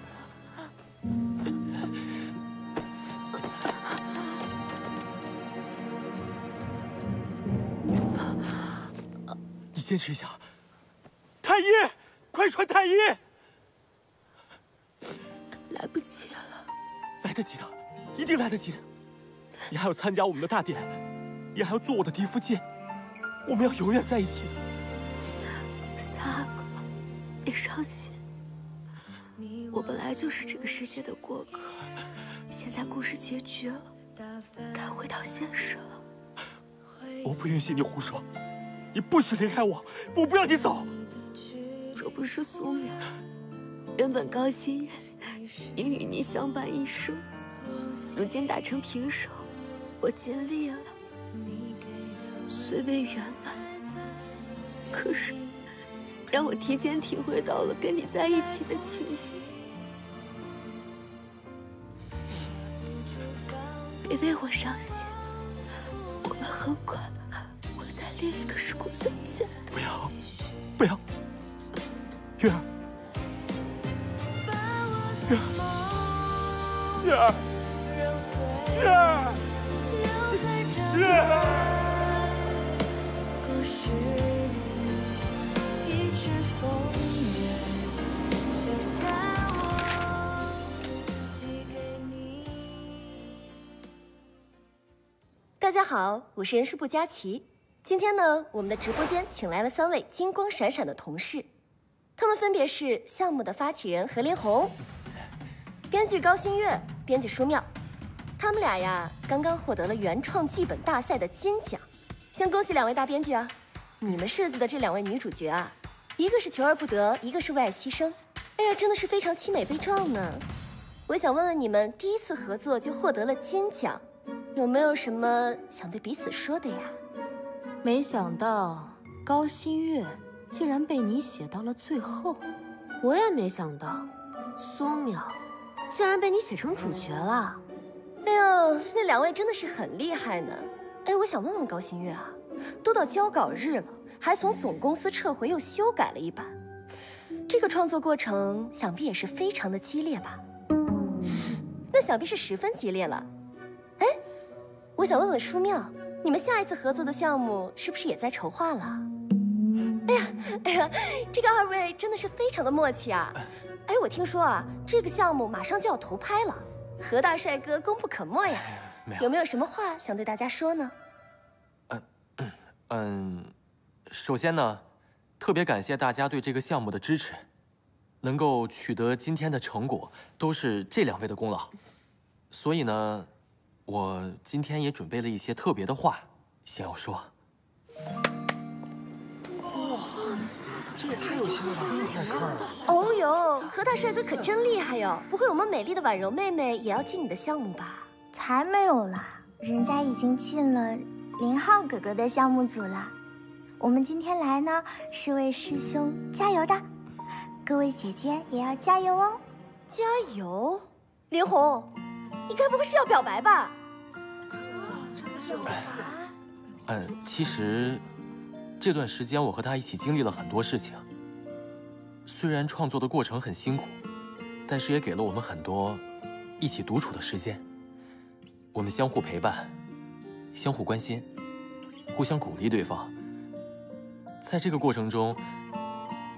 你坚持一下。太医，快传太医！来不及了。来得及的，一定来得及的。你还要参加我们的大典，你还要做我的嫡福晋，我们要永远在一起的。三阿哥，别伤心。我本来就是这个世界的过客，现在故事结局了，该回到现实了。我不允许你胡说，你不许离开我，我不让你走。若不是苏苗，原本高心月应与你相伴一生，如今打成平手，我尽力了，虽未圆满，可是让我提前体会到了跟你在一起的情景。别为我伤心，我们很快会在另一个时空相见的。不要，不要，月儿，月儿，月儿，月儿，月儿。大家好，我是人事部佳琪。今天呢，我们的直播间请来了3位金光闪闪的同事，他们分别是项目的发起人何连红、编剧高新月、编剧舒妙。他们俩呀，刚刚获得了原创剧本大赛的金奖。先恭喜2位大编剧啊！你们设计的这2位女主角啊，一个是求而不得，一个是为爱牺牲。哎呀，真的是非常凄美悲壮呢。我想问问你们，第一次合作就获得了金奖，有没有什么想对彼此说的呀？没想到高新月竟然被你写到了最后，我也没想到苏淼竟然被你写成主角了。哎呦，那2位真的是很厉害呢。哎，我想问问高新月啊，都到交稿日了，还从总公司撤回又修改了一版，这个创作过程想必也是非常的激烈吧？那想必是十分激烈了。哎，我想问问舒妙，你们下一次合作的项目是不是也在筹划了？哎呀，这个2位真的是非常的默契啊！哎，我听说啊，这个项目马上就要投拍了，何大帅哥功不可没呀。有没有什么话想对大家说呢？首先呢，特别感谢大家对这个项目的支持，能够取得今天的成果，都是这2位的功劳。所以呢，我今天也准备了一些特别的话想要说。这也太有心了吧！这么好看啊！哦呦，何大帅哥可真厉害哟！不会我们美丽的婉柔妹妹也要进你的项目吧？才没有啦，人家已经进了林浩哥哥的项目组了。我们今天来呢，是为师兄加油的，各位姐姐也要加油哦！加油，林红，你该不会是要表白吧？其实这段时间我和他一起经历了很多事情。虽然创作的过程很辛苦，但是也给了我们很多一起独处的时间。我们相互陪伴，相互关心，互相鼓励对方。在这个过程中，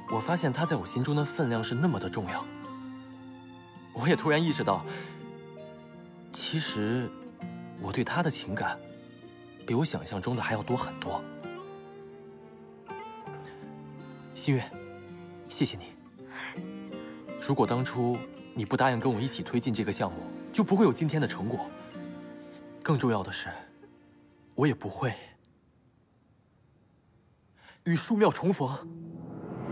我发现他在我心中的分量是那么的重要。我也突然意识到，其实我对他的情感比我想象中的还要多很多。新月，谢谢你。如果当初你不答应跟我一起推进这个项目，就不会有今天的成果。更重要的是，我也不会与书庙重逢。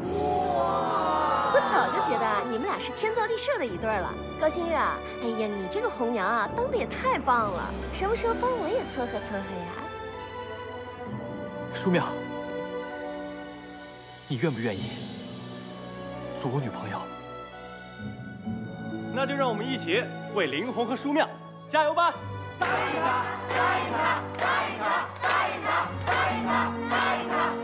我早就觉得你们俩是天造地设的一对了。高新月啊，哎呀，你这个红娘啊，当的也太棒了，什么时候帮我也撮合撮合呀？书庙，你愿不愿意做我女朋友？那就让我们一起为灵红和书庙加油吧！答应他，答应他，答应他，答应他，答应他，答应他。